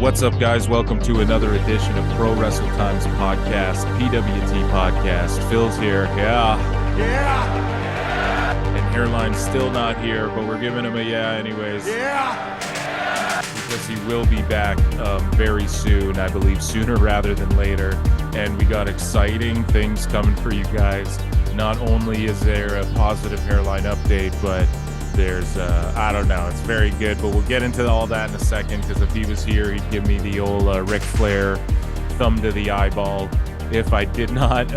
What's up, guys? Welcome to another edition of Pro Wrestle Times podcast, PWT podcast. Phil's here. Yeah. And Hairline's still not here, but we're giving him a yeah anyways. Yeah. Because he will be back very soon, I believe sooner rather than later. And we got exciting things coming for you guys. Not only is there a positive Hairline update, but there's, I don't know, it's very good, but we'll get into all that in a second, because if he was here, he'd give me the old Ric Flair thumb to the eyeball if I did not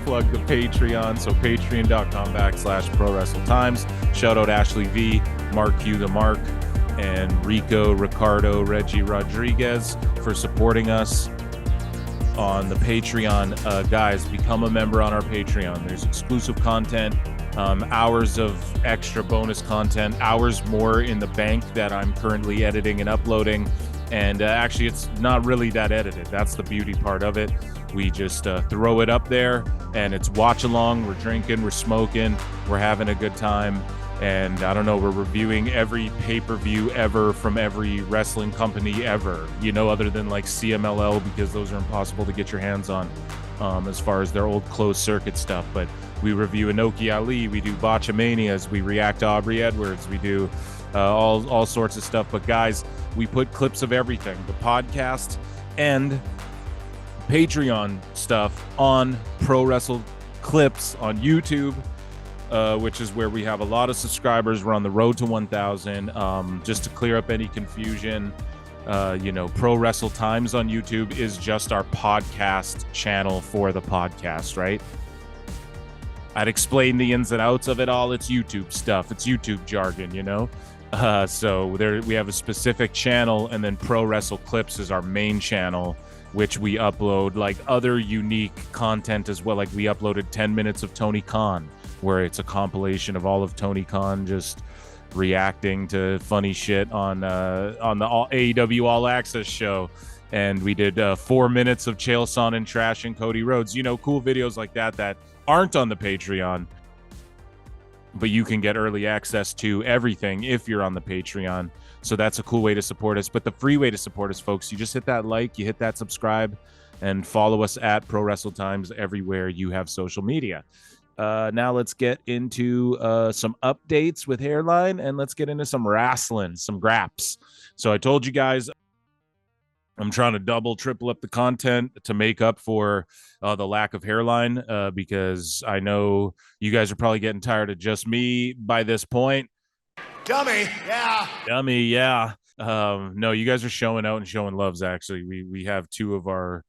plug the Patreon. So patreon.com/ProWrestleTimes. Shout out Ashley V, Mark Q the Mark, and Rico, Ricardo, Reggie Rodriguez for supporting us on the Patreon. Guys, become a member on our Patreon. There's exclusive content, hours of extra bonus content, hours more in the bank that I'm currently editing and uploading. And actually, it's not really that edited. That's the beauty part of it. We just throw it up there, and it's watch along. We're drinking, we're smoking, we're having a good time. And I don't know, we're reviewing every pay-per-view ever from every wrestling company ever, you know, other than like CMLL, because those are impossible to get your hands on as far as their old closed circuit stuff. But we review Inoki Ali, we do Botchamanias, we react to Aubrey Edwards, we do all sorts of stuff. But guys, we put clips of everything, the podcast and Patreon stuff, on Pro Wrestle Clips on YouTube, which is where we have a lot of subscribers. We're on the road to 1,000. Just to clear up any confusion, Pro Wrestle Times on YouTube is just our podcast channel for the podcast, right? I'd explain the ins and outs of it all. It's YouTube stuff. It's YouTube jargon, you know? So there we have a specific channel, and then Pro Wrestle Clips is our main channel, which we upload like other unique content as well. Like we uploaded 10 minutes of Tony Khan, where it's a compilation of all of Tony Khan just reacting to funny shit on the AEW All Access show. And we did 4 minutes of Chael Sonnen trashing Cody Rhodes. You know, cool videos like that aren't on the Patreon, but you can get early access to everything if you're on the Patreon. So that's a cool way to support us. But the free way to support us, folks, you just hit that like, you hit that subscribe, and follow us at Pro Wrestle Times everywhere you have social media. Now let's get into some updates with Hairline, and let's get into some wrestling, some graps. So I told you guys I'm trying to double, triple up the content to make up for the lack of Hairline, because I know you guys are probably getting tired of just me by this point. Dummy, yeah. No, you guys are showing out and showing loves, actually. We have two of our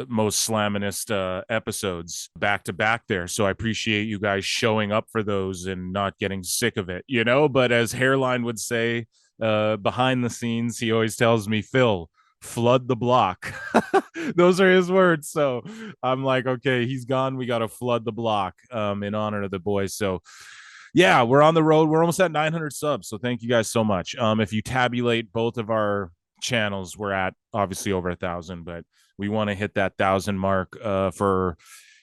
most slamminest episodes back to back there, so I appreciate you guys showing up for those and not getting sick of it, you know. But as Hairline would say, behind the scenes, he always tells me, Phil, flood the block. Those are his words. So I'm like, okay, he's gone, we got to flood the block in honor of the boys. So yeah, we're on the road. We're almost at 900 subs, so thank you guys so much. If you tabulate both of our channels, we're at obviously over 1,000, but we want to hit that 1,000 mark. For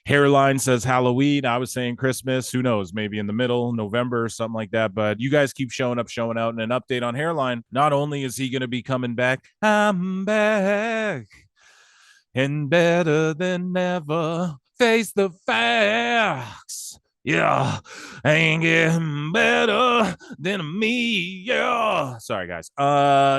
Hairline says Halloween, I was saying Christmas, who knows, maybe in the middle, November or something like that. But you guys keep showing up, showing out. And an update on Hairline, not only is he going to be coming back, I'm back and better than ever, face the facts. Yeah, ain't getting better than me. Yeah. Sorry, guys.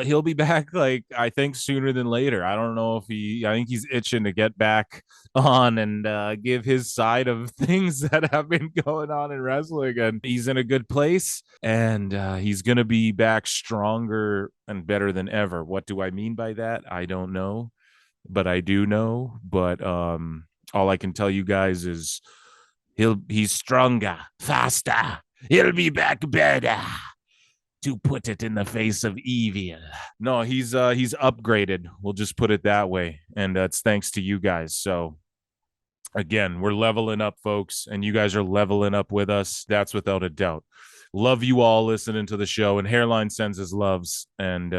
He'll be back, like, I think sooner than later. I don't know if I think he's itching to get back on and give his side of things that have been going on in wrestling. And he's in a good place, and he's going to be back stronger and better than ever. What do I mean by that? I don't know, but I do know. But all I can tell you guys is he's stronger, faster. He'll be back better, to put it in the face of evil. No, he's upgraded. We'll just put it that way. And that's thanks to you guys. So again, we're leveling up, folks, and you guys are leveling up with us. That's without a doubt. Love you all listening to the show, and Hairline sends his loves. And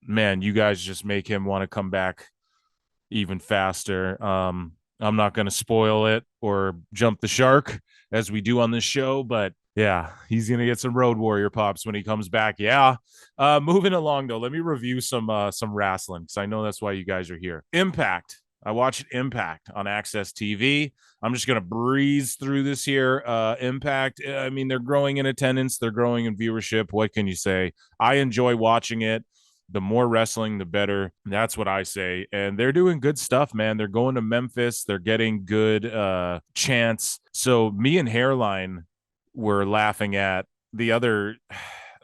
man, you guys just make him want to come back even faster. I'm not going to spoil it or jump the shark as we do on this show, but Yeah, he's gonna get some Road Warrior pops when he comes back. Yeah. Moving along though, let me review some wrestling because I know that's why you guys are here. Impact. I watched Impact on Access TV. I'm just gonna breeze through this here. Impact. I mean, they're growing in attendance, they're growing in viewership. What can you say? I enjoy watching it. The more wrestling, the better. That's what I say. And they're doing good stuff, man. They're going to Memphis. They're getting good chants. So me and Hairline were laughing at the other.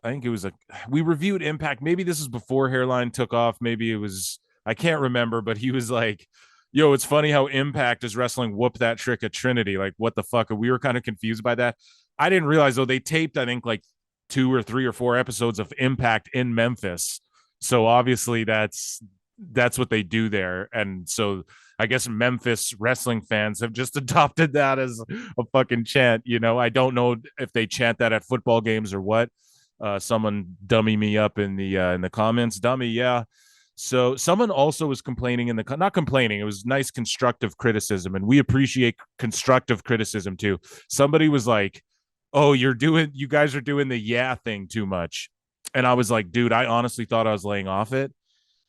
I think it was we reviewed Impact. Maybe this is before Hairline took off. Maybe it was, I can't remember, but he was like, yo, it's funny how Impact is wrestling whoop that trick at Trinity. Like, what the fuck? We were kind of confused by that. I didn't realize though they taped, I think, like 2 or 3 or 4 episodes of Impact in Memphis. So obviously that's what they do there. And so I guess Memphis wrestling fans have just adopted that as a fucking chant. I don't know if they chant that at football games or what. Someone dummy me up in the comments. Dummy, yeah. So someone also was complaining not complaining. It was nice constructive criticism, and we appreciate constructive criticism too. Somebody was like, "Oh, you guys are doing the yeah thing too much," and I was like, "Dude, I honestly thought I was laying off it."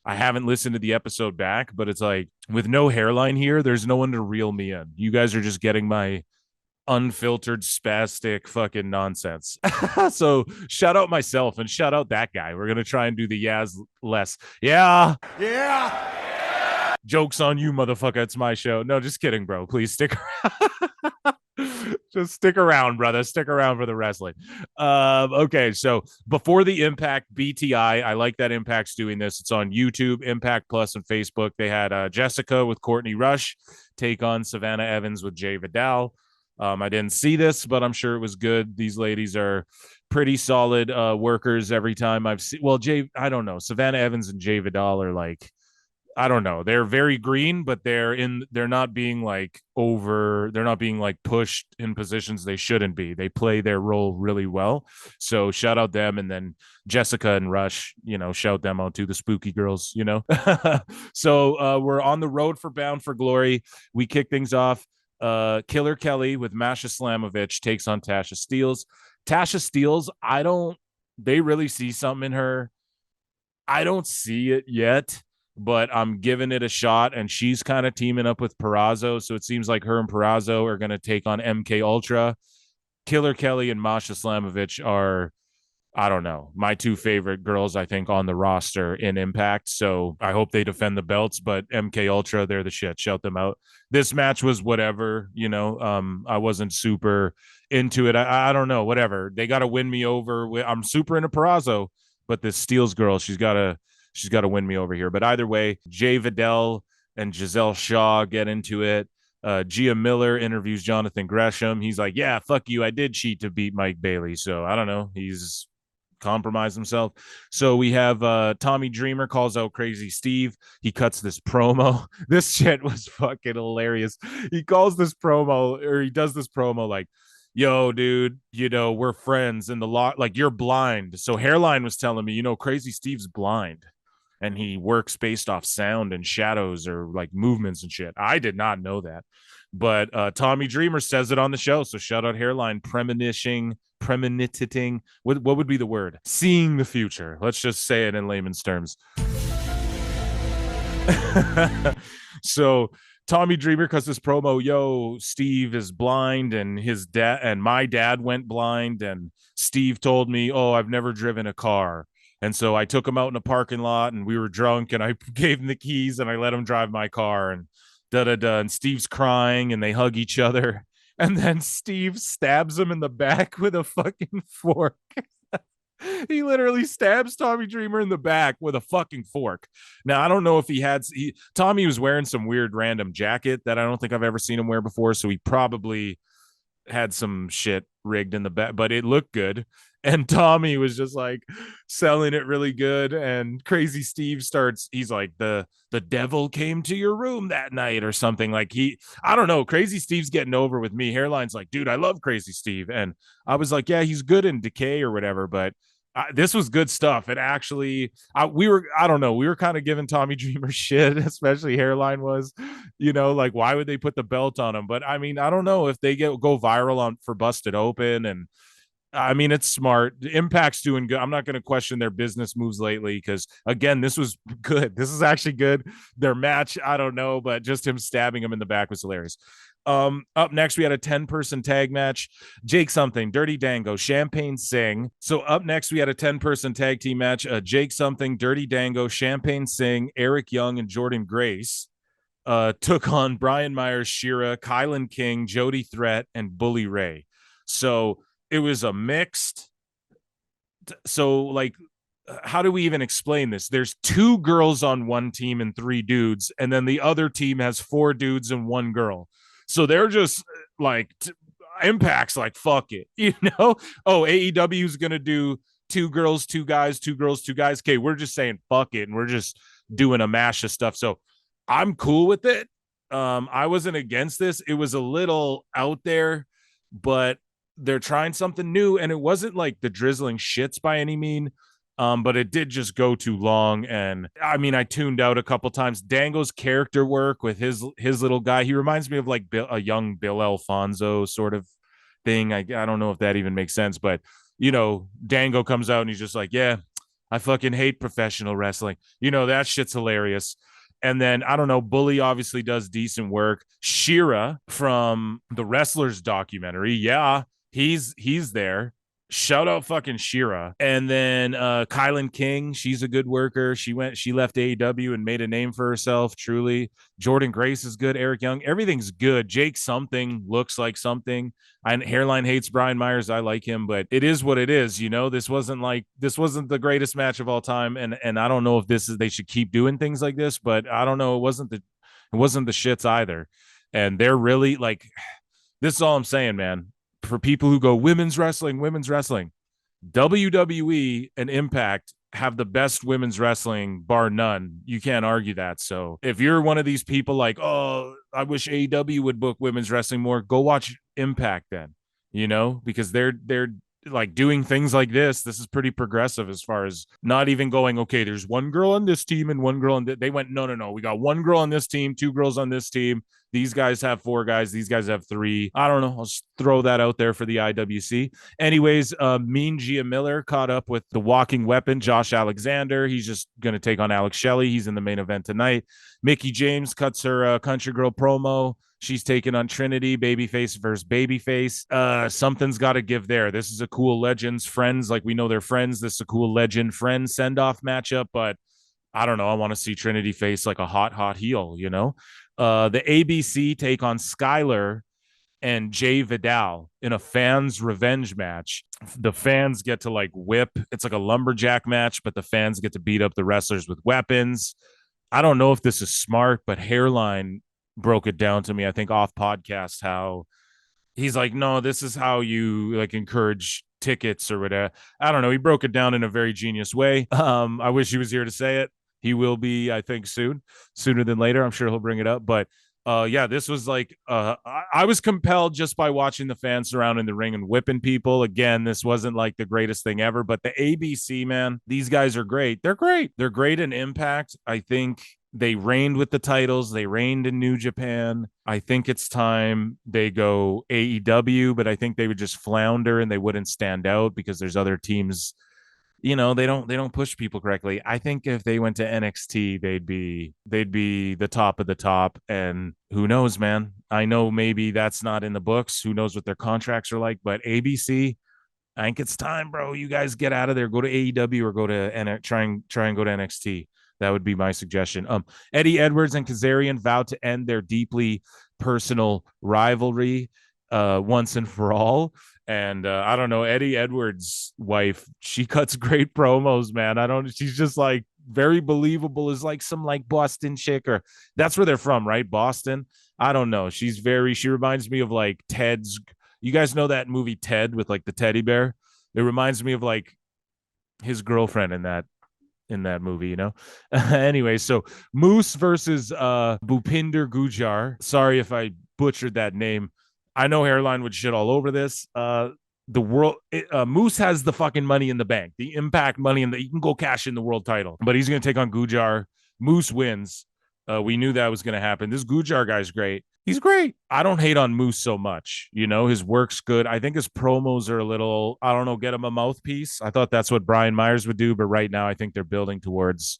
I haven't listened to the episode back, but it's like with no Hairline here, there's no one to reel me in. You guys are just getting my unfiltered spastic fucking nonsense. So shout out myself and shout out that guy. We're going to try and do the yas less. Yeah. Yeah. Joke's on you, motherfucker. It's my show. No, just kidding, bro. Please stick around. Just stick around, brother. Stick around for the wrestling. Okay, so before the Impact BTI, I like that Impact's doing this. It's on YouTube, Impact Plus, and Facebook. They had Jessica with Courtney Rush take on Savannah Evans with Jay Vidal. I didn't see this, but I'm sure it was good. These ladies are pretty solid workers every time I've seen. Well, I don't know. Savannah Evans and Jay Vidal are like, I don't know. They're very green, but they're not being like they're not being like pushed in positions they shouldn't be. They play their role really well. So shout out them. And then Jessica and Rush, shout them out to the spooky girls, So we're on the road for Bound for Glory. We kick things off. Killer Kelly with Masha Slamovich takes on Tasha Steelz. Tasha Steelz, they really see something in her. I don't see it yet, but I'm giving it a shot, and she's kind of teaming up with Purrazzo, so it seems like her and Purrazzo are going to take on MK Ultra. Killer Kelly and Masha Slamovich are, I don't know, my two favorite girls, I think, on the roster in Impact. So I hope they defend the belts, but MK Ultra, they're the shit. Shout them out. This match was whatever, I wasn't super into it. I don't know, whatever. They got to win me over. I'm super into Purrazzo, but this Steelz girl, she's got to win me over here. But either way, Jay Vidal and Giselle Shaw get into it. Gia Miller interviews Jonathan Gresham. He's like, yeah, fuck you. I did cheat to beat Mike Bailey. So I don't know. He's compromised himself. So we have Tommy Dreamer calls out Crazy Steve. He cuts this promo. This shit was fucking hilarious. He does this promo like, yo, dude, we're friends in the lot. Like, you're blind. So Hairline was telling me, Crazy Steve's blind and he works based off sound and shadows or like movements and shit. I did not know that. But Tommy Dreamer says it on the show. So shout out Hairline, premoniting. What would be the word? Seeing the future. Let's just say it in layman's terms. So Tommy Dreamer cuts this promo, yo, Steve is blind and his dad and my dad went blind, and Steve told me, oh, I've never driven a car. And so I took him out in a parking lot and we were drunk and I gave him the keys and I let him drive my car and da-da-da. And Steve's crying and they hug each other. And then Steve stabs him in the back with a fucking fork. He literally stabs Tommy Dreamer in the back with a fucking fork. Now, I don't know if Tommy was wearing some weird random jacket that I don't think I've ever seen him wear before. So he probably had some shit rigged in the back, but it looked good. And Tommy was just like selling it really good. And Crazy Steve he's like, the devil came to your room that night or something. Like I don't know. Crazy Steve's getting over with me. Hairline's like, dude, I love Crazy Steve. And I was like, yeah, he's good in Decay or whatever, but this was good stuff. It actually, we were kind of giving Tommy Dreamer shit, especially Hairline was, like, why would they put the belt on him? But I mean, I don't know if they go viral for Busted Open and I mean, it's smart. Impact's doing good. I'm not going to question their business moves lately because, again, this was good. This is actually good. Their match, I don't know, but just him stabbing him in the back was hilarious. Up next, we had a 10-person tag match. Jake something, Dirty Dango, Champagne Singh. So up next, we had a 10-person tag team match. Jake something, Dirty Dango, Champagne Singh, Eric Young, and Jordan Grace took on Brian Myers, Shira, Kylan King, Jody Threat, and Bully Ray. So it was a mixed. So, like, how do we even explain this? There's 2 girls on one team and 3 dudes, and then the other team has 4 dudes and 1 girl. So they're just like, Impact's like, fuck it, you know? Oh, AEW is going to do 2 girls, 2 guys, 2 girls, 2 guys. Okay, we're just saying fuck it, and we're just doing a mash of stuff. So I'm cool with it. I wasn't against this. It was a little out there, but they're trying something new, and it wasn't like the drizzling shits by any mean. But it did just go too long, and I mean, I tuned out a couple times. Dango's character work with his little guy, he reminds me of like a young Bill Alfonso sort of thing. I don't know if that even makes sense, but Dango comes out and he's just like, yeah, I fucking hate professional wrestling. That shit's hilarious. And then I don't know, Bully obviously does decent work. Shira from the Wrestlers documentary, yeah, he's there. Shout out fucking Shira. And then Kylan King, she's a good worker. She left AEW and made a name for herself, truly. Jordan Grace is good. Eric Young, everything's good. Jake something looks like something. Hairline hates Brian Myers. I like him, but it is what it is. This wasn't the greatest match of all time. And I don't know if they should keep doing things like this, but I don't know. It wasn't the shits either. And they're really like, this is all I'm saying, man. For people who go women's wrestling, WWE and Impact have the best women's wrestling, bar none. You can't argue that. So if you're one of these people like, oh, I wish AEW would book women's wrestling more, go watch Impact then, because they're like doing things like this. This is pretty progressive as far as not even going, okay, there's 1 girl on this team and 1 girl on they went, no. We got 1 girl on this team, 2 girls on this team. These guys have 4 guys. These guys have 3. I don't know. I'll just throw that out there for the IWC. Anyways, Mean Gia Miller caught up with the walking weapon, Josh Alexander. He's just going to take on Alex Shelley. He's in the main event tonight. Mickey James cuts her Country Girl promo. She's taking on Trinity, babyface versus babyface. Something's got to give there. This is a cool Legends friends. Like, we know they're friends. This is a cool Legend friend send-off matchup, but I don't know. I want to see Trinity face like a hot heel, The ABC take on Skylar and Jay Vidal in a fans revenge match. The fans get to like whip. It's like a lumberjack match, but the fans get to beat up the wrestlers with weapons. I don't know if this is smart, but Hairline broke it down to me, I think off podcast, how he's like, no, this is how you like encourage tickets or whatever. I don't know. He broke it down in a very genius way. I wish he was here to say it. He will be, I think, sooner than later. I'm sure he'll bring it up. But yeah, this was like, I was compelled just by watching the fans surrounding the ring and whipping people. Again, this wasn't like the greatest thing ever, but the ABC, man, these guys are great. They're great. They're great in Impact. I think they reigned with the titles. They reigned in New Japan. I think it's time they go AEW, but I think they would just flounder and they wouldn't stand out because there's other teams, they don't push people correctly. I think if they went to NXT, they'd be the top of the top. And who knows, man? I know maybe that's not in the books. Who knows what their contracts are like? But ABC, I think it's time, bro. You guys get out of there. Go to AEW or go to try and go to NXT. That would be my suggestion. Eddie Edwards and Kazarian vowed to end their deeply personal rivalry once and for all. And I don't know, Eddie Edwards' wife, she cuts great promos, man. She's just like very believable as like some like Boston chick, or that's where they're from, right? Boston. I don't know. She reminds me of like Ted's. You guys know that movie Ted with like the teddy bear? It reminds me of like his girlfriend in that movie, Anyway, so Moose versus Bhupinder Gujar. Sorry if I butchered that name. I know Hairline would shit all over this. Moose has the fucking money in the bank, the Impact money you can go cash in the world title, but he's going to take on Gujar. Moose wins. We knew that was going to happen. This Gujar guy's great. He's great. I don't hate on Moose so much. You know, his work's good. I think his promos are a little, I don't know, get him a mouthpiece. I thought that's what Brian Myers would do, but right now I think they're building towards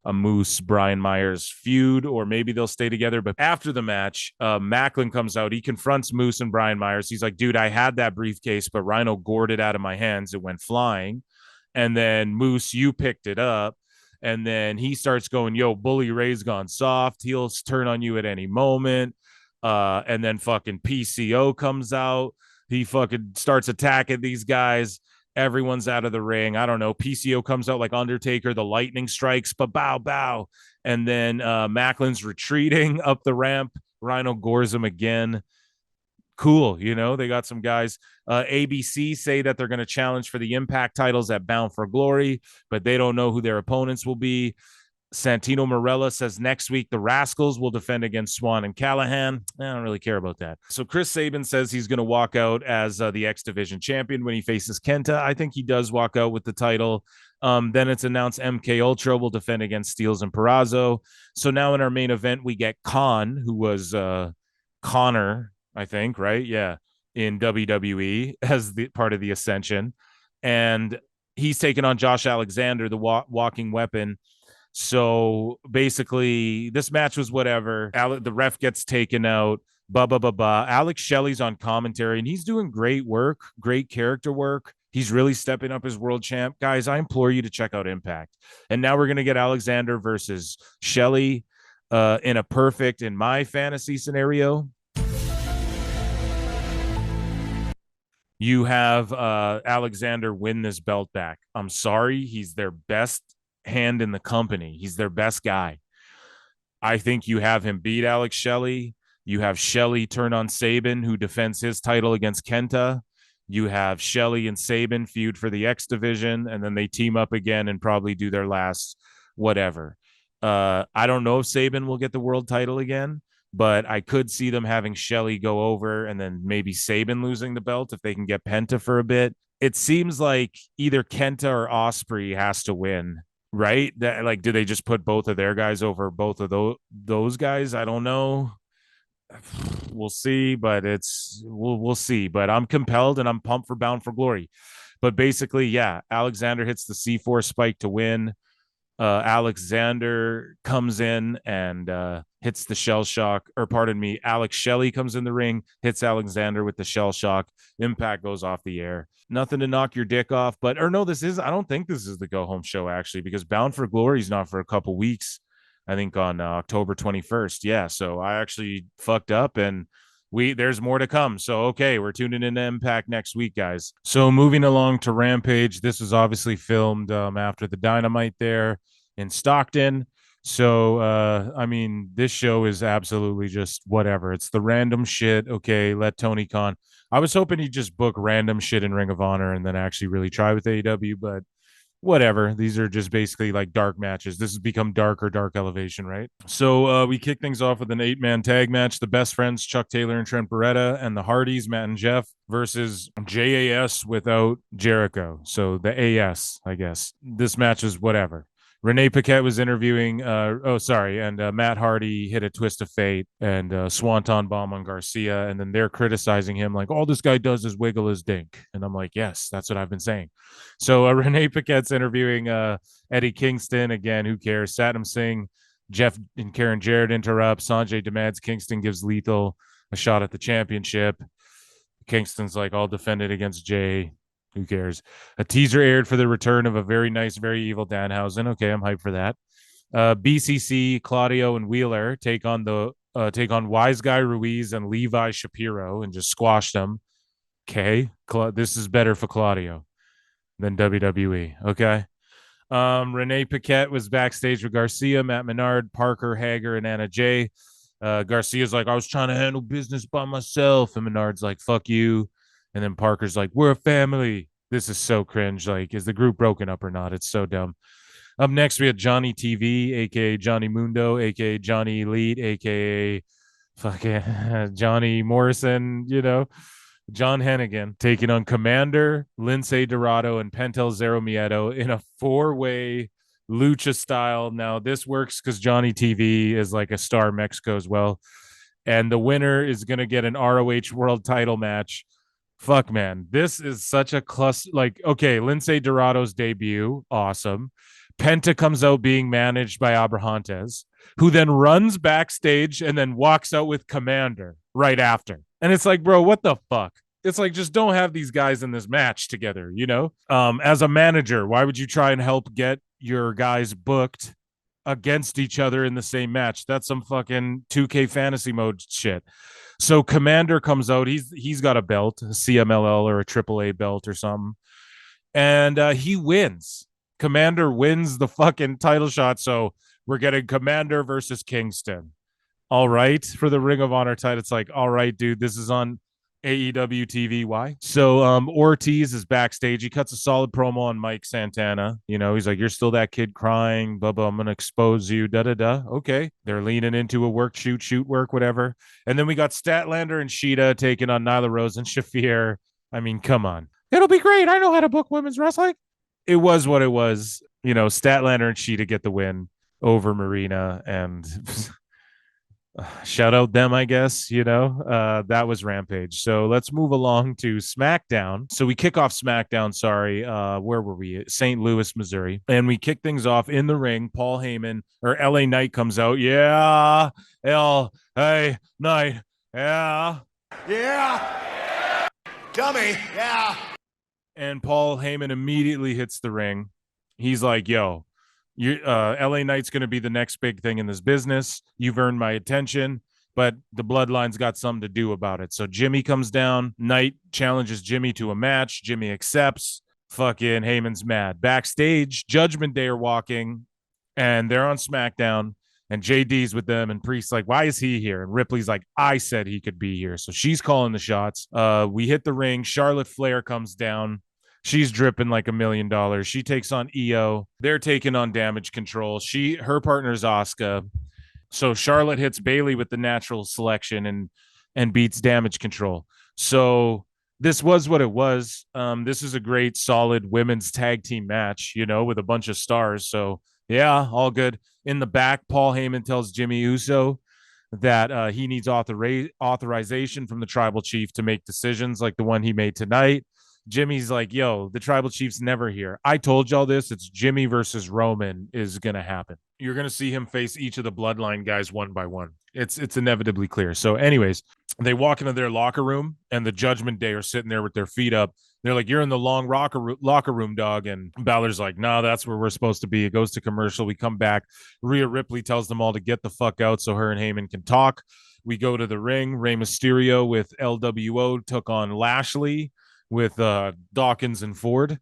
a Moose Brian Myers feud, or maybe they'll stay together. But after the match, Macklin comes out. He confronts Moose and Brian Myers. He's like, dude, I had that briefcase, but Rhino gored it out of my hands. It went flying. And then Moose, you picked it up. And then he starts going, yo, Bully Ray's gone soft. He'll turn on you at any moment. And then fucking PCO comes out. He fucking starts attacking these guys. Everyone's out of the ring. I don't know. PCO comes out like Undertaker. The lightning strikes, but bow, bow. And then Macklin's retreating up the ramp. Rhino gores him again. Cool. You know, they got some guys. ABC say that they're going to challenge for the Impact titles at Bound for Glory, but they don't know who their opponents will be. Santino Marella says next week the Rascals will defend against Swan and Callahan. I don't really care about that. So Chris Sabin says he's going to walk out as the X Division champion when he faces Kenta. I think he does walk out with the title. Then it's announced MK Ultra will defend against Steels and Perazo. So now in our main event, we get Khan, who was Connor, I think, right? Yeah, in WWE as the part of the Ascension. And he's taking on Josh Alexander, the walking weapon. So basically, this match was whatever. The ref gets taken out. Alex Shelley's on commentary, and he's doing great work, great character work. He's really stepping up as world champ. Guys, I implore you to check out Impact. And now we're going to get Alexander versus Shelley in a perfect, in my fantasy scenario. You have Alexander win this belt back. I'm sorry. He's their best hand in the company. He's their best guy. I think you have him beat Alex Shelley. You have Shelley turn on Sabin, who defends his title against Kenta. You have Shelley and Sabin feud for the X division, and then they team up again and probably do their last whatever. I don't know if Sabin will get the world title again, but I could see them having Shelley go over and then maybe Sabin losing the belt if they can get Penta for a bit. It seems like either Kenta or Ospreay has to win, right? That, like, do they just put both of their guys over both of those guys? I don't know. We'll see, but we'll see. But I'm compelled and I'm pumped for Bound for Glory. But basically, yeah, Alexander hits the C4 spike to win. Alexander comes in and hits the shell shock, or pardon me, Alex Shelley comes in the ring, hits Alexander with the shell shock. Impact goes off the air. Nothing to knock your dick off, but I don't think this is the go home show actually, because Bound for Glory is not for a couple weeks. I think on October 21st. Yeah, so I actually fucked up, and there's more to come. So okay, we're tuning in to Impact next week, guys. So moving along to Rampage. This was obviously filmed after the Dynamite there in Stockton. So I mean, this show is absolutely just whatever. It's the random shit. Okay, let Tony Khan. I was hoping he'd just book random shit in Ring of Honor and then actually really try with AEW, but whatever. These are just basically like dark matches. This has become dark elevation, right? So we kick things off with an 8-man tag match. The Best Friends, Chuck Taylor and Trent Beretta, and the Hardys, Matt and Jeff, versus JAS without Jericho. So the AS, I guess. This match is whatever. Renee Paquette was interviewing, and Matt Hardy hit a twist of fate and Swanton bomb on Garcia, and then they're criticizing him like, all this guy does is wiggle his dink. And I'm like, yes, that's what I've been saying. So Renee Paquette's interviewing Eddie Kingston. Again, who cares? Satnam Singh, Jeff and Karen Jarrett interrupt. Sanjay demands Kingston gives Lethal a shot at the championship. Kingston's like, I'll defend it against Jay. Who cares? A teaser aired for the return of a very nice, very evil Danhausen. Okay, I'm hyped for that. BCC, Claudio, and Wheeler take on Wise Guy Ruiz and Levi Shapiro and just squash them. Okay, this is better for Claudio than WWE. Okay. Renee Paquette was backstage with Garcia, Matt Menard, Parker, Hager, and Anna Jay. Garcia's like, I was trying to handle business by myself. And Menard's like, fuck you. And then Parker's like, we're a family. This is so cringe. Like, is the group broken up or not? It's so dumb. Up next, we had Johnny TV, a.k.a. Johnny Mundo, a.k.a. Johnny Elite, a.k.a. fucking Johnny Morrison, John Hennigan, taking on Commander, Lince Dorado, and Pentel Zero Miedo in a 4-way lucha style. Now, this works because Johnny TV is like a star Mexico as well. and the winner is going to get an ROH world title match. Fuck, man. This is such a cluster. Like, okay, Lince Dorado's debut. Awesome. Penta comes out being managed by Abrahantes, who then runs backstage and then walks out with Commander right after. And it's like, bro, what the fuck? It's like, just don't have these guys in this match together, you know? As a manager, why would you try and help get your guys booked against each other in the same match? That's some fucking 2K fantasy mode shit. So Commander comes out. He's got a belt, a CMLL or a AAA belt or something, and he wins. Commander wins the fucking title shot. So we're getting Commander versus Kingston. All right, for the Ring of Honor title. It's like, all right, dude, this is on AEW TV. Why? So Ortiz is backstage. He cuts a solid promo on Mike Santana. You know, he's like, you're still that kid crying, blah, blah, I'm gonna expose you, da-da-da. Okay. They're leaning into a work, shoot work, whatever. And then we got Statlander and Sheeta taking on Nyla Rose and Shafir. I mean, come on. It'll be great. I know how to book women's wrestling. It was what it was. You know, Statlander and Sheeta get the win over Marina, and shout out them, I guess. You know, that was Rampage. So let's move along to SmackDown. So we kick off SmackDown. Sorry, where were we? St. Louis, Missouri, and we kick things off in the ring. Paul Heyman or LA Knight comes out. Yeah, LA Knight. Yeah, dummy. Yeah. And Paul Heyman immediately hits the ring. He's like, yo, LA Knight's going to be the next big thing in this business. You've earned my attention, but the Bloodline's got something to do about it. So Jimmy comes down. Knight challenges Jimmy to a match. Jimmy accepts. Fucking Heyman's mad. Backstage, Judgment Day are walking, and they're on SmackDown, and JD's with them, and Priest's like, why is he here? And Ripley's like, I said he could be here. So she's calling the shots. We hit the ring. Charlotte Flair comes down. She's dripping like $1 million. She takes on EO. They're taking on Damage Control. Her partner's Asuka. So Charlotte hits Bayley with the natural selection and beats Damage Control. So this was what it was. This is a great, solid women's tag team match, you know, with a bunch of stars. So yeah, all good. In the back, Paul Heyman tells Jimmy Uso that he needs authorization from the tribal chief to make decisions like the one he made tonight. Jimmy's like, yo, the tribal chief's never here. I told y'all this. It's Jimmy versus Roman is going to happen. You're going to see him face each of the Bloodline guys one by one. It's inevitably clear. So anyways, they walk into their locker room, and the Judgment Day are sitting there with their feet up. They're like, you're in the long locker room, dog. And Balor's like, no, that's where we're supposed to be. It goes to commercial. We come back. Rhea Ripley tells them all to get the fuck out so her and Heyman can talk. We go to the ring. Rey Mysterio with LWO took on Lashley with Dawkins and Ford.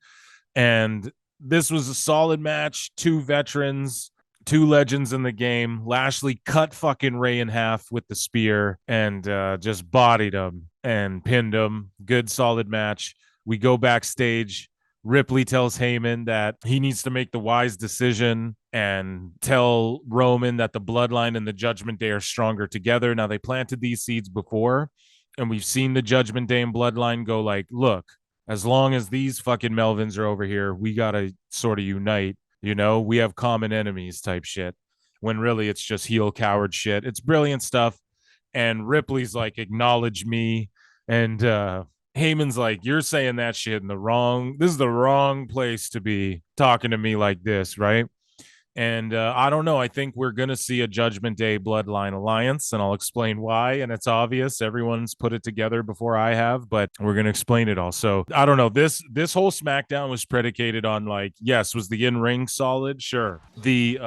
And this was a solid match. Two veterans, two legends in the game. Lashley cut fucking Rey in half with the spear and just bodied him and pinned him. Good, solid match. We go backstage. Ripley tells Heyman that he needs to make the wise decision and tell Roman that the Bloodline and the Judgment Day are stronger together. Now, they planted these seeds before, and we've seen the Judgment Day and Bloodline go like, look, as long as these fucking Melvins are over here, we got to sort of unite. You know, we have common enemies type shit, when really it's just heel coward shit. It's brilliant stuff. And Ripley's like, acknowledge me. And Heyman's like, you're saying that shit in this is the wrong place to be talking to me like this, right? And I don't know. I think we're going to see a Judgment Day Bloodline alliance, and I'll explain why. And it's obvious. Everyone's put it together before I have, but we're going to explain it all. So I don't know. This whole SmackDown was predicated on, like, yes, was the in-ring solid? Sure. That's the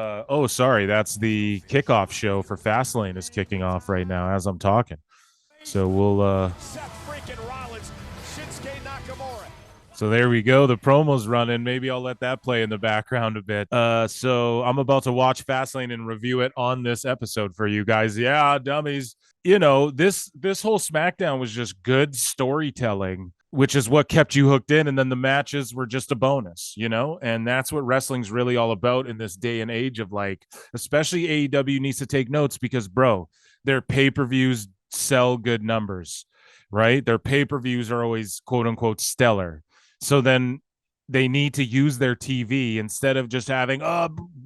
kickoff show for Fastlane is kicking off right now as I'm talking. So we'll So there we go. The promo's running. Maybe I'll let that play in the background a bit. So I'm about to watch Fastlane and review it on this episode for you guys. Yeah, dummies. You know, this whole SmackDown was just good storytelling, which is what kept you hooked in. And then the matches were just a bonus, you know? And that's what wrestling's really all about in this day and age of, like, especially AEW needs to take notes because, bro, their pay-per-views sell good numbers, right? Their pay-per-views are always quote unquote stellar. So then they need to use their TV instead of just having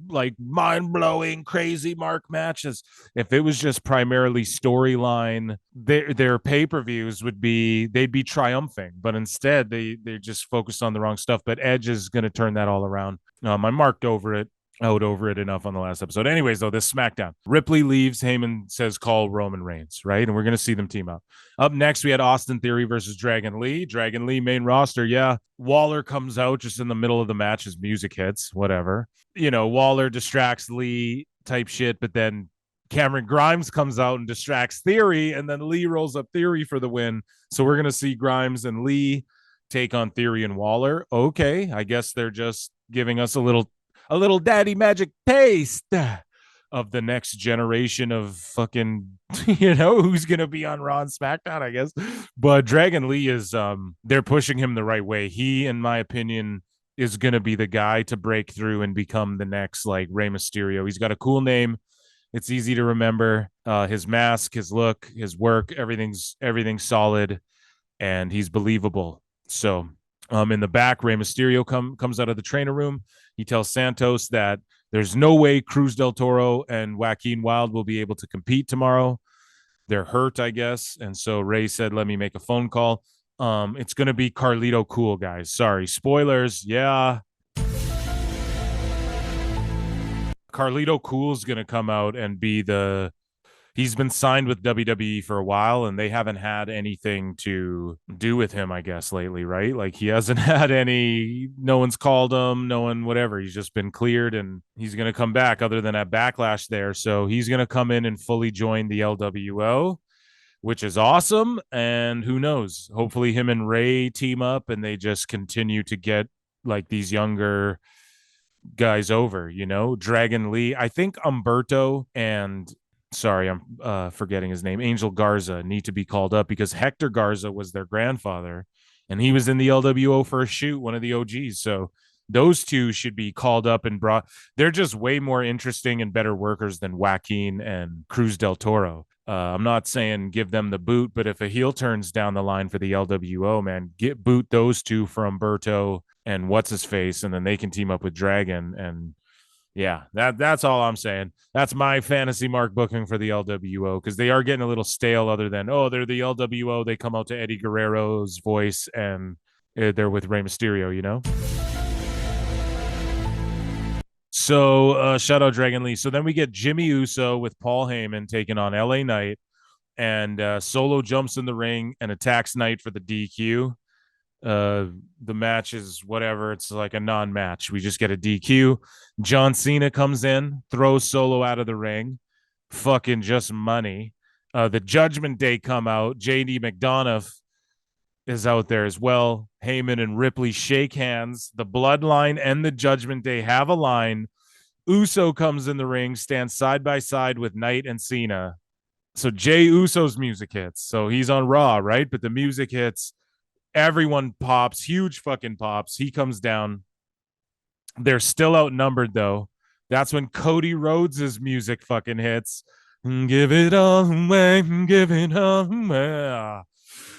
like mind-blowing crazy mark matches. If it was just primarily storyline, their pay-per-views would be, they'd be triumphing, but instead they just focused on the wrong stuff. But Edge is going to turn that all around. I marked out over it enough on the last episode. Anyways, though, this SmackDown, Ripley leaves. Heyman says, call Roman Reigns, right? And we're going to see them team up. Up next, we had Austin Theory versus Dragon Lee. Dragon Lee, main roster, yeah. Waller comes out just in the middle of the match. His music hits, whatever. Waller distracts Lee type shit, but then Cameron Grimes comes out and distracts Theory, and then Lee rolls up Theory for the win. So we're going to see Grimes and Lee take on Theory and Waller. Okay, I guess they're just giving us a little daddy magic taste of the next generation of fucking, who's going to be on Raw and SmackDown, I guess. But Dragon Lee is, they're pushing him the right way. He, in my opinion, is going to be the guy to break through and become the next, like, Rey Mysterio. He's got a cool name. It's easy to remember. His mask, his look, his work, everything's solid, and he's believable. So, in the back, Rey Mysterio comes out of the trainer room. He tells Santos that there's no way Cruz del Toro and Joaquin Wilde will be able to compete tomorrow. They're hurt, I guess. And so Rey said, let me make a phone call. It's going to be Carlito Cool, guys. Sorry. Spoilers. Yeah. Carlito Cool's going to come out and be he's been signed with WWE for a while, and they haven't had anything to do with him, I guess, lately, right? Like, he hasn't had no one's called him, no one, whatever. He's just been cleared, and he's going to come back other than at Backlash there. So he's going to come in and fully join the LWO, which is awesome. And who knows? Hopefully him and Rey team up and they just continue to get, like, these younger guys over, Dragon Lee. I think Humberto and sorry, I'm forgetting his name, Angel Garza, need to be called up because Hector Garza was their grandfather and he was in the LWO for a shoot, one of the OGs. So those two should be called up and brought. They're just way more interesting and better workers than Joaquin and Cruz del Toro. I'm not saying give them the boot, but if a heel turns down the line for the LWO, man, boot those two for Humberto and what's his face, and then they can team up with Dragon. And yeah, that's all I'm saying. That's my fantasy mark booking for the LWO, because they are getting a little stale other than, they're the LWO. They come out to Eddie Guerrero's voice and they're with Rey Mysterio, So shout out Dragon Lee. So then we get Jimmy Uso with Paul Heyman taking on LA Knight, and Solo jumps in the ring and attacks Knight for the DQ. The match is whatever. It's like a non-match. We just get a DQ. John Cena comes in, throws Solo out of the ring. Fucking just money. The Judgment Day come out. JD McDonough is out there as well. Heyman and Ripley shake hands. The Bloodline and the Judgment Day have a line. Uso comes in the ring, stands side by side with Knight and Cena. So Jey Uso's music hits. So he's on Raw, right? But the music hits. Everyone pops, huge fucking pops. He comes down. They're still outnumbered, though. That's when Cody Rhodes' music fucking hits. Give it all away, give it all away.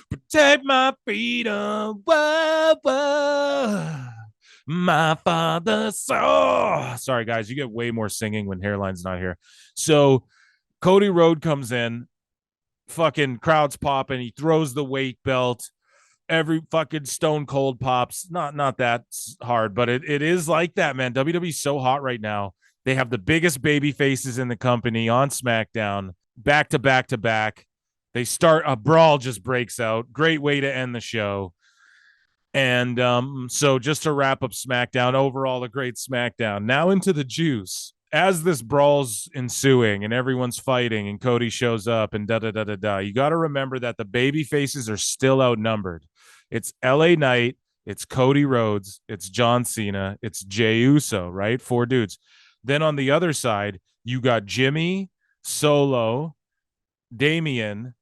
Protect my freedom. Whoa, whoa. My father's soul. Sorry, guys. You get way more singing when Hairline's not here. So Cody Rhodes comes in. Fucking crowd's popping. He throws the weight belt. Every fucking Stone Cold pops. Not that hard, but it is like that, man. WWE's so hot right now. They have the biggest baby faces in the company on SmackDown, back to back to back. They start, a brawl just breaks out. Great way to end the show. And so just to wrap up SmackDown, overall a great SmackDown. Now into the juice. As this brawl's ensuing and everyone's fighting and Cody shows up and da-da-da-da-da, you got to remember that the baby faces are still outnumbered. It's LA Knight, it's Cody Rhodes, it's John Cena, it's Jey Uso, right? 4 dudes. Then on the other side, you got Jimmy, Solo, Damian,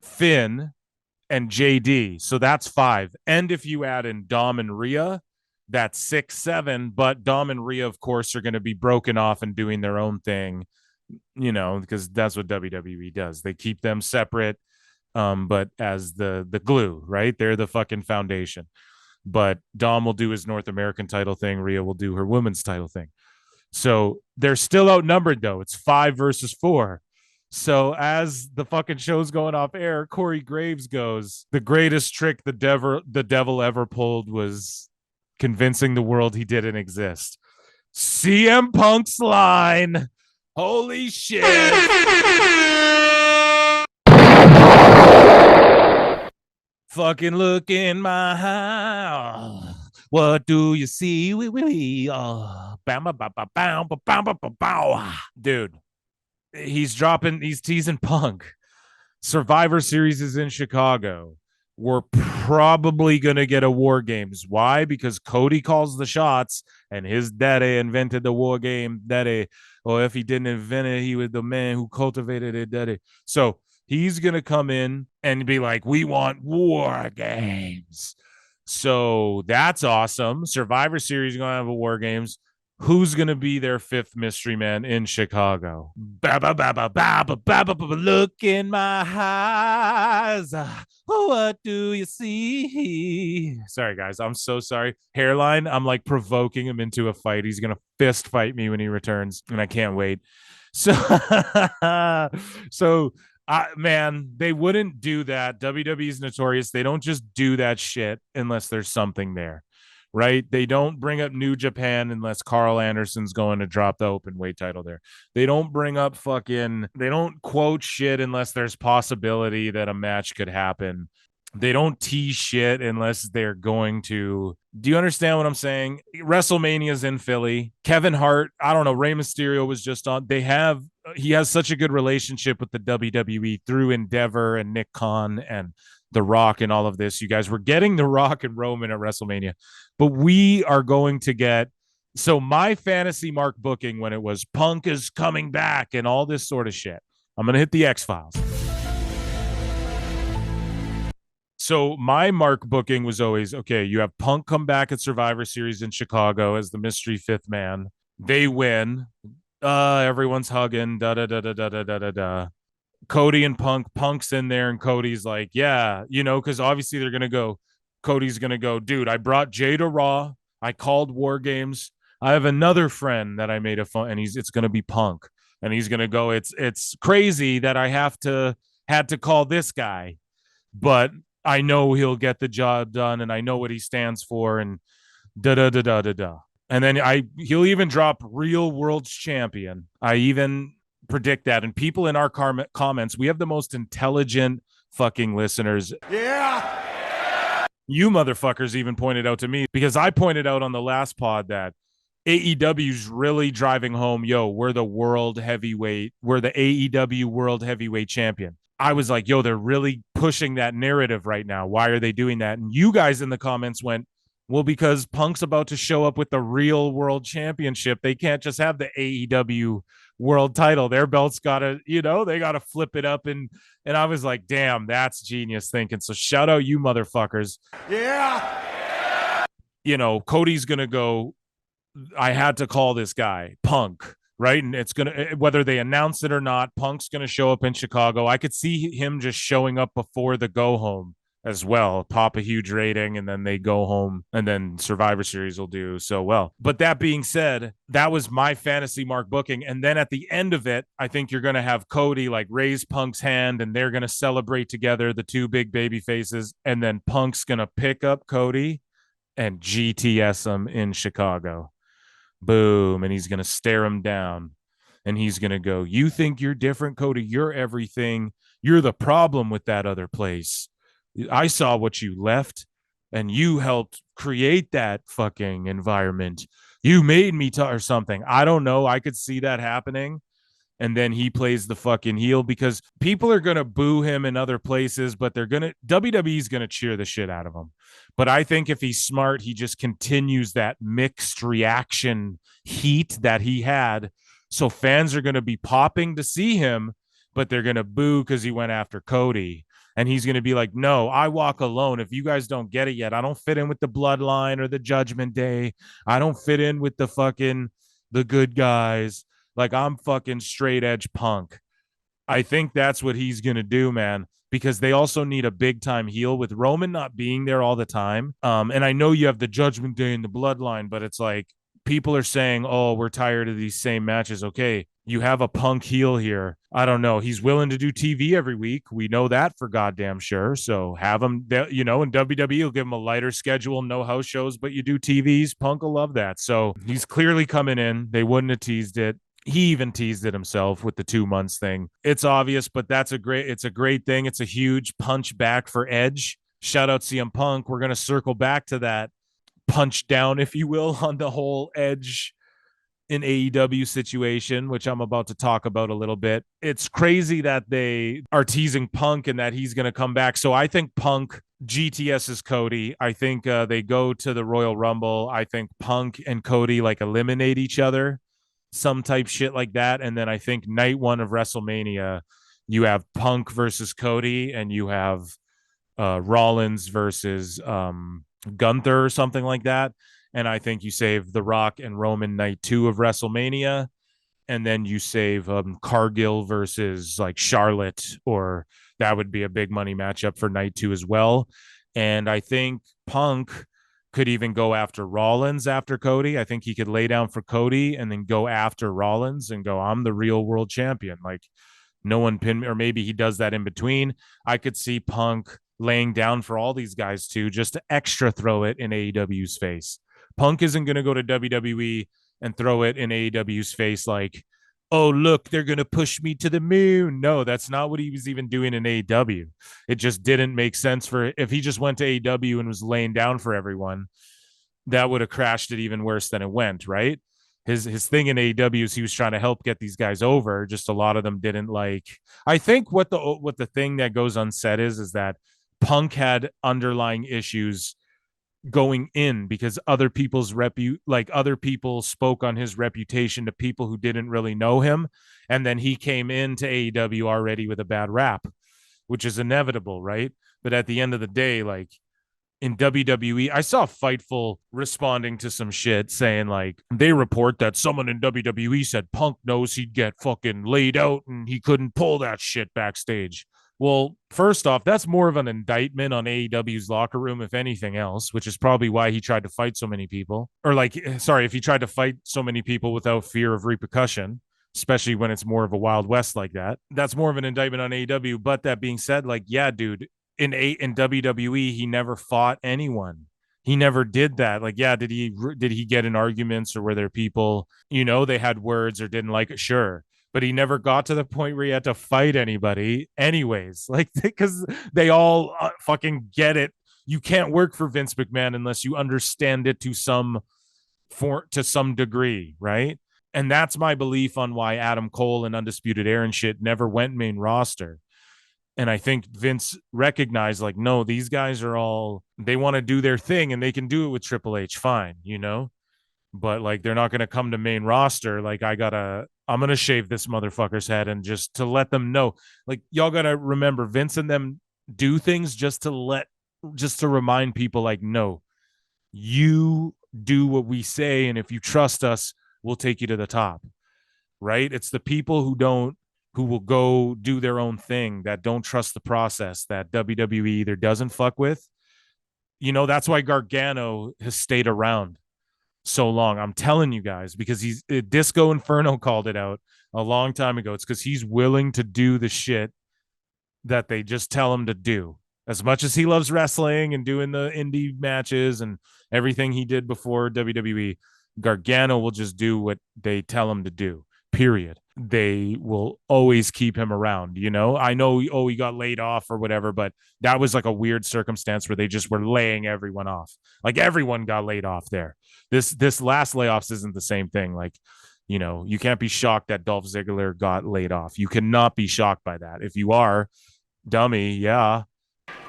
Finn, and JD. So that's 5. And if you add in Dom and Rhea, that's 6, 7. But Dom and Rhea, of course, are going to be broken off and doing their own thing, because that's what WWE does. They keep them separate. But as the glue, right? They're the fucking foundation. but Dom will do his North American title thing. Rhea will do her women's title thing. So they're still outnumbered, though. It's 5 versus 4. So as the fucking show's going off air, Corey Graves goes, the greatest trick the devil ever pulled was convincing the world he didn't exist. CM Punk's line. Holy shit. Fucking look in my eye. What do you see? Dude, he's teasing Punk. Survivor Series is in Chicago. We're probably going to get a War Games. Why? Because Cody calls the shots and his daddy invented the War Game. Daddy, or if he didn't invent it, he was the man who cultivated it. Daddy. So he's going to come in and be like, we want War Games. So that's awesome. Survivor Series is going to have a War Games. Who's going to be their 5th mystery man in Chicago? Look in my eyes. What do you see? Sorry, guys. I'm so sorry. Hairline, I'm like provoking him into a fight. He's going to fist fight me when he returns, and I can't wait. So, man, they wouldn't do that. WWE's notorious. They don't just do that shit unless there's something there. Right? They don't bring up New Japan unless Carl Anderson's going to drop the open weight title there. They don't quote shit unless there's possibility that a match could happen. They don't tease shit unless they're going to. Do you understand what I'm saying? WrestleMania's in Philly. Kevin Hart, I don't know, Rey Mysterio was just on. He has such a good relationship with the WWE through Endeavor and Nick Khan and The Rock and all of this. You guys were getting The Rock and Roman at WrestleMania, but we are going to get. So my fantasy mark booking when it was Punk is coming back and all this sort of shit. I'm going to hit the X-Files. So my mark booking was always, okay, you have Punk come back at Survivor Series in Chicago as the mystery 5th man. They win. Everyone's hugging. Da-da-da-da-da-da-da-da. Cody and Punk's in there, and Cody's like, yeah, because obviously they're going to go, Cody's going to go, dude, I brought Jade to Raw. I called War Games. I have another friend that I made a fun, and it's going to be Punk. And he's going to go, it's crazy that I had to call this guy, but I know he'll get the job done, and I know what he stands for, and da-da-da-da-da-da. And then he'll even drop Real World's Champion. I even predict that. And people in our comments, we have the most intelligent fucking listeners. Yeah. You motherfuckers even pointed out to me, because I pointed out on the last pod that AEW's really driving home, we're the world heavyweight. We're the AEW world heavyweight champion. I was like, they're really pushing that narrative right now. Why are they doing that? And you guys in the comments went, well, because Punk's about to show up with the real world championship. They can't just have the AEW world title. Their belt's gotta, they gotta flip it up. And I was like, damn, that's genius thinking. So shout out you motherfuckers. Yeah. Cody's gonna go, I had to call this guy Punk, right? And it's gonna, whether they announce it or not, Punk's gonna show up in Chicago. I could see him just showing up before the go home as well, pop a huge rating, and then they go home, and then Survivor Series will do so well. But that being said, that was my fantasy mark booking. And then at the end of it, I think you're going to have Cody like raise Punk's hand, and they're going to celebrate together, the two big baby faces. And then Punk's going to pick up Cody and GTS him in Chicago. Boom. And he's going to stare him down. And he's going to go, you think you're different, Cody? You're everything. You're the problem with that other place. I saw what you left, and you helped create that fucking environment. You made me or something. I don't know. I could see that happening. And then he plays the fucking heel, because people are going to boo him in other places, but WWE's going to cheer the shit out of him. But I think if he's smart, he just continues that mixed reaction heat that he had. So fans are going to be popping to see him, but they're going to boo because he went after Cody. And he's going to be like, no, I walk alone. If you guys don't get it yet, I don't fit in with the Bloodline or the Judgment Day. I don't fit in with the good guys. Like, I'm fucking straight edge Punk. I think that's what he's going to do, man, because they also need a big time heel with Roman not being there all the time. And I know you have the Judgment Day and the Bloodline, but it's like people are saying, oh, we're tired of these same matches. Okay, you have a Punk heel here. I don't know. He's willing to do TV every week. We know that for goddamn sure. So have him, you know, in WWE, will give him a lighter schedule, no house shows, but you do TVs. Punk will love that. So he's clearly coming in. They wouldn't have teased it. He even teased it himself with the 2 months thing. It's obvious, but it's a great thing. It's a huge punch back for Edge. Shout out CM Punk. We're going to circle back to that punch down, if you will, on the whole Edge in AEW situation, which I'm about to talk about a little bit. It's crazy that they are teasing Punk and that he's going to come back. So I think Punk GTS is Cody. I think they go to the Royal Rumble. I think Punk and Cody like eliminate each other, some type shit like that. And then I think night one of WrestleMania, you have Punk versus Cody, and you have Rollins versus Gunther or something like that. And I think you save The Rock and Roman night 2 of WrestleMania, and then you save Cargill versus like Charlotte, or that would be a big money matchup for night 2 as well. And I think Punk could even go after Rollins after Cody. I think he could lay down for Cody and then go after Rollins and go, I'm the real world champion. Like, no one pinned me, or maybe he does that in between. I could see Punk laying down for all these guys too, just to extra throw it in AEW's face. Punk isn't going to go to WWE and throw it in AEW's face like, oh, look, they're going to push me to the moon. No, that's not what he was even doing in AEW. It just didn't make sense for, if he just went to AEW and was laying down for everyone, that would have crashed it even worse than it went, right? His thing in AEW is he was trying to help get these guys over. Just a lot of them didn't like. I think what the thing that goes unsaid is that Punk had underlying issues going in because other people's other people spoke on his reputation to people who didn't really know him, and then he came into AEW already with a bad rap, which is inevitable, right? But at the end of the day, like, in WWE, I saw Fightful responding to some shit saying like, they report that someone in WWE said Punk knows he'd get fucking laid out and he couldn't pull that shit backstage. Well, first off, that's more of an indictment on AEW's locker room, if anything else, which is probably why he tried to fight so many people. Or like, sorry, if he tried to fight so many people without fear of repercussion, especially when it's more of a Wild West like that. That's more of an indictment on AEW. But that being said, like, yeah, dude, in WWE, he never fought anyone. He never did that. Like, yeah, did he get in arguments, or were there people, you know, they had words or didn't like it? Sure. But he never got to the point where he had to fight anybody anyways, like, because they all fucking get it. You can't work for Vince McMahon unless you understand it to some degree, right? And that's my belief on why Adam Cole and Undisputed Era and shit never went main roster. And I think Vince recognized, like, no, these guys are all, they want to do their thing and they can do it with Triple H, fine, you know? But like, they're not going to come to main roster. Like, I'm going to shave this motherfucker's head, and just to let them know, like, y'all got to remember, Vince and them do things just to remind people, like, no, you do what we say. And if you trust us, we'll take you to the top. Right. It's the people who will go do their own thing, that don't trust the process, that WWE either doesn't fuck with. You know, that's why Gargano has stayed around so long. I'm telling you guys, because Disco Inferno called it out a long time ago. It's because he's willing to do the shit that they just tell him to do. As much as he loves wrestling and doing the indie matches and everything he did before WWE, Gargano will just do what they tell him to do, period. They will always keep him around, you know? I know, he got laid off or whatever, but that was like a weird circumstance where they just were laying everyone off. Like, everyone got laid off there. This last layoffs isn't the same thing. Like, you know, you can't be shocked that Dolph Ziggler got laid off. You cannot be shocked by that. If you are, dummy, yeah.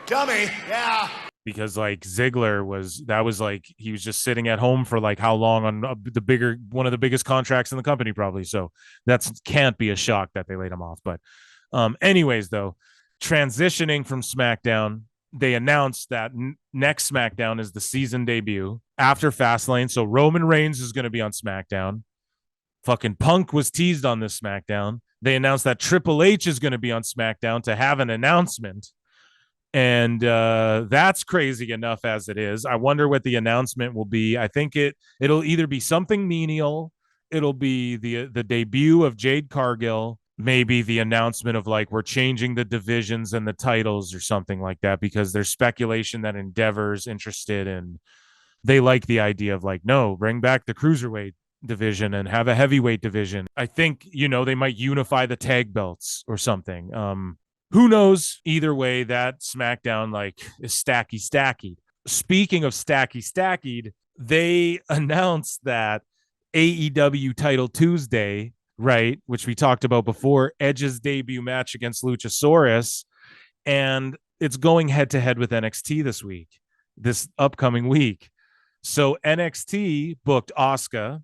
Dummy, yeah. Because like Ziggler was like, he was just sitting at home for like how long on one of the biggest contracts in the company, probably. So that can't be a shock that they laid him off. But anyways, though, transitioning from SmackDown, they announced that next SmackDown is the season debut after Fastlane. So Roman Reigns is going to be on SmackDown. Fucking Punk was teased on this SmackDown. They announced that Triple H is going to be on SmackDown to have an announcement. And that's crazy enough as it is. I wonder what the announcement will be. I think it'll either be something menial, it'll be the debut of Jade Cargill, maybe the announcement of like we're changing the divisions and the titles or something like that, because there's speculation that Endeavor's interested in, they like the idea of like, no, bring back the cruiserweight division and have a heavyweight division. I think, they might unify the tag belts or something. Who knows? Either way, that SmackDown like is stacky. Speaking of stacky, they announced that AEW Title Tuesday, right, which we talked about before, Edge's debut match against Luchasaurus, and it's going head to head with NXT this upcoming week. So NXT booked Asuka.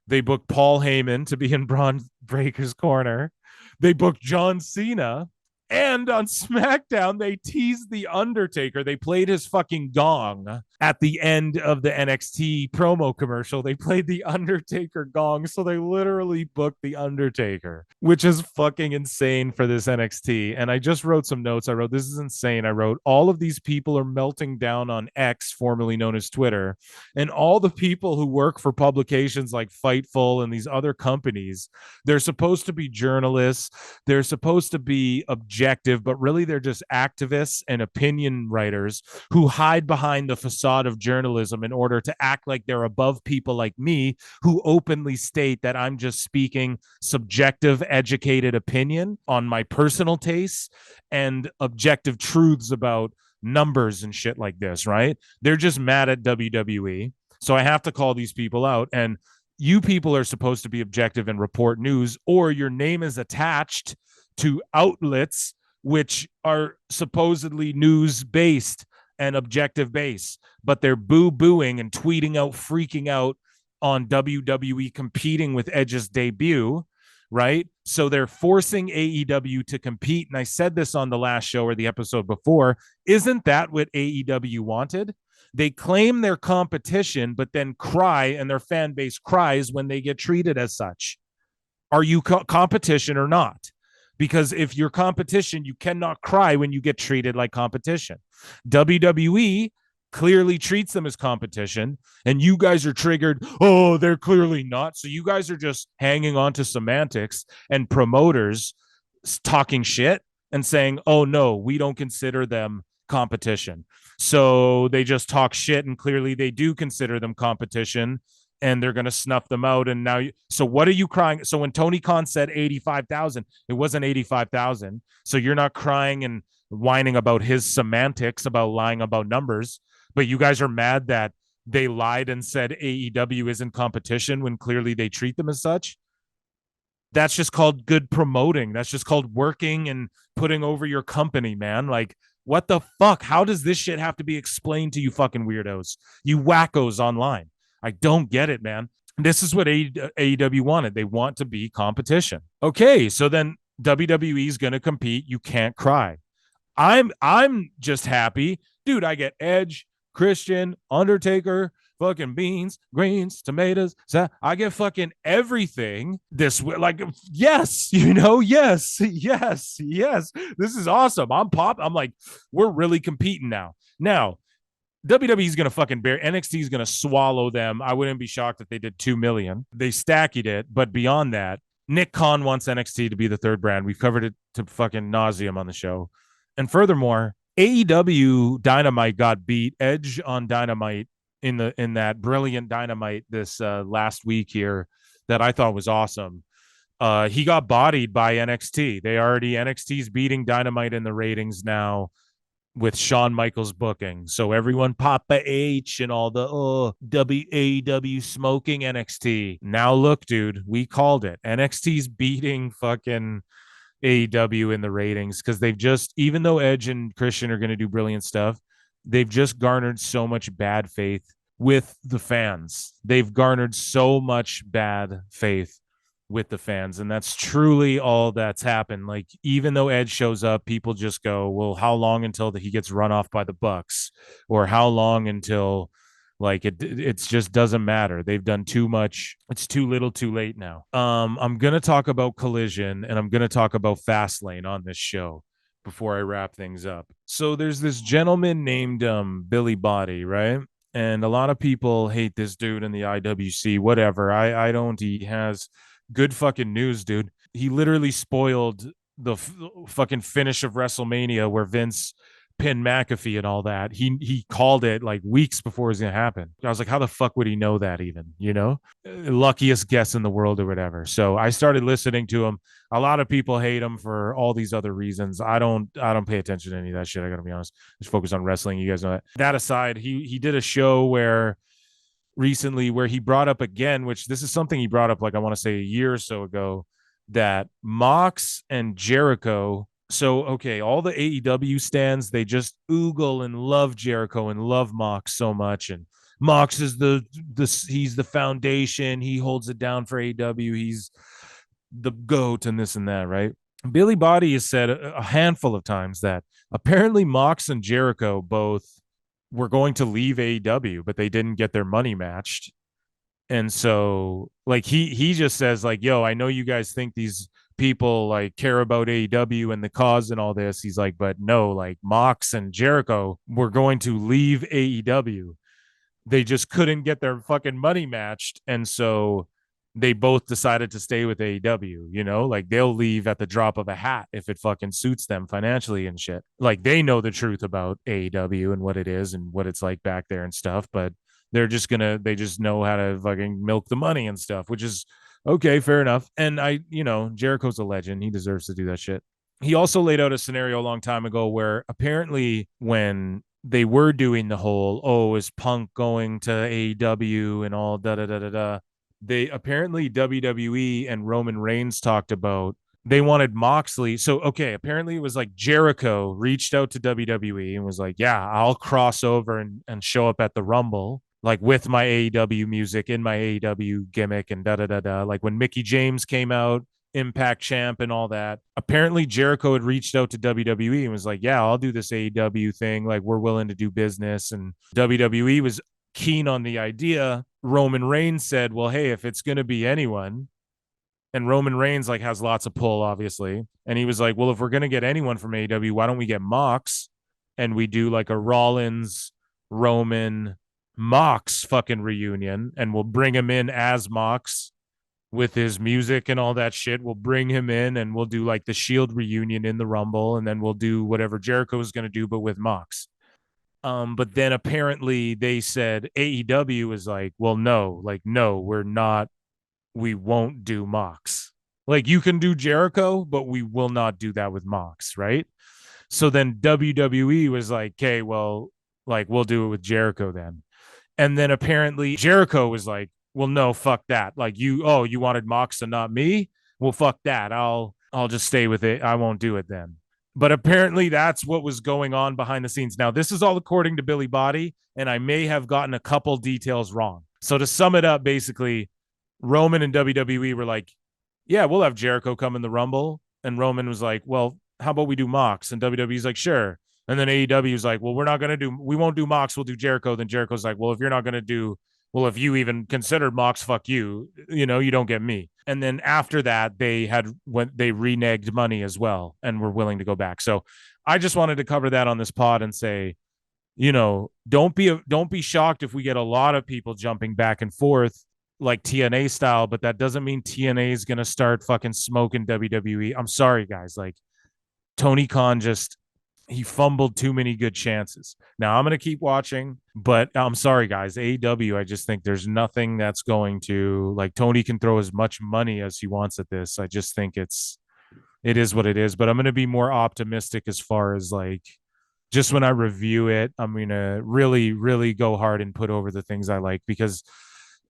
They booked Paul Heyman to be in Braun Breaker's corner. They booked John Cena. And on SmackDown, they teased The Undertaker. They played his fucking gong at the end of the NXT promo commercial. They played The Undertaker gong. So they literally booked The Undertaker, which is fucking insane for this NXT. And I just wrote some notes. I wrote, this is insane. I wrote, all of these people are melting down on X, formerly known as Twitter. And all the people who work for publications like Fightful and these other companies, they're supposed to be journalists. They're supposed to be objective, but really they're just activists and opinion writers who hide behind the facade of journalism in order to act like they're above people like me, who openly state that I'm just speaking subjective, educated opinion on my personal tastes and objective truths about numbers and shit like this, right? They're just mad at WWE. So I have to call these people out. And you people are supposed to be objective and report news, or your name is attached to outlets which are supposedly news based and objective based, but they're booing and tweeting out, freaking out on WWE competing with Edge's debut, right? So they're forcing AEW to compete. And I said this on the last show or the episode before. Isn't that what AEW wanted? They claim their competition, but then cry, and their fan base cries when they get treated as such. Are you competition or not? Because if you're competition, you cannot cry when you get treated like competition. WWE clearly treats them as competition, and you guys are triggered. Oh, they're clearly not. So you guys are just hanging on to semantics and promoters talking shit and saying, oh, no, we don't consider them competition. So they just talk shit, and clearly they do consider them competition, and they're going to snuff them out. And now, so what are you crying? So when Tony Khan said 85,000, it wasn't 85,000. So you're not crying and whining about his semantics, about lying about numbers, but you guys are mad that they lied and said AEW isn't competition when clearly they treat them as such. That's just called good promoting. That's just called working and putting over your company, man. Like, what the fuck? How does this shit have to be explained to you fucking weirdos? You wackos online. I don't get it, man. This is what AEW wanted. They want to be competition. Okay, so then WWE is going to compete. You can't cry. I'm just happy. Dude, I get Edge, Christian, Undertaker, fucking beans, greens, tomatoes. So I get fucking everything this way. Like, yes, yes. This is awesome. I'm like, we're really competing now. Now, WWE is going to fucking bear. NXT is going to swallow them. I wouldn't be shocked if they did 2 million. They stacked it. But beyond that, Nick Khan wants NXT to be the third brand. We've covered it to fucking nauseum on the show. And furthermore, AEW Dynamite got beat. Edge on Dynamite in that brilliant Dynamite this last week here that I thought was awesome. He got bodied by NXT. NXT's beating Dynamite in the ratings now with Shawn Michaels booking. So everyone Papa H and all the WAW smoking NXT. Now look, dude, we called it. NXT's beating fucking AEW in the ratings because they've just, even though Edge and Christian are going to do brilliant stuff, they've just garnered so much bad faith with the fans. They've garnered so much bad faith with the fans, and that's truly all that's happened. Like, even though Edge shows up, people just go, well, how long until he gets run off by the Bucks, or how long until Like it just doesn't matter. They've done too much. It's too little, too late now. I'm gonna talk about Collision and I'm gonna talk about Fastlane on this show before I wrap things up. So there's this gentleman named Billi Bhatti, right? And a lot of people hate this dude in the IWC, whatever. I don't. He has good fucking news, dude. He literally spoiled the fucking finish of WrestleMania where Vince pinned McAfee and all that. He called it like weeks before it was gonna happen. I was like, how the fuck would he know that even? You know, luckiest guess in the world or whatever. So I started listening to him. A lot of people hate him for all these other reasons. I don't pay attention to any of that shit. I gotta be honest. Just focus on wrestling. You guys know that. That aside, he did a show where recently where he brought up again, which this is something he brought up like I want to say a year or so ago, that Mox and Jericho. So okay, all the AEW stands, they just oogle and love Jericho and love Mox so much, and Mox is the he's the foundation. He holds it down for AEW. He's the goat and this and that, right? Billi Bhatti has said a handful of times that apparently Mox and Jericho both were going to leave AEW, but they didn't get their money matched. And so like he just says like, yo, I know you guys think these people like care about AEW and the cause and all this. He's like, but no, like Mox and Jericho were going to leave AEW. They just couldn't get their fucking money matched. And so they both decided to stay with AEW, you know, like they'll leave at the drop of a hat if it fucking suits them financially and shit. Like they know the truth about AEW and what it is and what it's like back there and stuff, but they just know how to fucking milk the money and stuff, which is okay, fair enough. And Jericho's a legend. He deserves to do that shit. He also laid out a scenario a long time ago where apparently when they were doing the whole, oh, is Punk going to AEW and all da da da da da, they apparently WWE and Roman Reigns talked about they wanted Moxley. So, okay, apparently it was like Jericho reached out to WWE and was like, yeah, I'll cross over and show up at the Rumble, like with my AEW music in my AEW gimmick and da da da da. Like when Mickey James came out, Impact champ and all that. Apparently Jericho had reached out to WWE and was like, yeah, I'll do this AEW thing. Like we're willing to do business. And WWE was keen on the idea. Roman Reigns said, well, hey, if it's going to be anyone, and Roman Reigns like has lots of pull, obviously. And he was like, well, if we're going to get anyone from AEW, why don't we get Mox and we do like a Rollins, Roman, Mox fucking reunion and we'll bring him in as Mox with his music and all that shit. We'll bring him in and we'll do like the Shield reunion in the Rumble and then we'll do whatever Jericho is going to do, but with Mox. But then apparently they said AEW is like, well, no, we're not. We won't do Mox. Like you can do Jericho, but we will not do that with Mox, right? So then WWE was like, okay, well, like we'll do it with Jericho then. And then apparently Jericho was like, well, no, fuck that. Like you wanted Mox and not me? Well, fuck that. I'll just stay with it. I won't do it then. But apparently that's what was going on behind the scenes. Now, this is all according to Billi Bhatti, and I may have gotten a couple details wrong. So to sum it up, basically, Roman and WWE were like, yeah, we'll have Jericho come in the Rumble. And Roman was like, well, how about we do Mox? And WWE's like, sure. And then AEW is like, well, we won't do Mox, we'll do Jericho. Then Jericho's like, well, if you're not going to do, well, if you even considered Mox, fuck you, you don't get me. And then after that, they reneged money as well and were willing to go back. So I just wanted to cover that on this pod and say, don't be shocked if we get a lot of people jumping back and forth like TNA style, but that doesn't mean TNA is going to start fucking smoking WWE. I'm sorry, guys. Like Tony Khan he fumbled too many good chances. Now I'm going to keep watching, but I'm sorry, guys. AEW, I just think there's nothing that's going to, like, Tony can throw as much money as he wants at this. I just think it is what it is, but I'm going to be more optimistic as far as like, just when I review it, I'm going to really, really go hard and put over the things I like because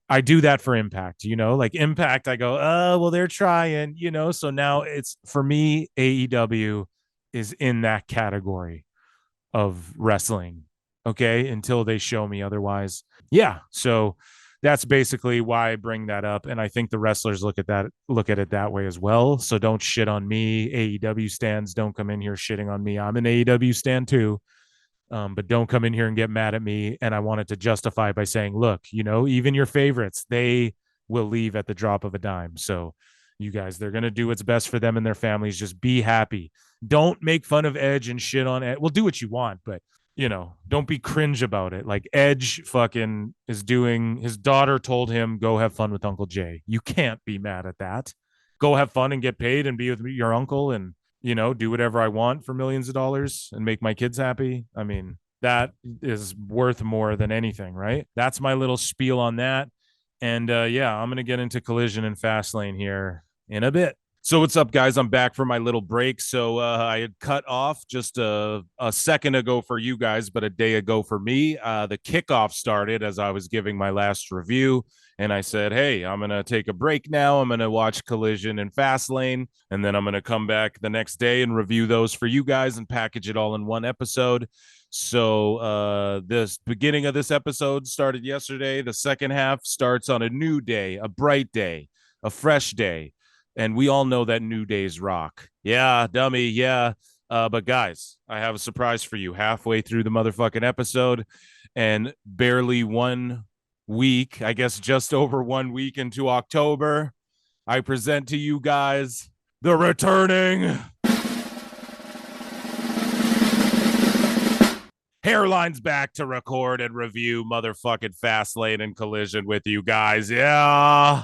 I do that for Impact, like Impact, I go, oh, well, they're trying, so now it's for me, AEW is in that category of wrestling. Okay. Until they show me otherwise. Yeah. So that's basically why I bring that up. And I think the wrestlers look at it that way as well. So don't shit on me. AEW stands, don't come in here shitting on me. I'm an AEW stand too. But don't come in here and get mad at me. And I wanted to justify by saying, look, even your favorites, they will leave at the drop of a dime. So you guys, they're going to do what's best for them and their families. Just be happy. Don't make fun of Edge and shit on Edge. Well, do what you want, but don't be cringe about it. Like Edge fucking is doing, his daughter told him, go have fun with Uncle Jay. You can't be mad at that. Go have fun and get paid and be with your uncle and, do whatever I want for millions of dollars and make my kids happy. I mean, that is worth more than anything, right? That's my little spiel on that. And yeah, I'm going to get into Collision and Fastlane here in a bit. So what's up, guys? I'm back for my little break. So I had cut off just a second ago for you guys, but a day ago for me. The kickoff started as I was giving my last review. And I said, hey, I'm going to take a break now. I'm going to watch Collision and Fastlane. And then I'm going to come back the next day and review those for you guys and package it all in one episode. So this beginning of this episode started yesterday. The second half starts on a new day, a bright day, a fresh day. And we all know that new days rock. Yeah, dummy. Yeah. But guys, I have a surprise for you halfway through the motherfucking episode and barely 1 week, I guess just over 1 week into October, I present to you guys the returning Hairline's back to record and review motherfucking Fastlane and Collision with you guys. Yeah.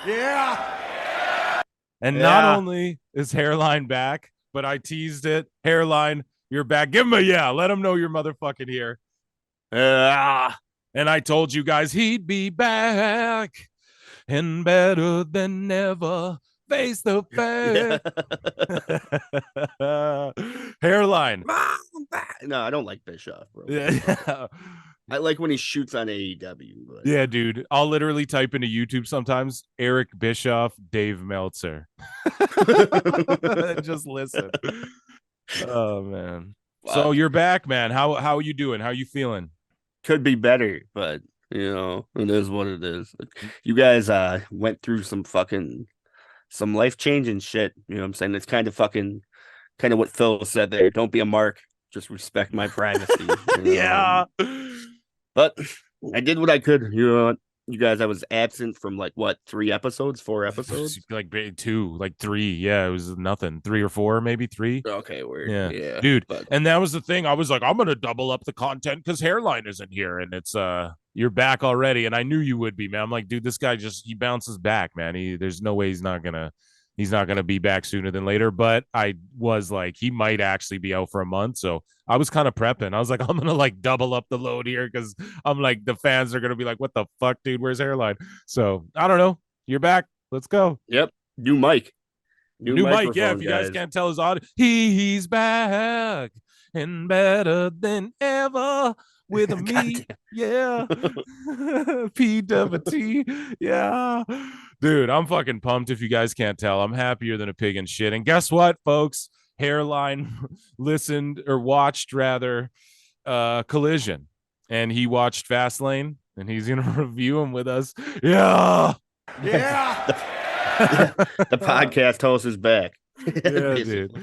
Yeah. And not only is Hairline back, but I teased it. Hairline, you're back. Give him a yeah. Let him know you're motherfucking here. And I told you guys he'd be back and better than ever. Face the face. Hairline. No, I don't like Bischoff, bro. Yeah. I like when he shoots on AEW. But... yeah, dude. I'll literally type into YouTube sometimes Eric Bischoff, Dave Meltzer. Just listen. Oh, man. Wow. So you're back, man. How are you doing? How are you feeling? Could be better, but, it is what it is. You guys went through some life-changing shit. You know what I'm saying? It's kind of what Phil said there. Don't be a mark. Just respect my privacy. Yeah. But I did what I could. You guys, I was absent from 4 episodes? Like 2, 3. Yeah, it was nothing. 3 or 4, maybe 3. Okay, weird. Yeah. Dude. And that was the thing. I was like, I'm going to double up the content because Hairline isn't here. And it's, you're back already. And I knew you would be, man. I'm like, dude, this guy he bounces back, man. There's no way he's not going to be back sooner than later. But I was like, he might actually be out for a month. So I was kind of prepping. I was like, I'm going to double up the load here because I'm like, the fans are going to be like, what the fuck, dude? Where's Hairline? So I don't know. You're back. Let's go. Yep. New mic. New mic. Yeah. If you guys can't tell his audio, he's back and better than ever with me. Yeah. PWT. Yeah. Dude, I'm fucking pumped if you guys can't tell. I'm happier than a pig in shit. And guess what, folks? Hairline watched Collision. And he watched Fastlane. And he's going to review them with us. Yeah. Yeah. The podcast host is back. Yeah, dude.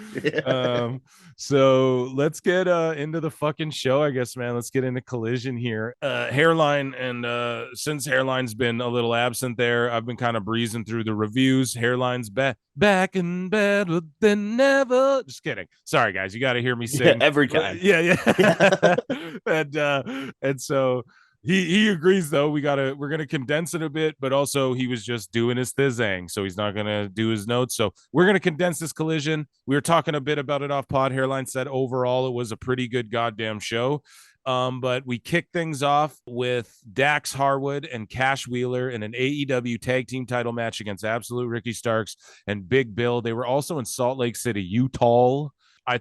So let's get into the fucking show, I guess, man. Let's get into Collision here. Hairline, and since Hairline's been a little absent there, I've been kind of breezing through the reviews. Hairline's back in bed than never. Just kidding. Sorry, guys. You got to hear me sing every time. Yeah. And so he agrees, though. We're gonna condense it a bit, but also he was just doing his thizzang, so he's not gonna do his notes. So we're gonna condense this Collision. We were talking a bit about it off pod. Hairline said overall it was a pretty good goddamn show. But we kicked things off with Dax Harwood and Cash Wheeler in an AEW tag team title match against Absolute Ricky Starks and Big Bill. They were also in Salt Lake City, Utah. I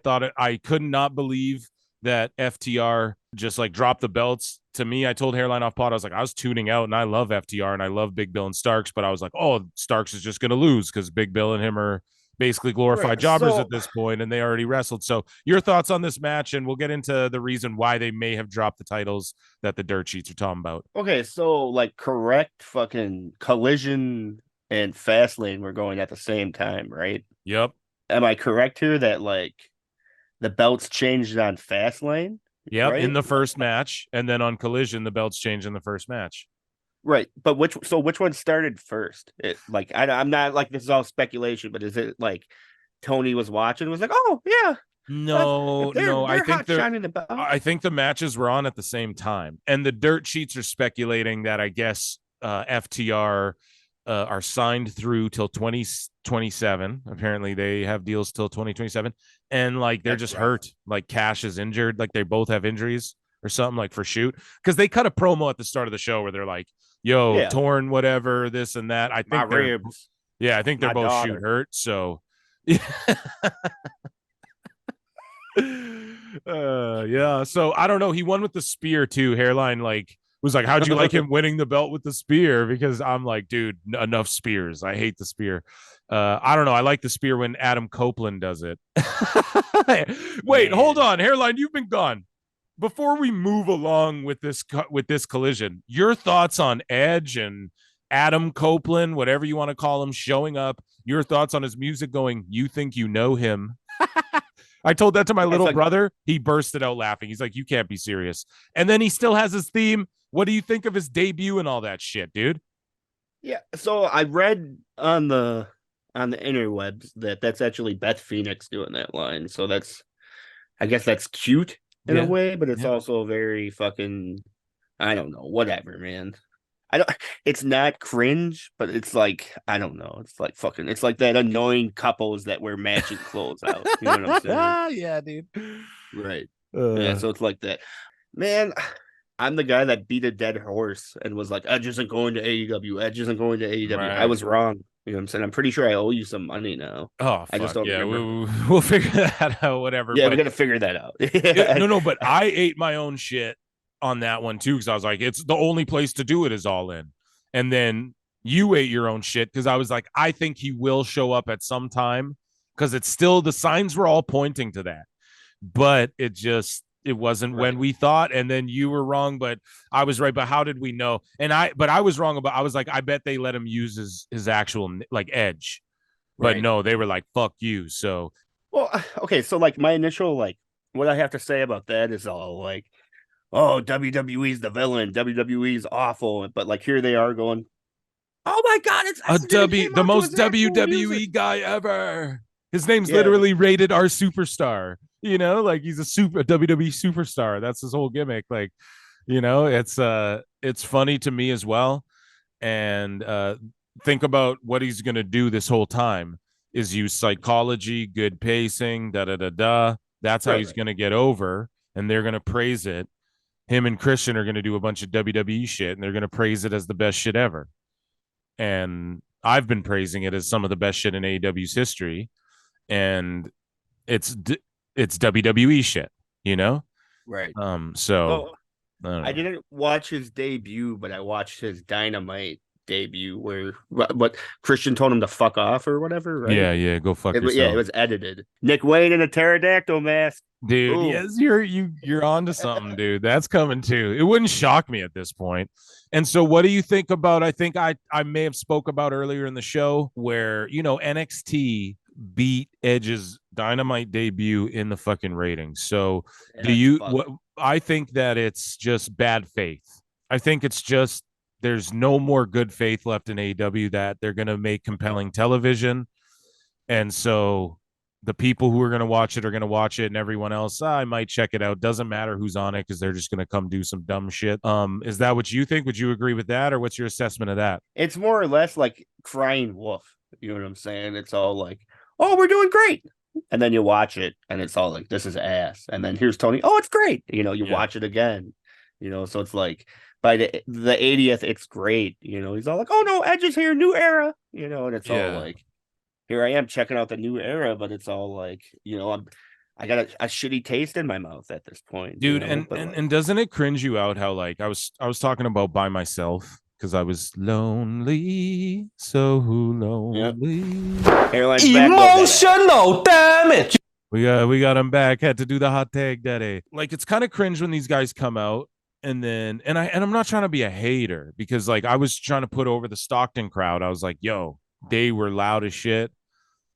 could not believe that FTR just dropped the belts. To me, I told Hairline off pod, I was like, I was tuning out, and I love FTR and I love Big Bill and Starks, but I was like, oh, Starks is just going to lose because Big Bill and him are basically glorified jobbers at this point, and they already wrestled. So your thoughts on this match, and we'll get into the reason why they may have dropped the titles that the dirt sheets are talking about. Okay, so correct fucking Collision and Fastlane were going at the same time, right? Yep. Am I correct here that the belts changed on Fastlane. Yep, Right? in the first match, and then on Collision, the belts changed in the first match. Right, but which one started first? I'm not like this is all speculation, but is it like Tony was watching, was like, oh yeah, if No, no, they're hot shining the I belt. think the matches were on at the same time, and the dirt sheets are speculating that I guess FTR are signed through till 2027. Apparently, they have deals till 2027, and like they're That's just rough. hurt. Like Cash is injured, like they both have injuries or something. Like for shoot, because they cut a promo at the start of the show where they're like, "Yo, Yeah, torn, whatever, this and that." my ribs, Yeah, I think they're my both shoot daughter. hurt. So, yeah. So I don't know. He won with the spear too. Hairline like was like, "How'd you like him winning the belt with the spear?" Because I'm like, dude, enough spears. I hate the spear. I don't know. I like the spear when Adam Copeland does it. Wait, hold Man. on, Hairline. You've been gone. Before we move along with this collision, your thoughts on Edge and Adam Copeland, whatever you want to call him, showing up. Your thoughts on his music going, "You think you know him." I told that to my Yeah, it's little like, brother. He bursted out laughing. He's like, "You can't be serious." And then he still has his theme. What do you think of his debut and all that shit, dude? yeah. So I read on the interwebs that that's actually Beth Phoenix doing that line. So I guess that's cute in a Yeah. way, but it's Yeah. also very fucking, I don't know, whatever, man. I don't it's not cringe, but it's like, I don't know. It's like fucking it's like that annoying couples that wear matching clothes out. You know what I'm saying? Yeah, dude. Right. Yeah, Uh, so it's like that. Man, I'm the guy that beat a dead horse and was like, Edge isn't going to AEW. Edge isn't going to AEW. I right. was wrong. You know what I'm saying? I'm pretty sure I owe you some money now. Oh I just fuck don't yeah, remember. we'll figure that out. Whatever. Yeah, we But got to figure that out. no, no. But I ate my own shit on that one too because I was like, it's the only place to do it is All In, and then you ate your own shit because I was like, I think he will show up at some time because it's still the signs were all pointing to that, but it wasn't when Right. we thought, and then you were wrong, but I was right. But how did we know? But I was wrong about. I was like, I bet they let him use his actual like Edge, but Right. no, they were like, fuck you. So Well, okay, so like my initial like what I have to say about that is all like, oh, WWE's the villain, WWE's awful, but like here they are going, oh my god, it's Edge, and it came the out to most his actual music. WWE guy ever. His name's Yeah, literally rated our superstar. You know, like he's a WWE superstar. That's his whole gimmick. Like, it's funny to me as well. And think about what he's gonna do this whole time is use psychology, good pacing, da da da da. That's how right, he's right. gonna get over, and they're gonna praise it. Him and Christian are gonna do a bunch of WWE shit, and they're gonna praise it as the best shit ever. And I've been praising it as some of the best shit in AEW's history, and it's it's WWE shit, you know. Right. So So I don't I know. didn't watch his debut, but I watched his Dynamite debut where what Christian told him to fuck off or whatever, right? Yeah, yeah, go fuck Yeah, it yourself, was edited. Nick Wayne in a pterodactyl mask. dude. Boom. Yes, you're on to something, dude. That's coming too. It wouldn't shock me at this point. And so, what do you think about? I think I may have spoke about earlier in the show where NXT beat Edge's Dynamite debut in the fucking ratings. So, do That's you? fucked. What I think that it's just bad faith. I think it's just there's no more good faith left in AEW that they're going to make compelling television, and so the people who are going to watch it are going to watch it, and everyone else, I might check it out. Doesn't matter who's on it because they're just going to come do some dumb shit. Is that what you think? Would you agree with that, or what's your assessment of that? It's more or less like crying wolf. You know what I'm saying? It's all like, oh, we're doing great. And then you watch it and it's all like, this is ass. And then here's Tony. Oh, it's great. You Yeah, watch it again. So it's like by the 80th, it's great. He's all like, oh no, Edge is here, new era. And it's all yeah, like, here I am checking out the new era, but it's all like, I got a shitty taste in my mouth at this point, dude. And but and like, and doesn't it cringe you out how like I was talking about by myself because I was lonely, so yeah, lonely. Hairline's back though, dead ass. Emotional damage. We got him back. Had to do the hot tag daddy. Like it's kind of cringe when these guys come out and I'm not trying to be a hater because like I was trying to put over the Stockton crowd. I was like, yo, they were loud as shit,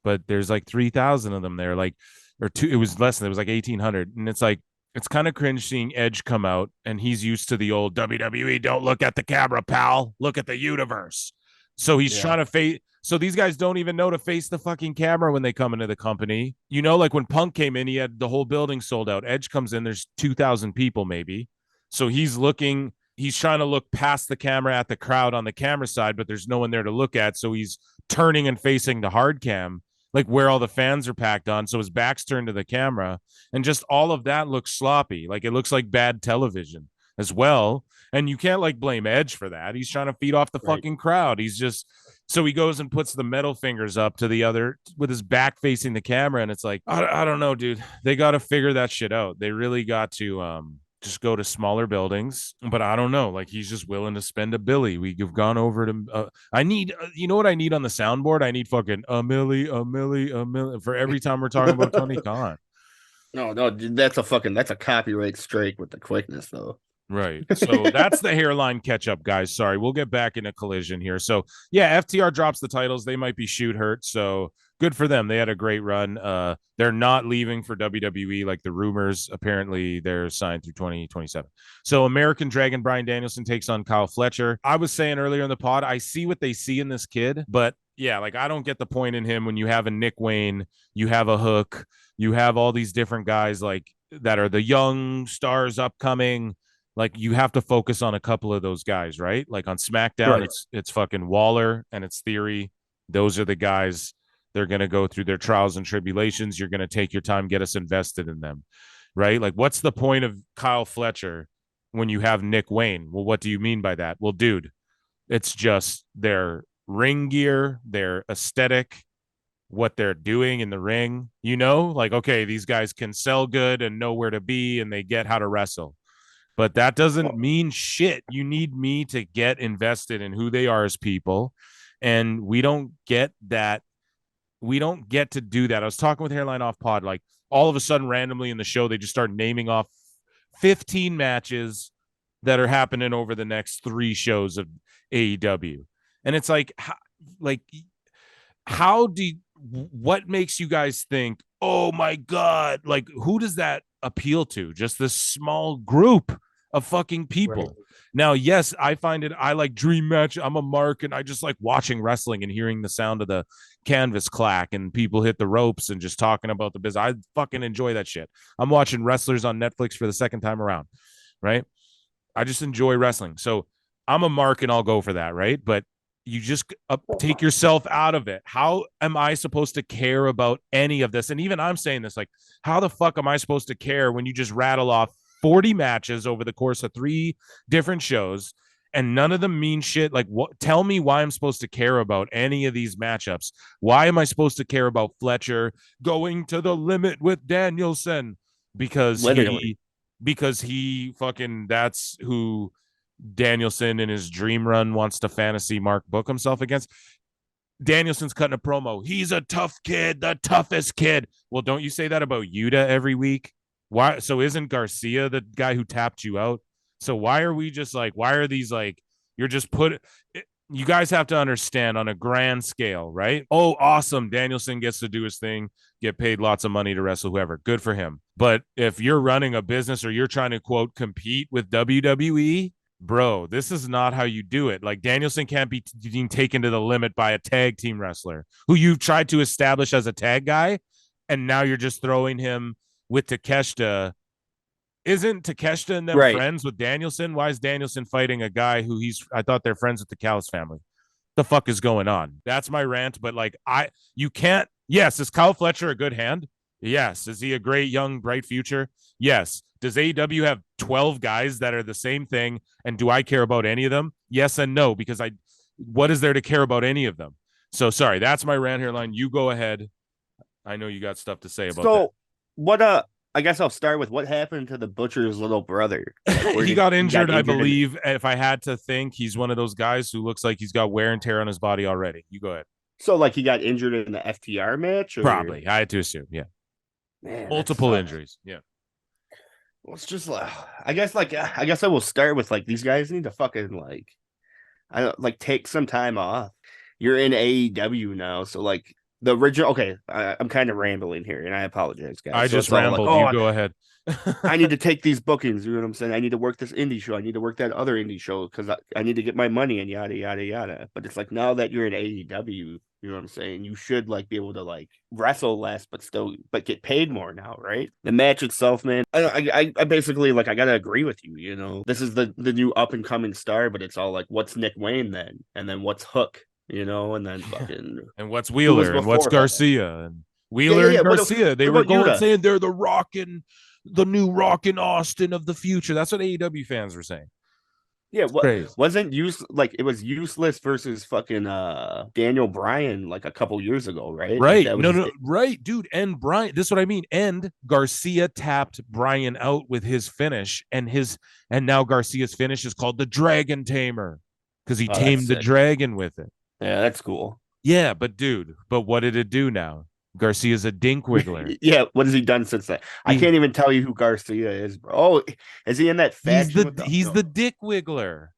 but there's like 3,000 of them there. Like or two. It was less than, it was like 1,800. And it's like, it's kind of cringe seeing Edge come out and he's used to the old WWE, don't look at the camera, pal. Look at the universe. So he's trying to face. So these guys don't even know to face the fucking camera when they come into the company. You know, like when Punk came in, he had the whole building sold out. Edge comes in, there's 2,000 people maybe. So he's trying to look past the camera at the crowd on the camera side, but there's no one there to look at. So he's turning and facing the hard cam, like where all the fans are packed on. So his back's turned to the camera. And just all of that looks sloppy. Like it looks like bad television as well. And you can't like blame Edge for that. He's trying to feed off the fucking crowd. He's just, so he goes and puts the metal fingers up to the other with his back facing the camera. And it's like, I don't know, dude. They got to figure that shit out. They really got to just go to smaller buildings. But I don't know. Like he's just willing to spend a billy. We've gone over to, I need, you know what I need on the soundboard? I need fucking a milli for every time we're talking about Tony Khan. No, dude, that's a copyright strike with the quickness though. Right. So that's the hairline catch up, guys. Sorry, we'll get back in a collision here. So yeah, FTR drops the titles. They might be shoot hurt. So good for them. They had a great run. They're not leaving for WWE like the rumors. Apparently, they're signed through 2027. So American Dragon Bryan Danielson takes on Kyle Fletcher. I was saying earlier in the pod, I see what they see in this kid, but yeah, like I don't get the point in him when you have a Nick Wayne, you have a Hook, you have all these different guys like that are the young stars upcoming. Like you have to focus on a couple of those guys, right? Like on SmackDown, it's fucking Waller and it's Theory. Those are the guys. They're going to go through their trials and tribulations. You're going to take your time, get us invested in them, right? Like what's the point of Kyle Fletcher when you have Nick Wayne? Well, what do you mean by that? Well, dude, it's just their ring gear, their aesthetic, what they're doing in the ring, you know? Like, okay, these guys can sell good and know where to be and they get how to wrestle. But that doesn't mean shit. You need me to get invested in who they are as people. And we don't get that. We don't get to do that. I was talking with Hairline off pod, like all of a sudden randomly in the show, they just start naming off 15 matches that are happening over the next 3 shows of AEW. And it's like what makes you guys think, oh my God, like who does that appeal to? Just this small group of fucking people. Right. Now, yes, I like dream match. I'm a mark and I just like watching wrestling and hearing the sound of the canvas clack and people hit the ropes and just talking about the business. I fucking enjoy that shit. I'm watching wrestlers on Netflix for the second time around, right? I just enjoy wrestling. So I'm a mark and I'll go for that, right? But you just take yourself out of it. How am I supposed to care about any of this? And even I'm saying this, like, how the fuck am I supposed to care when you just rattle off 40 matches over the course of 3 different shows and none of them mean shit? Like, what? Tell me why I'm supposed to care about any of these matchups. Why am I supposed to care about Fletcher going to the limit with Danielson? Because he fucking, that's who Danielson in his dream run wants to fantasy mark book himself against. Danielson's cutting a promo. He's a tough kid, the toughest kid. Well, don't you say that about Yuta every week? Why? So isn't Garcia the guy who tapped you out? So why are we just like, why are these like, you're just you guys have to understand on a grand scale, right? Oh, awesome. Danielson gets to do his thing, get paid lots of money to wrestle whoever. Good for him. But if you're running a business or you're trying to, quote, compete with WWE, bro, this is not how you do it. Like Danielson can't be being taken to the limit by a tag team wrestler who you've tried to establish as a tag guy. And now you're just throwing him with Takeshita. Isn't Takeshita and them friends with Danielson? Why is Danielson fighting a guy who I thought they're friends with the Callis family? The fuck is going on? That's my rant. But like, you can't, yes, is Kyle Fletcher a good hand? Yes. Is he a great young, bright future? Yes. Does AEW have 12 guys that are the same thing? And do I care about any of them? Yes and no, because what is there to care about any of them? So sorry, that's my rant, Hairline. You go ahead. I know you got stuff to say about that. So what, I guess I'll start with what happened to the Butcher's little brother. He got injured, I believe. If I had to think, he's one of those guys who looks like he's got wear and tear on his body already. You go ahead. So like he got injured in the FTR match? Or? Probably. I had to assume, yeah. Man, multiple injuries, yeah. Well, it's just like, I guess I will start with like these guys need to fucking take some time off. You're in AEW now, so like the original. Okay, I'm kind of rambling here, and I apologize, guys. I So just it's all like, rambled. You oh, go ahead. I need to take these bookings. You know what I'm saying? I need to work this indie show. I need to work that other indie show because I need to get my money and yada yada yada. But it's like now that you're in AEW, you know what I'm saying? You should like be able to like wrestle less, but get paid more now, right? The match itself, man. I basically like I gotta agree with you. You know, this is the new up and coming star, but it's all like, what's Nick Wayne then, and then what's Hook, you know, and then fucking And what's who was Wheeler and what's before Hook? Garcia and Yeah, Wheeler yeah, and yeah. Garcia. They What were about going Yuta? saying they're the new rockin' Austin of the future. That's what AEW fans were saying. Yeah, It's what crazy. wasn't use like it was useless versus fucking Daniel Bryan like a couple years ago, right? Like Right. that was No, his no, right, dude. And Brian, this is what I mean. And Garcia tapped Brian out with his finish, and now Garcia's finish is called the Dragon Tamer because he oh, that's tamed the sick. dragon with it. Yeah, that's cool. Yeah, but what did it do now? Garcia's a dink wiggler. Yeah, what has he done since then? I He can't even tell you who Garcia is, bro. Oh, is he in that faction with the he's no. the dick wiggler.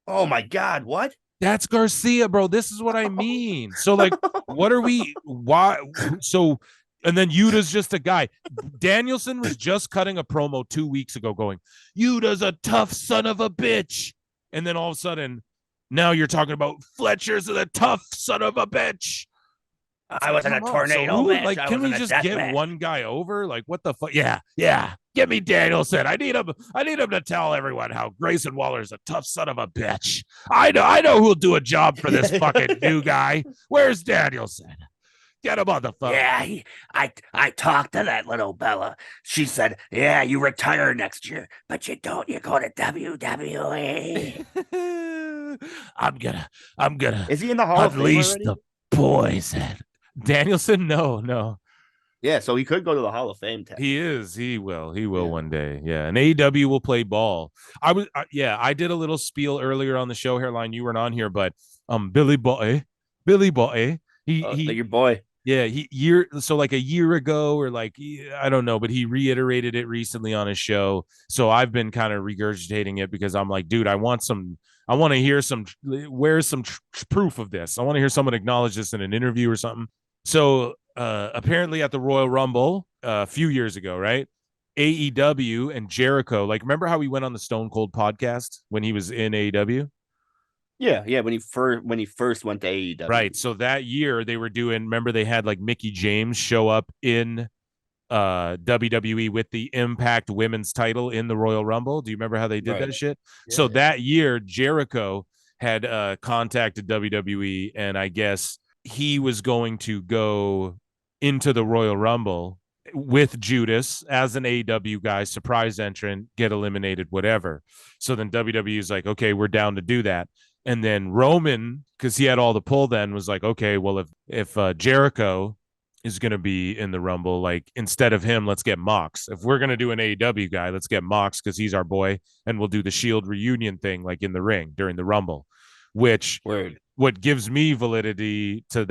Oh my god, what? That's Garcia, bro. This is what I mean. So, like, what are we? Why? So, and then Yuta's just a guy. Danielson was just cutting a promo 2 weeks ago going, Yuta's a tough son of a bitch. And then all of a sudden, now you're talking about Fletcher's a tough son of a bitch. I was in a tornado match. Like, can we just get one guy over? Like, what the fuck? Yeah. Get me Danielson. I need him to tell everyone how Grayson Waller's a tough son of a bitch. I know who'll do a job for this fucking new guy. Where's Danielson? Get him on the phone. Yeah, I talked to that little Bella. She said, "Yeah, you retire next year, but you don't. You go to WWE." I'm gonna Is he in the Hall of Fame unleash already? the poison. Danielson, no. Yeah, so he could go to the Hall of Fame. He is. He will. He will Yeah. one day. Yeah. And AEW will play ball. I did a little spiel earlier on the show, Hairline. You weren't on here, but Billi Bhatti. He Your boy. yeah, like a year ago or like I don't know, but he reiterated it recently on his show. So I've been kind of regurgitating it because I'm like, dude, I want to hear where's some proof of this. I want to hear someone acknowledge this in an interview or something. So apparently at the Royal Rumble a few years ago, right? AEW and Jericho, like remember how he went on the Stone Cold podcast when he was in AEW? Yeah, when he first went to AEW. Right. So that year they were doing, remember they had like Mickie James show up in WWE with the Impact Women's title in the Royal Rumble. Do you remember how they did that shit? Yeah, so that year Jericho had contacted WWE and I guess he was going to go into the Royal Rumble with Judas as an AEW guy, surprise entrant, get eliminated, whatever. So then WWE is like, okay, we're down to do that. And then Roman, because he had all the pull then, was like, okay, well, if Jericho is going to be in the Rumble, like instead of him, let's get Mox. If we're going to do an AEW guy, let's get Mox because he's our boy. And we'll do the Shield reunion thing like in the ring during the Rumble, which what gives me validity to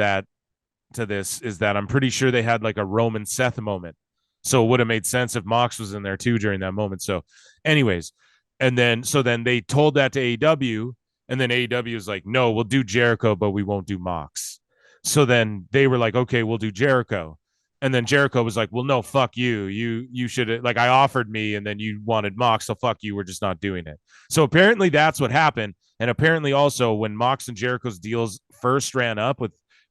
this is that I'm pretty sure they had like a Roman Seth moment. So it would have made sense if Mox was in there too during that moment. So anyways, and then they told that to AEW. And then AEW is like, no, we'll do Jericho, but we won't do Mox. So then they were like, okay, we'll do Jericho. And then Jericho was like, well, no, fuck you. You should, like, I offered me and then you wanted Mox, so fuck you. We're just not doing it. So apparently that's what happened. And apparently also when Mox and Jericho's deals first ran up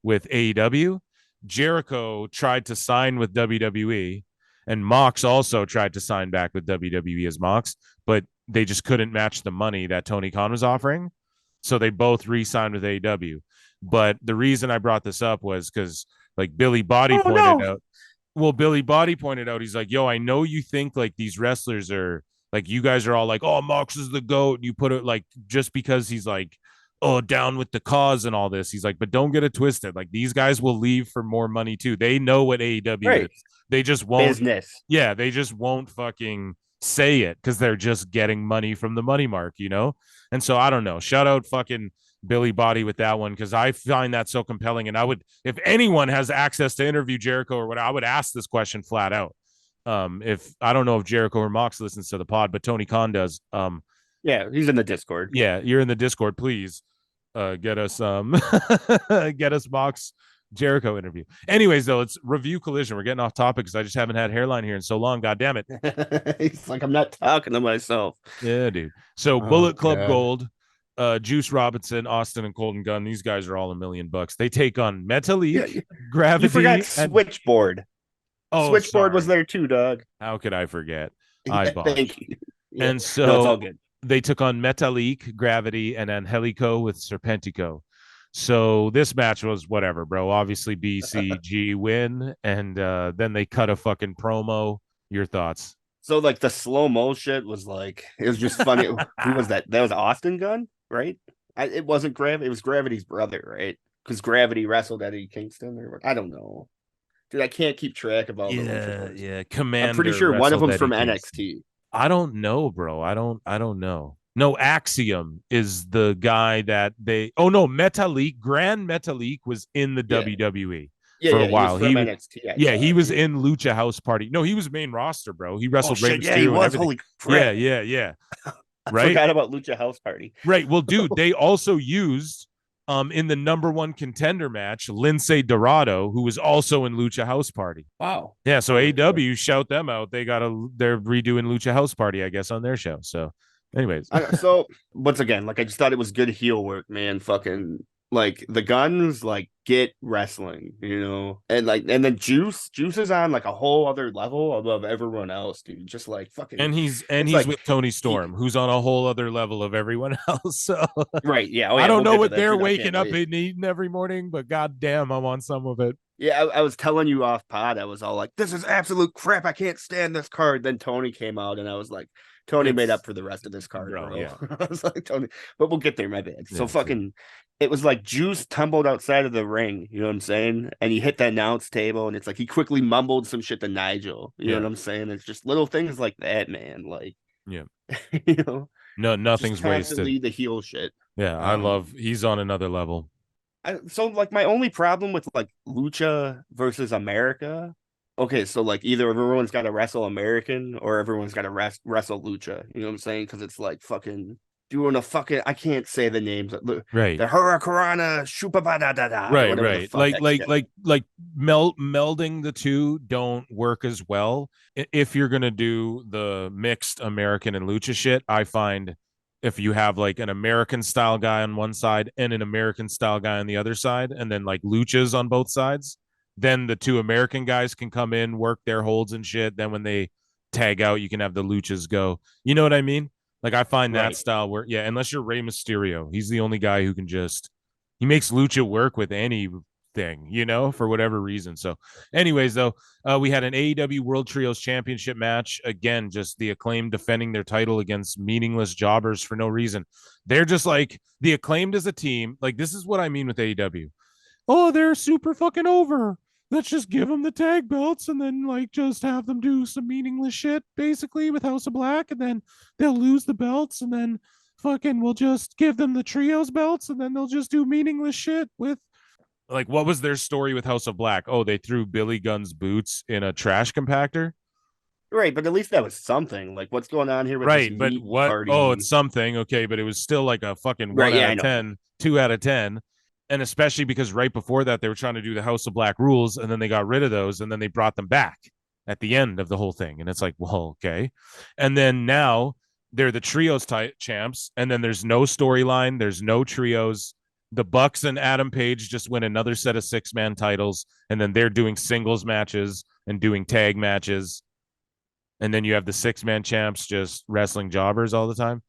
with AEW, Jericho tried to sign with WWE and Mox also tried to sign back with WWE as Mox, but they just couldn't match the money that Tony Khan was offering. So they both re-signed with AEW. But the reason I brought this up was because like Billi Bhatti pointed out. Well, Billi Bhatti pointed out, he's like, yo, I know you think like these wrestlers are like, you guys are all like, oh, Mox is the GOAT. You put it like just because he's like, oh, down with the cause and all this. He's like, but don't get it twisted. Like these guys will leave for more money too. They know what AEW is. They just won't. Business. Yeah, they just won't fucking say it because they're just getting money from the money mark, you know? And so I don't know. Shout out fucking Billi Bhatti with that one because I find that so compelling. And I would, if anyone has access to interview Jericho or what, I would ask this question flat out. If I don't know if Jericho or Mox listens to the pod, but Tony Khan does. Yeah, he's in the Discord. Yeah, you're in the Discord. Please get us get us Mox Jericho interview. Anyways, though, it's review Collision. We're getting off topic because I just haven't had Hairline here in so long. God damn it. He's like, I'm not talking to myself. Yeah, dude. So Oh Bullet Club God. Gold, Juice Robinson, Austin, and Colton Gunn. These guys are all $1,000,000. They take on Yeah, Metalik, you forgot Gravity, and Switchboard. oh, Switchboard was sorry. there too, dog. How could I forget? I Thank botched. you. Yeah. And No, it's all so good. they took on Metalik, Gravity, and Angelico with Serpentico. So this match was whatever, bro. Obviously, BCG win, and then they cut a fucking promo. Your thoughts? So like the slow mo shit was like it was just funny. Who was that? That was Austin Gunn, right? It wasn't Gravity. It was Gravity's brother, right? Because Gravity wrestled Eddie Kingston, or I don't know, dude. I can't keep track of all the luchadors. Yeah. I'm pretty Commander sure one of wrestled them's Eddie from Kingston. NXT. I don't know, bro. I don't know. No, Axiom is the guy that they. Oh no, Metalik, Grand Metalik was in the Yeah, WWE yeah, for a yeah. He was while. from NXT. I Yeah, he thought. was Yeah. in Lucha House Party. No, he was main roster, bro. He Oh wrestled Rey shit! Yeah, he Mysterio and was. everything. Holy Yeah, crap! yeah. I Right, forgot about Lucha House Party. right. Well, dude, they also used in the number one contender match Lince Dorado, who was also in Lucha House Party. Wow. Yeah, so Holy crap. AEW shout them out. They're redoing Lucha House Party, I guess, on their show. So, anyways, So once again, like I just thought it was good heel work, man. Fucking like the guns, like get wrestling, and then Juice is on like a whole other level above everyone else, dude. Just like fucking, and it's he's like with Tony he, Storm, who's on a whole other level of everyone else. So right, yeah, oh I yeah, don't we'll know get to what that, they're dude. I waking can't up wait. and eating every morning, but goddamn, I'm on some of it. Yeah, I was telling you off pod, I was all like, this is absolute crap. I can't stand this card. Then Tony came out, and I was like, Tony made It's up for the rest of this card, bro, bro. yeah, I was like, Tony, but we'll get there, my bad. So yeah, true. fucking, it was like Juice tumbled outside of the ring, you know what I'm saying? And he hit the announce table, and it's like he quickly mumbled some shit to Nigel, you know Yeah, what I'm saying? It's just little things like that, man. Like, yeah. you know, No, just nothing's wasted. constantly the heel shit. Yeah, I Um, love. He's on another level. so like my only problem with like Lucha versus America. Okay, so like either everyone's got to wrestle American or everyone's got to wrestle Lucha. You know what I'm saying? Because it's like fucking doing a fucking I can't say the names. Right. The Huracarana Shupabadadada, Right, whatever the right. fuck that shit. Melding the two don't work as well. If you're gonna do the mixed American and lucha shit, I find if you have like an American style guy on one side and an American style guy on the other side, and then like luchas on both sides, then the two American guys can come in, work their holds and shit. Then when they tag out, you can have the luchas go. You know what I mean? Like I find that Right. style where yeah, unless you're Rey Mysterio, he's the only guy who can just he makes lucha work with anything, for whatever reason. So, anyways, though, we had an AEW World Trios Championship match. Again, just the Acclaimed defending their title against meaningless jobbers for no reason. They're just like the Acclaimed as a team. Like, this is what I mean with AEW. Oh, they're super fucking over. Let's just give them the tag belts and then like just have them do some meaningless shit basically with House of Black, and then they'll lose the belts, and then fucking we'll just give them the trios belts, and then they'll just do meaningless shit with like what was their story with House of Black? Oh, they threw Billy Gunn's boots in a trash compactor. Right, but at least that was something. Like what's going on here with this Right, but meat what? Oh, it's party? something. Okay, but it was still like a fucking Right, 1 out yeah, I of know. 10, 2 out of 10. And especially because right before that, they were trying to do the House of Black rules, and then they got rid of those, and then they brought them back at the end of the whole thing. And it's like, well, okay. And then now they're the trios champs, and then there's no storyline, there's no trios. The Bucks and Adam Page just win another set of 6-man titles, and then they're doing singles matches and doing tag matches. And then you have the 6-man champs just wrestling jobbers all the time.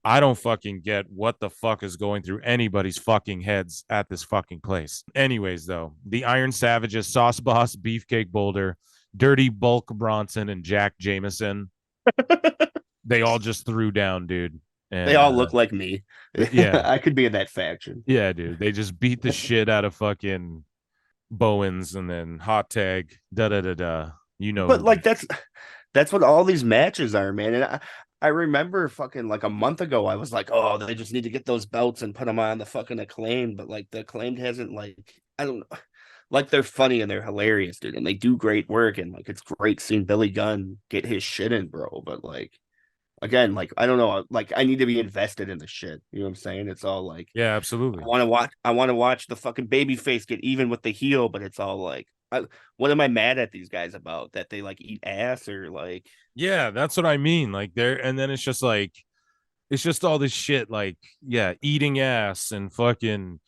I don't fucking get what the fuck is going through anybody's fucking heads at this fucking place. Anyways, though, the Iron Savages, Sauce Boss, Beefcake Boulder, Dirty Bulk Bronson, and Jack Jameson, they all just threw down, dude. They And all look like me. yeah, I could be in that faction. yeah, dude. They just beat the shit out of fucking Bowens, and then hot tag, da da da da. You know, But like that's what all these matches are, man. And I remember fucking like a month ago, I was like, oh, they just need to get those belts and put them on the fucking Acclaimed. But like the Acclaimed hasn't like I don't know, like they're funny and they're hilarious, dude, and they do great work. And like it's great seeing Billy Gunn get his shit in, bro. But like again, like I don't know, like I need to be invested in the shit. You know what I'm saying? It's all like Yeah, absolutely. I want to watch the fucking babyface get even with the heel, but it's all like what am I mad at these guys about? That they like eat ass or like Yeah, that's what I mean. Like there, and then it's just like it's just all this shit like yeah, eating ass and fucking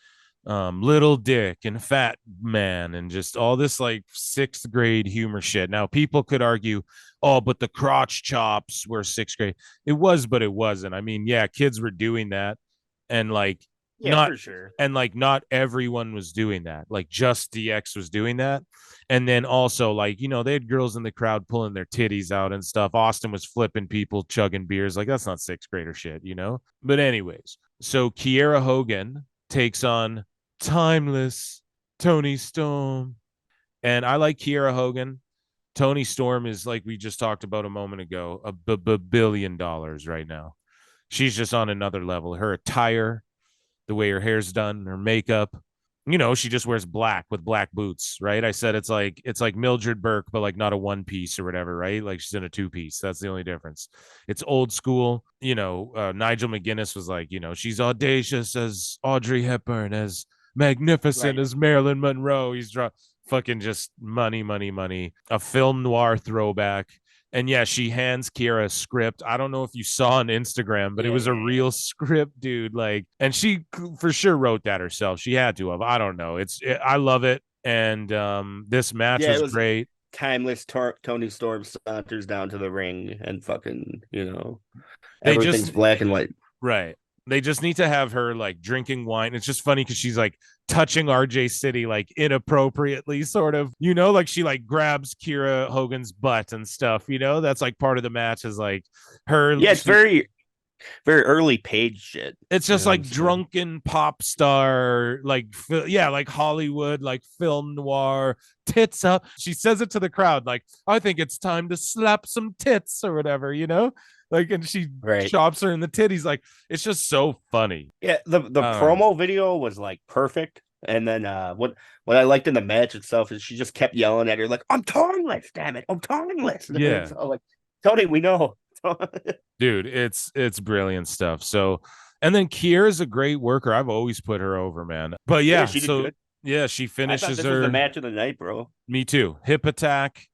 little dick and fat man and just all this like sixth grade humor shit. Now people could argue, oh, but the crotch chops were sixth grade. It was, but it wasn't. I mean, yeah, kids were doing that, and like yeah, not for sure. and like not everyone was doing that. Like just DX was doing that. And then also like, they had girls in the crowd pulling their titties out and stuff. Austin was flipping people, chugging beers. Like that's not sixth grader shit. But anyways, so Kiera Hogan takes on timeless Tony Storm. And I like Kiera Hogan. Tony Storm is like we just talked about a moment ago, $1 billion right now. She's just on another level. Her attire, the way her hair's done, her makeup. She just wears black with black boots, right? I said it's like Mildred Burke, but like not a one piece or whatever, right? Like she's in a two piece. That's the only difference. It's old school. Nigel McGuinness was like, she's audacious as Audrey Hepburn, as magnificent Right. as Marilyn Monroe. He's fucking just money, money, money. A film noir throwback. And yeah, she hands Kira a script. I don't know if you saw on Instagram, but it Yeah, was a yeah, yeah. real script, dude. Like, and she for sure wrote that herself. She had to have. I don't know. I love it. And this match Yeah, was it was great. timeless. Tony Storm saunters down to the ring and fucking, They everything's just black and white. Right. They just need to have her like drinking wine. It's just funny because she's like touching RJ City like inappropriately, sort of, like she like grabs Kira Hogan's butt and stuff, that's like part of the match is like her. Yeah, it's very, very early page shit. It's You just know what I'm like saying? drunken pop star, like, yeah, like Hollywood, like film noir, tits up. She says it to the crowd, like, I think it's time to slap some tits or whatever. Like, and she Right. chops her in the titties. Like, it's just so funny. Yeah, the Um, promo video was like perfect. And then what I liked in the match itself is she just kept yelling at her like, "I'm tongueless, damn it, I'm tongueless." And yeah, it's all like, Tony, we know. dude, it's brilliant stuff. So, and then Kiera's a great worker. I've always put her over, man. But Yeah, yeah, she did so good. yeah, she I thought finishes this was the her. match of the night, bro. Me too. Hip attack,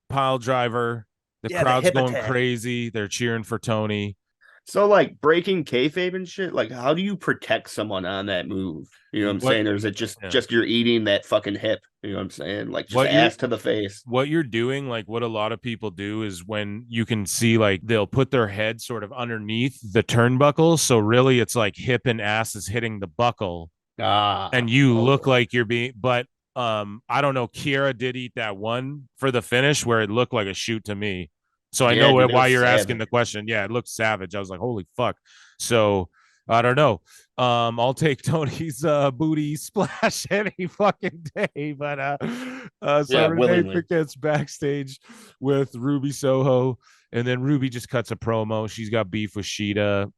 pile driver. The Yeah, the crowd's hip going attack. crazy. They're cheering for Tony. So like breaking kayfabe and shit, like how do you protect someone on that move? You know what I'm What saying? Or is it just yeah. just you're eating that fucking hip? You know what I'm saying? Like just what you're ass to the face. what you're doing, like what a lot of people do is when you can see like they'll put their head sort of underneath the turnbuckle. So really it's like hip and ass is hitting the buckle and Ah, you look okay. like you're being but I don't know. Kiera did eat that one for the finish where it looked like a shoot to me. So I know Yeah, dude, it why was you're asking savage. the question. Yeah, it looked savage. I was like, holy fuck. So I don't know. I'll take Tony's booty splash any fucking day. But so Yeah, Renee willingly. gets backstage with Ruby Soho, and then Ruby just cuts a promo. She's got beef with Sheeta.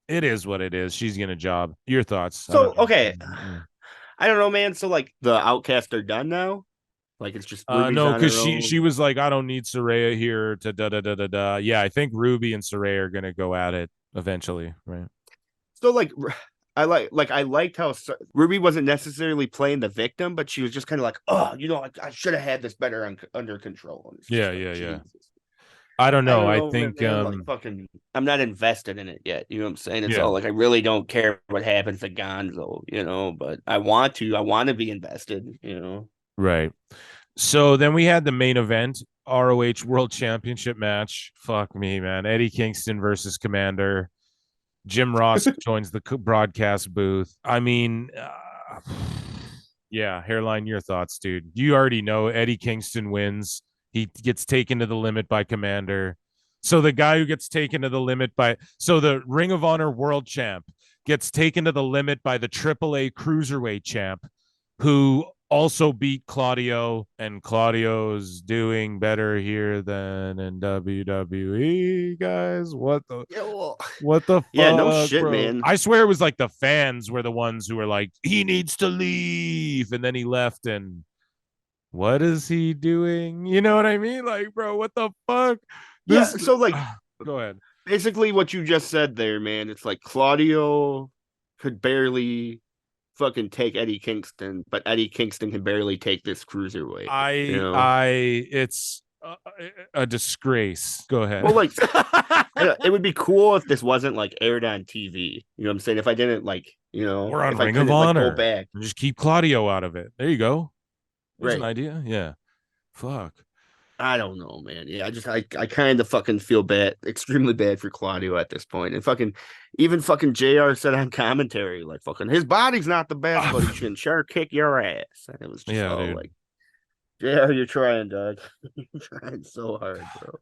It is what it is. She's getting a job. Your thoughts? I So don't know. okay, I don't know, man. So like the Outcasts are done now. Like it's just Ruby's No, on because her she own. was like, I don't need Soraya here to da da da da da. Yeah, I think Ruby and Soraya are gonna go at it eventually, right? So like I liked how Ruby wasn't necessarily playing the victim, but she was just kind of like, oh, I should have had this better under control. And it's Yeah, just like yeah, yeah. Jesus. I don't I know. don't I know, think man. Like fucking, I'm not invested in it yet. You know what I'm saying? It's yeah, all like I really don't care what happens to Gonzo, but I want to. I want to be invested. right. So then we had the main event, ROH World Championship match. Fuck me, man. Eddie Kingston versus Commander. Jim Ross joins the broadcast booth. I mean, yeah, Hairline, your thoughts, dude. You already know Eddie Kingston wins. He gets taken to the limit by Commander. So the guy who gets taken to the limit so the Ring of Honor World Champ gets taken to the limit by the AAA Cruiserweight Champ, who also beat Claudio, and Claudio's doing better here than in WWE, guys. Yeah, well, What the yeah, no fuck, shit, bro? man. I swear it was like the fans were the ones who were like, he needs to leave. And then he left. And what is he doing? You know what I mean? Like, bro, what the fuck? Yeah, This, so like go ahead. basically what you just said there, man. It's like Claudio could barely fucking take Eddie Kingston, but Eddie Kingston can barely take this cruiserweight. You know, It's a disgrace. Go ahead. well, like it would be cool if this wasn't like aired on TV. You know what I'm saying? If I didn't like, We're on if I Ring of couldn't like go Honor. back, Just keep Claudio out of it. There you go. There's an right? idea. Yeah. Fuck. I don't know, man. Yeah, I kind of fucking feel bad, extremely bad for Claudio at this point. And fucking even fucking JR said on commentary, like fucking his body's not the best, but he can sure kick your ass. And it was just Yeah, all dude. like, JR, you're trying, Doug. You're trying so hard, bro.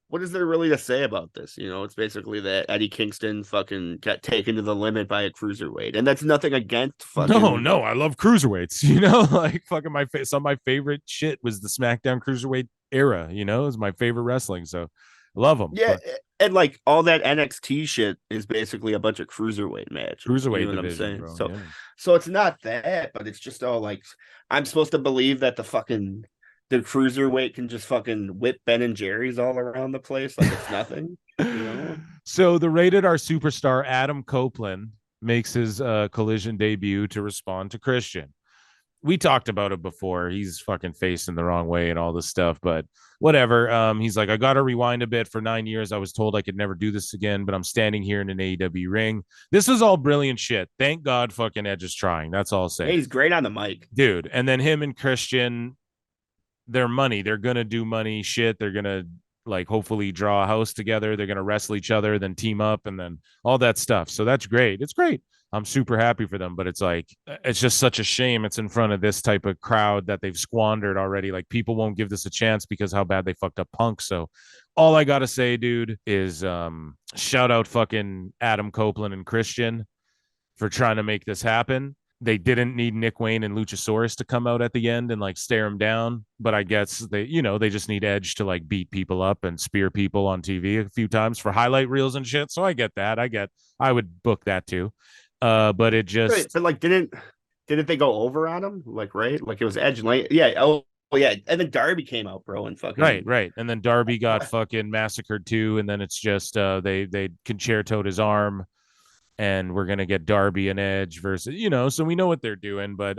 What is there really to say about this? It's basically that Eddie Kingston fucking got taken to the limit by a cruiserweight, and that's nothing against fucking. No, I love cruiserweights. Like fucking some of my favorite shit was the SmackDown cruiserweight era. Is my favorite wrestling. So love them. Yeah, and like all that NXT shit is basically a bunch of cruiserweight matches. Cruiserweight You know what I'm division, saying? bro. So, Yeah. so it's not that, but it's just all like I'm supposed to believe that the cruiserweight can just fucking whip Ben and Jerry's all around the place like it's nothing. So the Rated R superstar Adam Copeland makes his Collision debut to respond to Christian. We talked about it before. He's fucking facing the wrong way and all this stuff, but whatever. He's like, I got to rewind a bit. For 9 years, I was told I could never do this again, but I'm standing here in an AEW ring. This is all brilliant shit. Thank God fucking Edge is trying. That's all I'll say. Hey, he's great on the mic. Dude. And then him and Christian, their money. They're going to do money shit. They're going to like hopefully draw a house together. They're going to wrestle each other, then team up, and then all that stuff. So that's great. It's great. I'm super happy for them, but it's like, it's just such a shame it's in front of this type of crowd that they've squandered already. Like people won't give this a chance because how bad they fucked up Punk. So all I got to say, dude, is shout out fucking Adam Copeland and Christian for trying to make this happen. They didn't need Nick Wayne and Luchasaurus to come out at the end and like stare him down, but I guess they just need Edge to like beat people up and spear people on TV a few times for highlight reels and shit. So I get that. I would book that too. But it just Right, but like didn't they go over on him? Like, right? Like it was Edge lane. Yeah. Oh yeah. And then Darby came out, bro, and fucking right. And then Darby got fucking massacred too, and then it's just they concertoed his arm, and we're gonna get Darby and Edge versus so we know what they're doing. But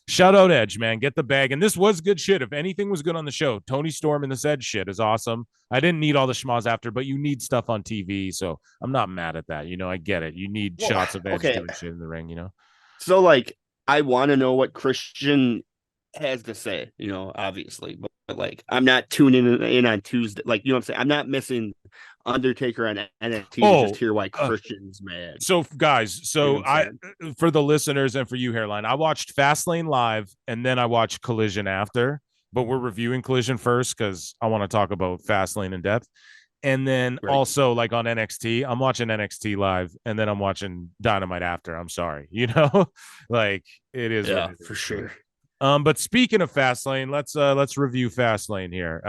shout out Edge, man, get the bag. And this was good shit. If anything was good on the show, Tony Storm and this Edge shit is awesome. I didn't need all the schmoz after, but you need stuff on TV, so I'm not mad at that. I get it. You need shots of Edge doing shit in the ring. So like I want to know what Christian has to say, obviously, but like I'm not tuning in on Tuesday. Like, what I'm saying? I'm not missing Undertaker on NXT to just hear why Christian's mad. So guys, for the listeners and for you, Hairline, I watched Fastlane live and then I watched Collision after, but we're reviewing Collision first because I want to talk about Fastlane in depth. And then also like on NXT, I'm watching NXT live and then I'm watching Dynamite after. I'm sorry, like it is. Yeah, for sure. But speaking of Fastlane, let's review Fastlane here.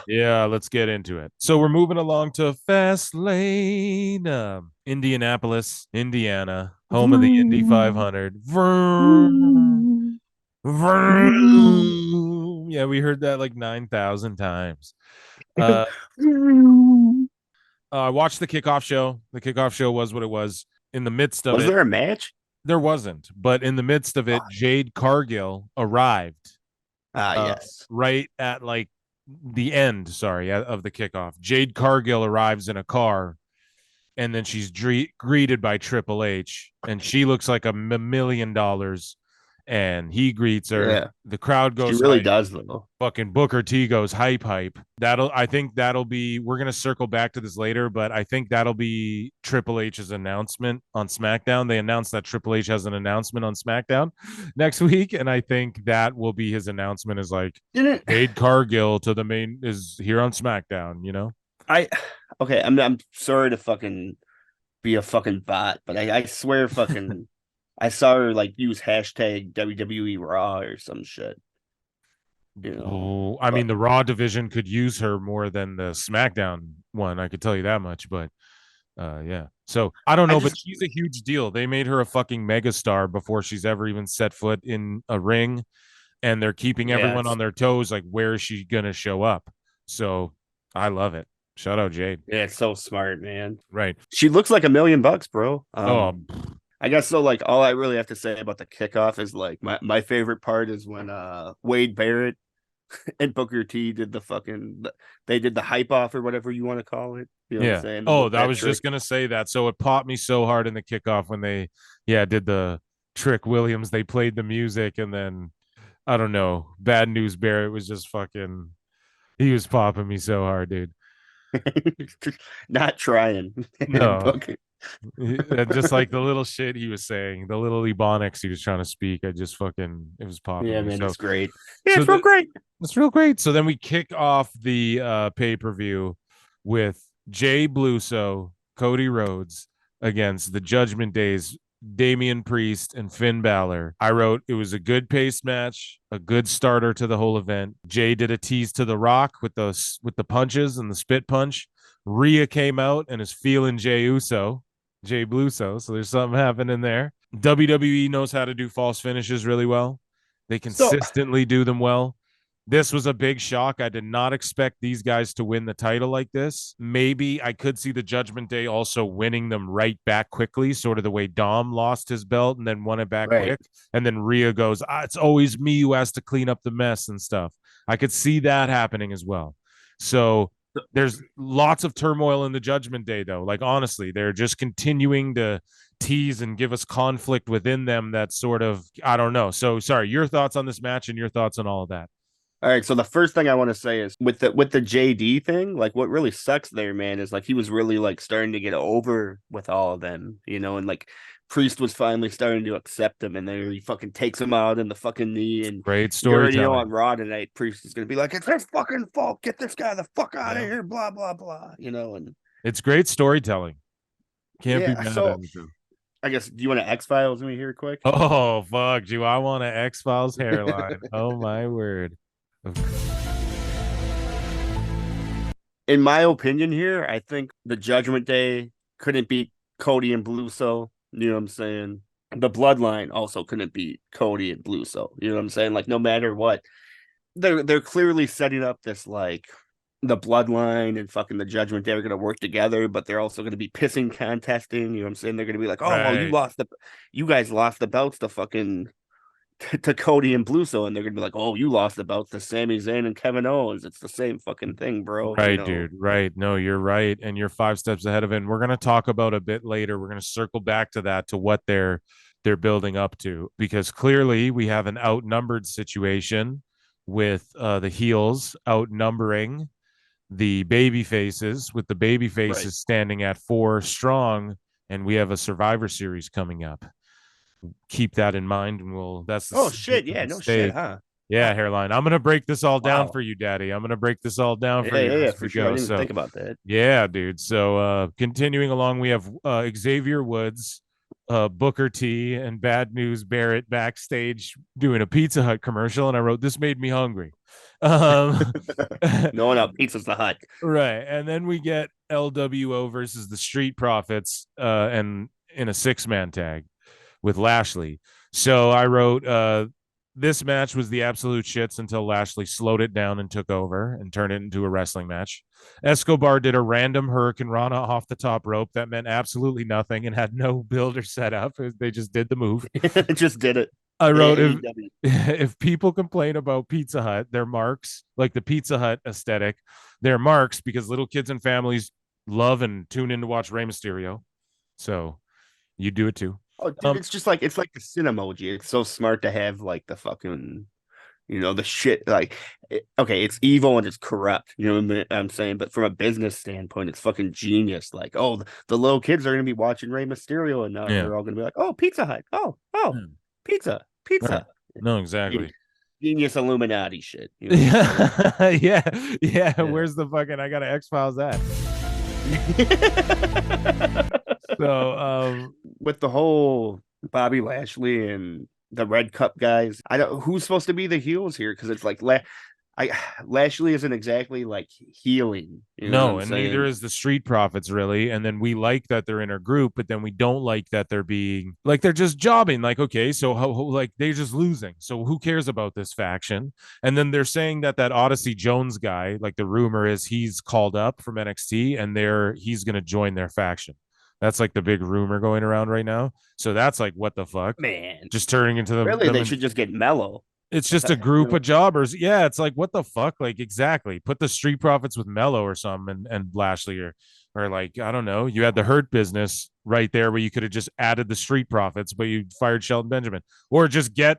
Yeah, let's get into it. So we're moving along to Fastlane, Indianapolis, Indiana, home of the Indy 500. Vroom, vroom. Yeah, we heard that like 9,000 times. I watched the kickoff show. The kickoff show was what it was. In the midst of was there a match? There wasn't, but in the midst of it, Jade Cargill arrived. Yes. Right at like the end, of the kickoff. Jade Cargill arrives in a car, and then she's greeted by Triple H, and she looks like $1 million. And he greets her. Yeah. The crowd goes. She really does, though. Fucking Booker T goes hype. I think that'll be. We're gonna circle back to this later, but I think that'll be Triple H's announcement on SmackDown. They announced that Triple H has an announcement on SmackDown next week, and I think that will be his announcement. Is like Jade Cargill to the main is here on SmackDown. I'm sorry to fucking be a fucking bot, but I swear fucking. I saw her like use hashtag WWE Raw or some shit. I mean, the Raw division could use her more than the SmackDown one. I could tell you that much, but yeah. So I don't know, but she's a huge deal. They made her a fucking megastar before she's ever even set foot in a ring, and they're keeping everyone on their toes. Like, where is she gonna show up? So I love it. Shout out Jade. Yeah, it's so smart, man. Right. She looks like $1 million, bro. Oh, I guess so. Like, all I really have to say about the kickoff is like my favorite part is when Wade Barrett and Booker T did they did the hype off or whatever you want to call it. You know what I'm saying? Oh, I was just gonna say that. So it popped me so hard in the kickoff when they, did the Trick Williams. They played the music, and then I don't know. Bad News Barrett was just fucking. He was popping me so hard, dude. Not trying. No, just like the little shit he was saying, the little ebonics he was trying to speak. I just fucking, it was popping. Yeah, me. man, So, it's great. Yeah, it's real great. It's real great. So then we kick off the pay-per-view with Jay Bluso, Cody Rhodes against the Judgment Days, Damian Priest and Finn Balor. I wrote it was a good paced match, a good starter to the whole event. Jay did a tease to The Rock with the punches and the spit punch. Rhea came out and is feeling Jay Bluso. So there's something happening there. WWE knows how to do false finishes really well. They consistently do them well. This was a big shock. I did not expect these guys to win the title like this. Maybe I could see the Judgment Day also winning them right back quickly, sort of the way Dom lost his belt and then won it back quick. And then Rhea goes, it's always me who has to clean up the mess and stuff. I could see that happening as well. So there's lots of turmoil in the Judgment Day, though. Like, honestly, they're just continuing to tease and give us conflict within them that's sort of, I don't know. So, sorry, your thoughts on this match and your thoughts on all of that. All right, so the first thing I want to say is with the JD thing, like what really sucks there, man, is like he was really like starting to get over with all of them, you know, and like Priest was finally starting to accept him, and then he fucking takes him out in the fucking knee. And great storytelling. You already know on Raw tonight, Priest is gonna be like, "It's his fucking fault. Get this guy the fuck out of here." Blah blah blah. You know, and it's great storytelling. Can't be mad at it. I guess, do you want to X-Files me here quick? Oh fuck, do I want to X-Files hairline? Oh my word. In my opinion here, I think the Judgment Day couldn't beat Cody and Bluso. You know what I'm saying? The Bloodline also couldn't beat Cody and Bluso. You know what I'm saying? Like, no matter what, they're clearly setting up this, like, the Bloodline and fucking the Judgment Day are going to work together, but they're also going to be pissing contesting. You know what I'm saying? They're going to be like, "Oh, well, you guys lost the belts to fucking to Cody and Bluso," and they're gonna be like, "Oh, you lost the belts to Sami Zayn and Kevin Owens." It's the same fucking thing, bro. Right, you know? Dude. Right. No, you're right, and you're 5 steps ahead of it. And we're gonna talk about a bit later. We're gonna circle back to that, to what they're building up to, because clearly we have an outnumbered situation with the heels outnumbering the baby faces, with the baby faces standing at 4 strong, and we have a Survivor Series coming up. Keep that in mind, and that's the shit, yeah, no shit, huh? Yeah, hairline. I'm gonna break this all down for you, Daddy. I'm gonna break this all down for you. Yeah, for sure. I didn't even think about that. Yeah, dude. So continuing along, we have Xavier Woods, Booker T, and Bad News Barrett backstage doing a Pizza Hut commercial, and I wrote, "This made me hungry." No one else. Pizza's the Hut. Right, and then we get LWO versus the Street Profits, and in a 6-man tag with Lashley. So I wrote, this match was the absolute shits until Lashley slowed it down and took over and turned it into a wrestling match. Escobar did a random Hurricane Rana off the top rope that meant absolutely nothing and had no build or setup. They just did the move. Just did it. I wrote, if people complain about Pizza Hut, they're marks, like the Pizza Hut aesthetic, they're marks, because little kids and families love and tune in to watch Rey Mysterio. So you do it too. Oh, dude, it's just like, it's like the sin emoji. It's so smart to have like the fucking, you know, the shit. Like, okay, it's evil and it's corrupt. You know what I'm saying? But from a business standpoint, it's fucking genius. Like, oh, the little kids are gonna be watching Rey Mysterio, and now they're all gonna be like, "Oh, Pizza Hut. Oh, pizza." Right. No, exactly. Genius Illuminati shit. You know yeah. Where's the fucking? I got to X-Files that. So with the whole Bobby Lashley and the Red Cup guys, I don't, who's supposed to be the heels here, because it's like I Lashley isn't exactly like healing. You know what No, I'm and neither saying? is the Street Profits really. And then we like that they're in a group, but then we don't like that they're being like they're just jobbing. Like, okay, so like they're just losing. So who cares about this faction? And then they're saying that Odyssey Jones guy, like the rumor is he's called up from NXT and he's gonna join their faction. That's like the big rumor going around right now. So that's like what the fuck? Man, Just turning into really, them they and should just get mellow. it's I just thought, a group of jobbers. Yeah, it's like what the fuck? Like exactly. Put the Street Profits with Mello or something and Lashley or like I don't know. You had the Hurt Business right there where you could have just added the Street Profits, but you fired Shelton Benjamin, or just get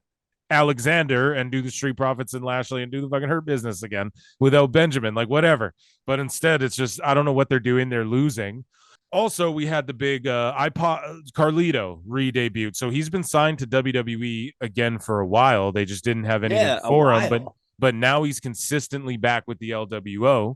Alexander and do the Street Profits and Lashley and do the fucking Hurt Business again without Benjamin, like whatever. But instead, it's just I don't know what they're doing. They're losing. Also, we had the big Carlito re-debuted. So he's been signed to WWE again for a while. They just didn't have anything yeah, a for him, while. but now he's consistently back with the LWO.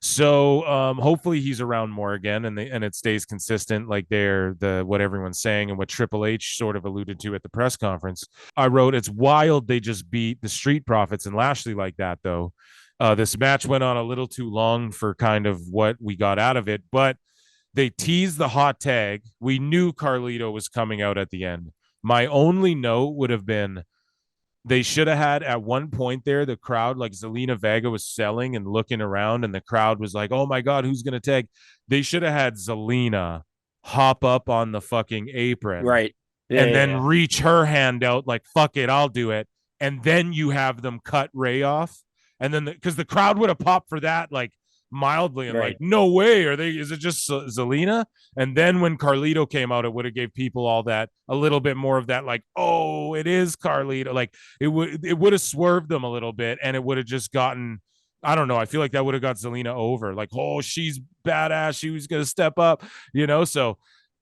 So hopefully he's around more again, and it stays consistent, like they're the what everyone's saying and what Triple H sort of alluded to at the press conference. I wrote, it's wild they just beat the Street Profits and Lashley like that, though. This match went on a little too long for kind of what we got out of it, but they teased the hot tag. We knew Carlito was coming out at the end. My only note would have been they should have had at one point there the crowd, like Zelina Vega was selling and looking around, and the crowd was like, "Oh my god, who's gonna tag?" They should have had Zelina hop up on the fucking apron Right. Yeah, and yeah, then yeah. reach her hand out like "fuck it, I'll do it," and then you have them cut Ray off, and then because the crowd would have popped for that like mildly and like Right. no way are they is it just Zelina, and then when Carlito came out it would have gave people all that a little bit more of that like oh it is Carlito, like it would have swerved them a little bit and it would have just gotten I don't know. I feel like that would have got Zelina over. Like, oh, she's badass. She was gonna step up, So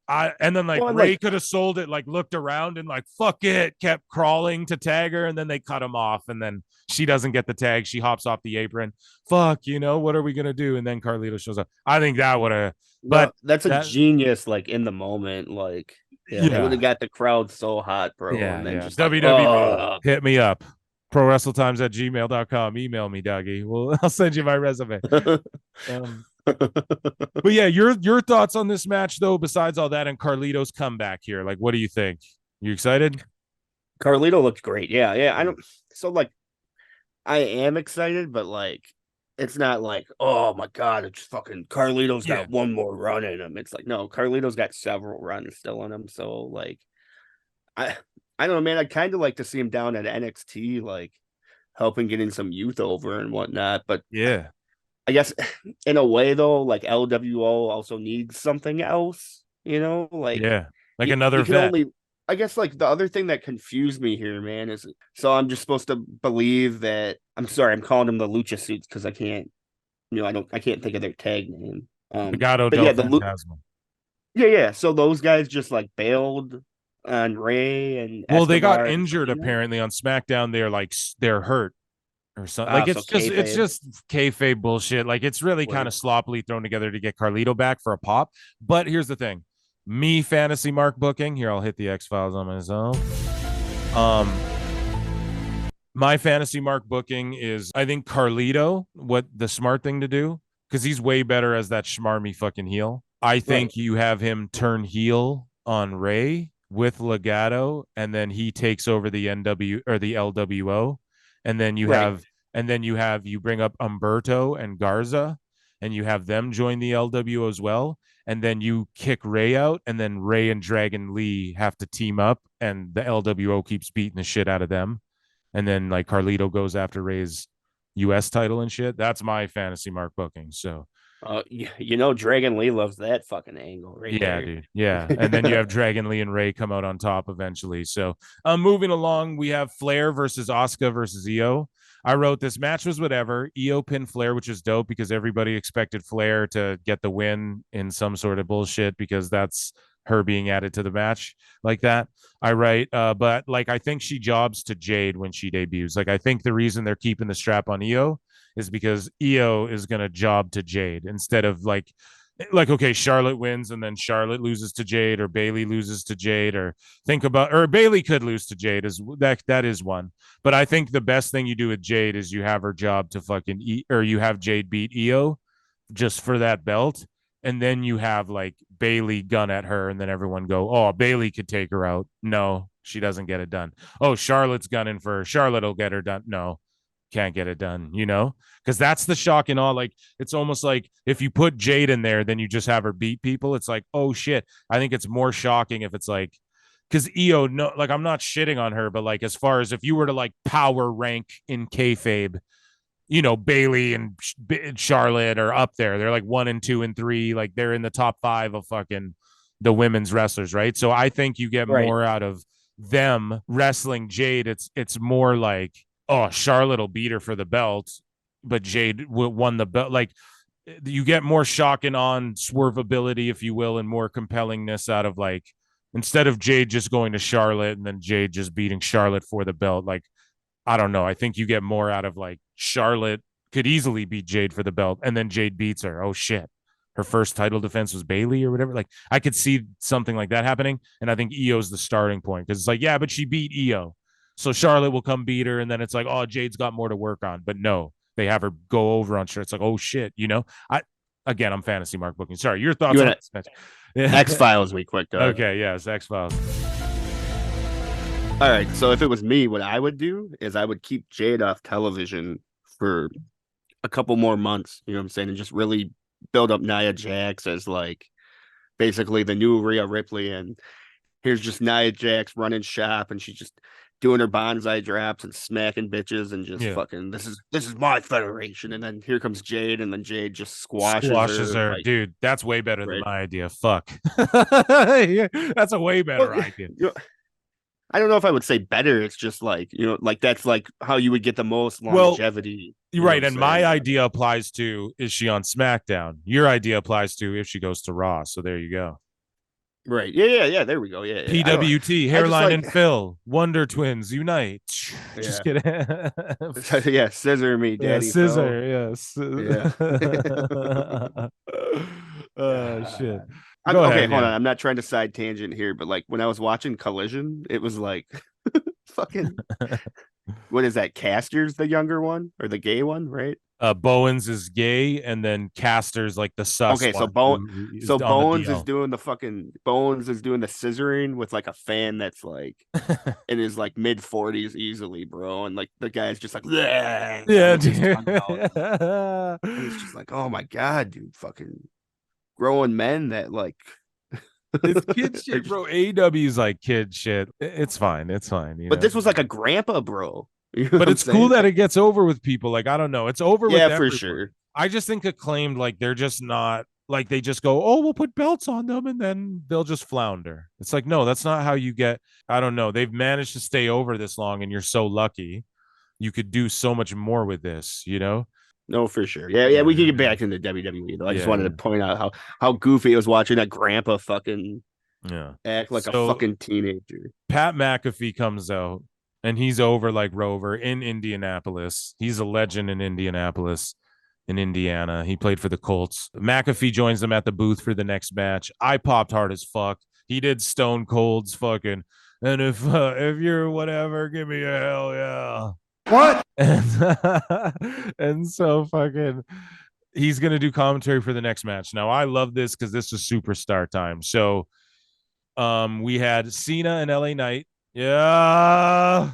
and then like Well, and Ray like, could have sold it, like looked around and like fuck it, kept crawling to tag her, and then they cut him off, and then she doesn't get the tag. She hops off the apron. Fuck, what are we gonna do? And then Carlito shows up. I think that would have, no, but that's a that genius. Like in the moment, like yeah, that would have yeah, got the crowd so hot, bro. yeah, And then yeah. just like, WWE, hit me up. ProWrestleTimes at gmail.com. Email me, Dougie. Well, I'll send you my resume. Um, but yeah, your thoughts on this match though, besides all that and Carlito's comeback here. Like, what do you think? You excited? Carlito looked great. Yeah, yeah. I don't. So like, I am excited, but like, it's not like, oh my god, it's fucking Carlito's Yeah. got one more run in him. It's like, no, Carlito's got several runs still in him. So like, I I don't know, man. I'd kind of like to see him down at NXT, like helping getting some youth over and whatnot. But Yeah. I guess in a way though, like LWO also needs something else. Like Yeah. Like you another can vet. only. I guess like the other thing that confused me here, man, is so I'm just supposed to believe that. I'm sorry, I'm calling them the Lucha Suits because I can't. I can't think of their tag name. Legado But del yeah, Fantasma. yeah, yeah. So those guys just like bailed on Ray and Well, they got Escobar and injured Selena. apparently on SmackDown. They're like they're hurt or something. Like So it's kayfabe. just kayfabe bullshit. Like it's really kind Word. of sloppily thrown together to get Carlito back for a pop. But here's the thing. Me fantasy mark booking. Here, I'll hit the X Files on myself. My fantasy mark booking is I think Carlito, what the smart thing to do, because he's way better as that schmarmy fucking heel. I Right. think you have him turn heel on Ray with Legado, and then he takes over the NW or the LWO, and then you Right. have you bring up Umberto and Garza, and you have them join the LWO as well, and then you kick Ray out, and then Ray and Dragon Lee have to team up, and the LWO keeps beating the shit out of them, and then like Carlito goes after Ray's US title and shit. That's my fantasy mark booking. So Dragon Lee loves that fucking angle right yeah, there. dude. Yeah. And then you have Dragon Lee and Ray come out on top eventually. So moving along, we have Flair versus Asuka versus Io. I wrote this match was whatever. Io pinned Flair, which is dope because everybody expected Flair to get the win in some sort of bullshit because that's her being added to the match like that. I write, but like I think she jobs to Jade when she debuts. Like I think the reason they're keeping the strap on Io is because Io is gonna job to Jade instead of like Like, okay, Charlotte wins and then Charlotte loses to Jade, or Bayley loses to Jade, or Bayley could lose to Jade, is that is one. But I think the best thing you do with Jade is you have her job to fucking or you have Jade beat Io just for that belt, and then you have like Bayley gun at her, and then everyone go, oh, Bayley could take her out. No, she doesn't get it done. Oh, Charlotte's gunning for her. Charlotte will get her done. No, can't get it done, because that's the shock and all. Like, it's almost like if you put Jade in there, then you just have her beat people. It's like, oh shit. I think it's more shocking if it's like, because Io, no, like, I'm not shitting on her, but like, as far as if you were to like power rank in kayfabe, Bayley and Charlotte are up there. They're like 1 and 2 and 3. Like, they're in the top 5 of fucking the women's wrestlers, right? So I think you get Right. more out of them wrestling Jade. It's more like, oh, Charlotte will beat her for the belt, but Jade won the belt. Like, you get more shock and on swervability, if you will, and more compellingness out of, like, instead of Jade just going to Charlotte and then Jade just beating Charlotte for the belt. Like, I don't know. I think you get more out of like Charlotte could easily beat Jade for the belt, and then Jade beats her. Oh shit. Her first title defense was Bayley or whatever. Like, I could see something like that happening. And I think Io's the starting point, because it's like, yeah, but she beat Io. So Charlotte will come beat her, and then it's like, oh, Jade's got more to work on. But no, they have her go over on Charlotte. It's like, oh shit, I'm fantasy mark booking. Sorry, your thoughts You on want this match? X Files me quick, dog. Okay, yes, X Files. All right. So if it was me, what I would do is I would keep Jade off television for a couple more months. You know what I'm saying? And just really build up Nia Jax as like basically the new Rhea Ripley. And here's just Nia Jax running shop, and she's just doing her bonsai drops and smacking bitches and just fucking this is my federation. And then here comes Jade, and then Jade just squashes her. Like, Dude, that's way better than right. my idea. Fuck. Yeah, that's a way better idea. I don't know if I would say better. It's just like, like that's like how you would get the most longevity. You're right. And my idea applies to, is she on SmackDown? Your idea applies to if she goes to Raw. So there you go. Right. Yeah. There we go. Yeah. PWT, Hairline and Phil, Wonder Twins, unite. Just kidding. Yeah, scissor me, daddy. Yeah, scissor. Yes. Oh, shit. Okay, hold on. I'm not trying to side tangent here, but like when I was watching Collision, it was like fucking what is that? Caster's the younger one or the gay one, right? Bowens is gay, and then Caster's like the sus. Okay, so Bowens is doing the scissoring with like a fan that's like in his like mid 40s easily, bro, and like the guy's just like, yeah, dude. And it's just like, oh my god, dude, fucking grown men that like it's kid shit, bro. AEW is like kid shit. It's fine. But this was like a grandpa, bro. But it's cool that it gets over with people. Like, I don't know. It's over with for sure. I just think Acclaimed, like, they're just not, like, they just go, oh, we'll put belts on them and then they'll just flounder. It's like, no, that's not how you get, I don't know. They've managed to stay over this long, and you're so lucky. You could do so much more with this, No, for sure. Yeah, we can get back into WWE though. I just wanted to point out how goofy it was watching that grandpa fucking act like a fucking teenager. Pat McAfee comes out, and he's over like Rover in Indianapolis. He's a legend in Indianapolis, in Indiana. He played for the Colts. McAfee joins them at the booth for the next match. I popped hard as fuck. He did Stone Cold's fucking, and if you're whatever, give me a hell yeah. What? And so fucking he's gonna do commentary for the next match. Now I love this because this is superstar time. So we had Cena and LA Knight. Yeah.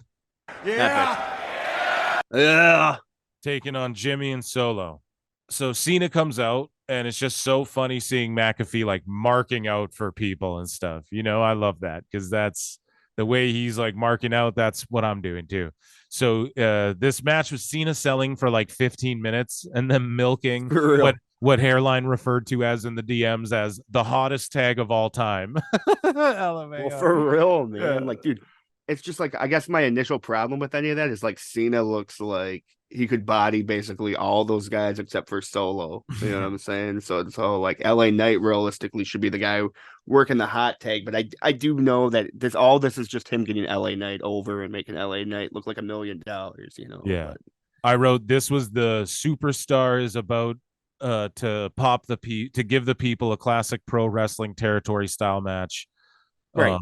Taking on Jimmy and Solo. So Cena comes out, and it's just so funny seeing McAfee like marking out for people and stuff. I love that, because that's the way he's like marking out. That's what I'm doing too. So this match was Cena selling for like 15 minutes and then milking what Hairline referred to as in the DMs as the hottest tag of all time. Well, for real, man. Like, dude, it's just like, I guess my initial problem with any of that is like Cena looks like he could body basically all those guys except for Solo. You know what I'm saying? So like LA Knight realistically should be the guy working the hot tag, but I do know that this is just him getting LA Knight over and making LA Knight look like $1 million, Yeah. But I wrote, this was the superstar is about to give the people a classic pro wrestling territory style match. Right.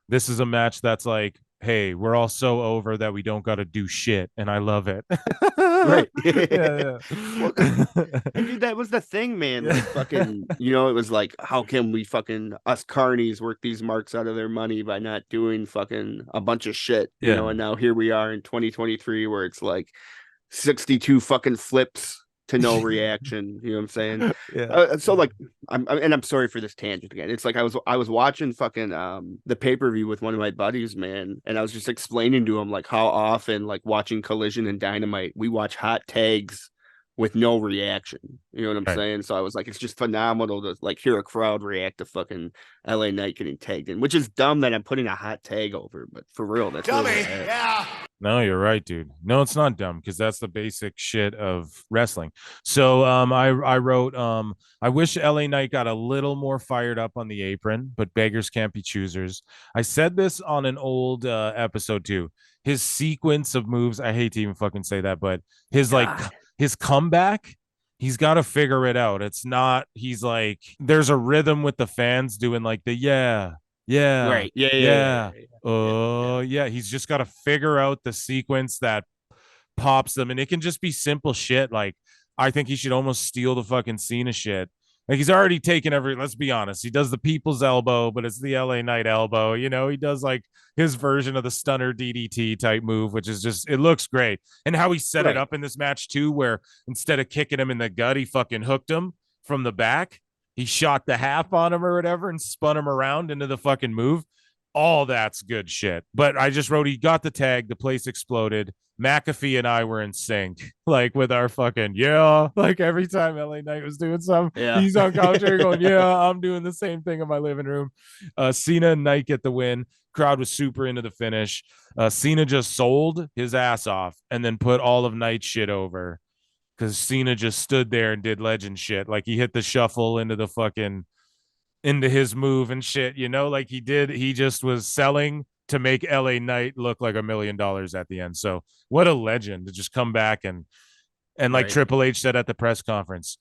This is a match that's like, hey, we're all so over that we don't got to do shit, and I love it. Right. Yeah, Well, and dude, that was the thing, man. yeah. Like fucking, it was like, how can we fucking us carnies work these marks out of their money by not doing fucking a bunch of shit, Yeah. And now here we are in 2023 where it's like 62 fucking flips to no reaction. You know what I'm saying? Yeah. So like, I'm sorry for this tangent again. It's like I was watching fucking the pay per view with one of my buddies, man, and I was just explaining to him like how often like watching Collision and Dynamite we watch hot tags with no reaction. You know what I'm Right. saying? So I was like, it's just phenomenal to like hear a crowd react to fucking LA Knight getting tagged in, which is dumb that I'm putting a hot tag over, but for real, that's dummy. Really Yeah. No, you're right, dude. No, it's not dumb because that's the basic shit of wrestling. So I wrote I wish LA Knight got a little more fired up on the apron, but beggars can't be choosers. I said this on an old episode too. His sequence of moves, I hate to even fucking say that, but his like God. his comeback, he's got to figure it out. It's not he's like there's a rhythm with the fans doing like the yeah, Right. Yeah. yeah. Yeah. Yeah. He's just got to figure out the sequence that pops them, and it can just be simple shit. Like, I think he should almost steal the fucking Cena shit. Like, he's already taken every. Let's be honest. He does the people's elbow, but it's the LA Knight elbow. He does like his version of the stunner DDT type move, which is just it looks great. And how he set it Right. up in this match too, where instead of kicking him in the gut, he fucking hooked him from the back. He shot the half on him or whatever and spun him around into the fucking move. All that's good shit. But I just wrote he got the tag, the place exploded. McAfee and I were in sync, like with our fucking yeah. Like every time LA Knight was doing something, Yeah. he's on commentary going, yeah, I'm doing the same thing in my living room. Cena and Knight get the win. Crowd was super into the finish. Cena just sold his ass off and then put all of Knight's shit over because Cena just stood there and did legend shit. Like he hit the shuffle into his move and shit, like he just was selling to make LA Knight look like $1 million at the end. So what a legend to just come back and like Right. Triple H said at the press conference,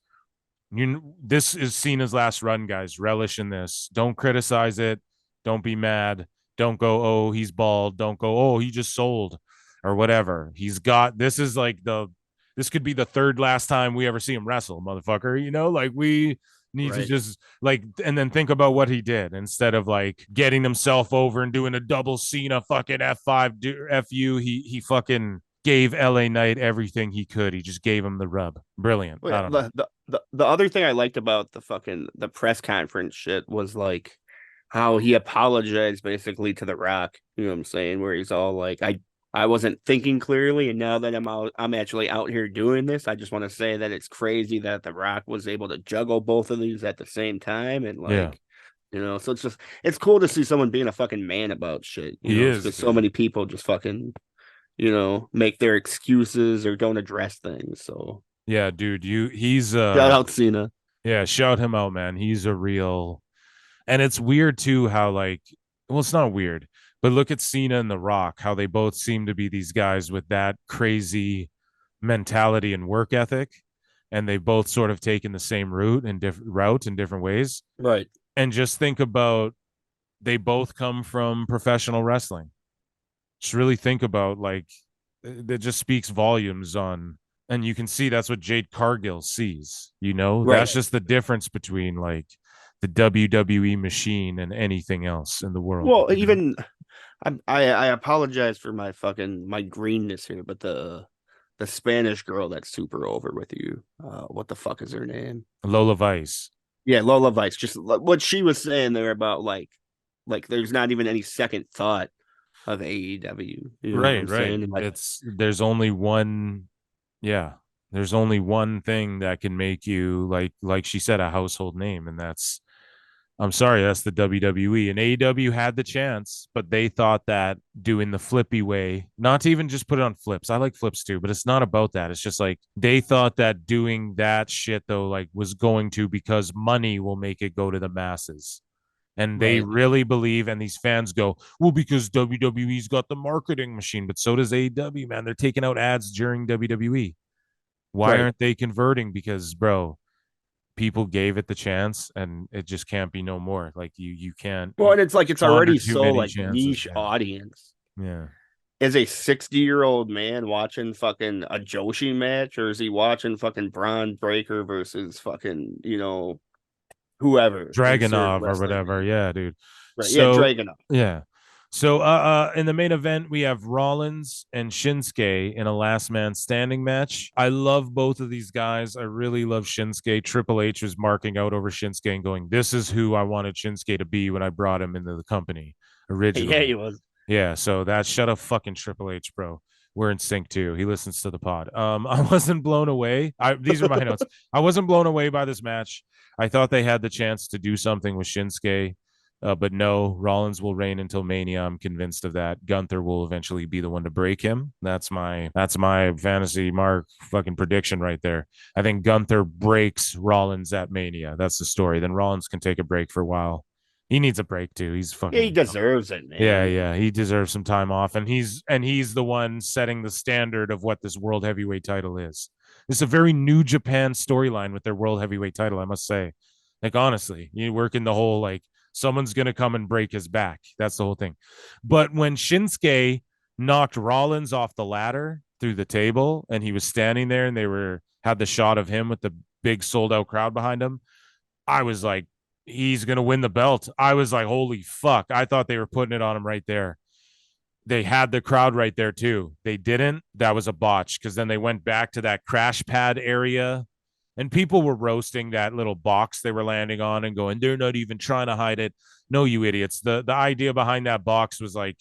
this is Cena's last run, guys. Relish in this. Don't criticize it. Don't be mad. Don't go, oh, he's bald. Don't go, oh, he just sold or whatever. This could be the third last time we ever see him wrestle, motherfucker. Like we need to just like, and then think about what he did instead of like getting himself over and doing a double Cena fucking F5 FU. He fucking gave LA Knight everything he could. He just gave him the rub. Brilliant. Well, I don't know. the other thing I liked about the press conference shit was like how he apologized basically to The Rock. You know what I'm saying? Where he's all like, I wasn't thinking clearly, and now that I'm actually out here doing this, I just want to say that it's crazy that The Rock was able to juggle both of these at the same time, and like, so it's cool to see someone being a fucking man about shit. He is, because so many people just fucking, make their excuses or don't address things. So yeah, dude, he's shout out Cena. Yeah, shout him out, man. He's a real, and it's weird too how like, well, it's not weird. But look at Cena and The Rock, how they both seem to be these guys with that crazy mentality and work ethic. And they've both sort of taken the same route in different ways. Right. And just think about they both come from professional wrestling. Just really think about like that just speaks volumes on, and you can see that's what Jade Cargill sees, Right. That's just the difference between like the WWE machine and anything else in the world. Well, even I apologize for my greenness here, but the Spanish girl that's super over with you, what the fuck is her name? Lola Vice. Yeah, Lola Vice. Just what she was saying there about like there's not even any second thought of AEW. You know what I'm saying? Like, there's only one thing that can make you like she said a household name, and that's I'm sorry, that's the WWE. And AEW had the chance, but they thought that doing the flippy way, not to even just put it on flips. I like flips too, but it's not about that. It's just like they thought that doing that shit though, like was going to, because money will make it go to the masses. And they really believe, and these fans go, well, because WWE's got the marketing machine, but so does AEW, man. They're taking out ads during WWE. Why aren't they converting? Because, bro, people gave it the chance, and it just can't be no more. Like you can't Well, and it's like it's squander already too so many like chances. niche Yeah. audience. Yeah. Is a 60-year-old man watching fucking a Joshi match, or is he watching fucking Braun Breaker versus fucking, whoever, insert Dragonov or wrestling whatever. name. Yeah, dude. Right. Yeah, So Dragunov. yeah. So in the main event we have Rollins and Shinsuke in a last man standing match. I love both of these guys. I really love Shinsuke. Triple H was marking out over Shinsuke and going, "This is who I wanted Shinsuke to be when I brought him into the company Yeah, originally." he was. Yeah, so that shut up fucking Triple H, bro. We're in sync too. He listens to the pod. I wasn't blown away. These are my notes. I wasn't blown away by this match. I thought they had the chance to do something with Shinsuke, but no. Rollins will reign until Mania. I'm convinced of that. Gunther will eventually be the one to break him. That's my fantasy mark fucking prediction right there. I think Gunther breaks Rollins at Mania. That's the story. Then Rollins can take a break for a while. He needs a break too. He's Yeah, he fucking deserves it, yeah, man. yeah, he deserves some time off, and he's the one setting the standard of what this world heavyweight title is. It's a very New Japan storyline with their world heavyweight title, I must say. Like honestly, you work in the whole like someone's gonna come and break his back. That's the whole thing. But when Shinsuke knocked Rollins off the ladder through the table, and he was standing there, and they had the shot of him with the big sold out crowd behind him, I was like, he's going to win the belt. I was like, holy fuck. I thought they were putting it on him right there. They had the crowd right there too. They didn't. That was a botch because then they went back to that crash pad area and people were roasting that little box they were landing on and going, they're not even trying to hide it. No, you idiots. The idea behind that box was like,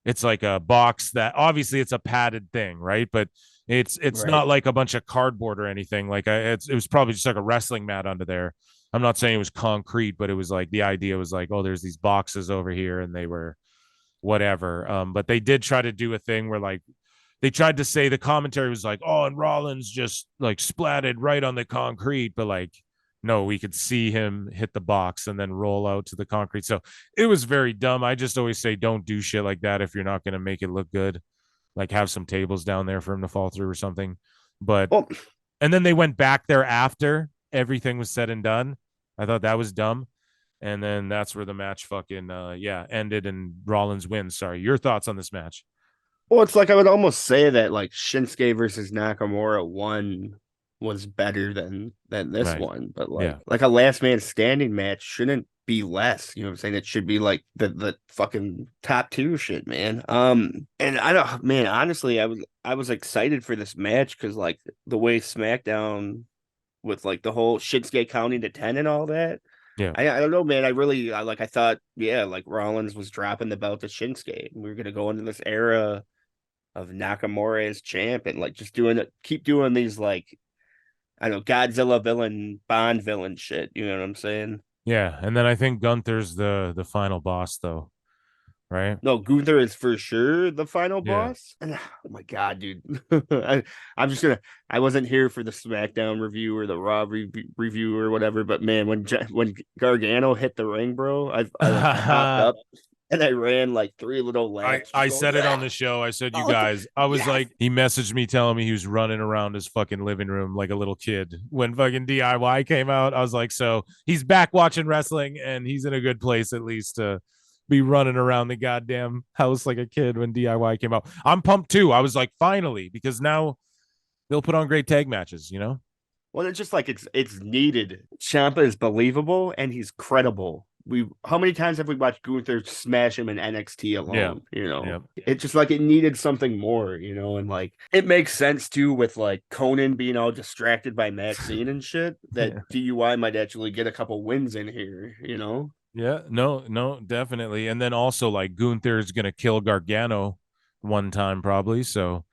it's like a box that obviously it's a padded thing, right? But it's Right. not like a bunch of cardboard or anything. Like it was probably just like a wrestling mat under there. I'm not saying it was concrete, but it was like the idea was like, oh, there's these boxes over here, and they were whatever. But they did try to do a thing where like they tried to say the commentary was like, oh, and Rollins just like splatted right on the concrete, but like no, we could see him hit the box and then roll out to the concrete. So it was very dumb. I just always say don't do shit like that if you're not going to make it look good. Like have some tables down there for him to fall through or something. But Well, and then they went back there after everything was said and done. I thought that was dumb. And then that's where the match fucking ended and Rollins wins. Sorry. Your thoughts on this match? well, it's like I would almost say that like Shinsuke versus Nakamura one was better than this Right. one, but like Yeah. like a last man standing match shouldn't be less. You know what I'm saying? It should be like the fucking top two shit, man. And I don't, man. Honestly, I was excited for this match because like the way SmackDown with like the whole Shinsuke counting to 10 and all that. Yeah. I don't know, man. I thought, yeah, like Rollins was dropping the belt to Shinsuke. We were gonna go into this era of Nakamura as champ and like just keep doing these like I don't know, Godzilla villain, Bond villain shit. You know what I'm saying? Yeah. And then I think Gunther's the final boss though. Right. No, Gunther is for sure the final Yeah. boss. And oh my god, dude. I'm just gonna. I wasn't here for the SmackDown review or the Raw review or whatever, but man, when Gargano hit the ring, bro, I hopped up and I ran like three little laps. I Just going, said it on yeah! the show. I said, you Oh, guys, I was yes. like, he messaged me telling me he was running around his fucking living room like a little kid when fucking DIY came out. I was like, so he's back watching wrestling and he's in a good place at least to be running around the goddamn house like a kid when DIY came out. I'm pumped too. I was like, finally, because now they'll put on great tag matches, you know? Well, it's just like it's needed. Ciampa is believable and he's credible. How many times have we watched Gunther smash him in NXT Yeah. alone? Yeah. It's just like it needed something more, and like it makes sense too with like Conan being all distracted by Maxine and shit. That Yeah. DUI might actually get a couple wins in here. Yeah. No, no, definitely. And then also like Gunther's gonna kill Gargano one time, probably. So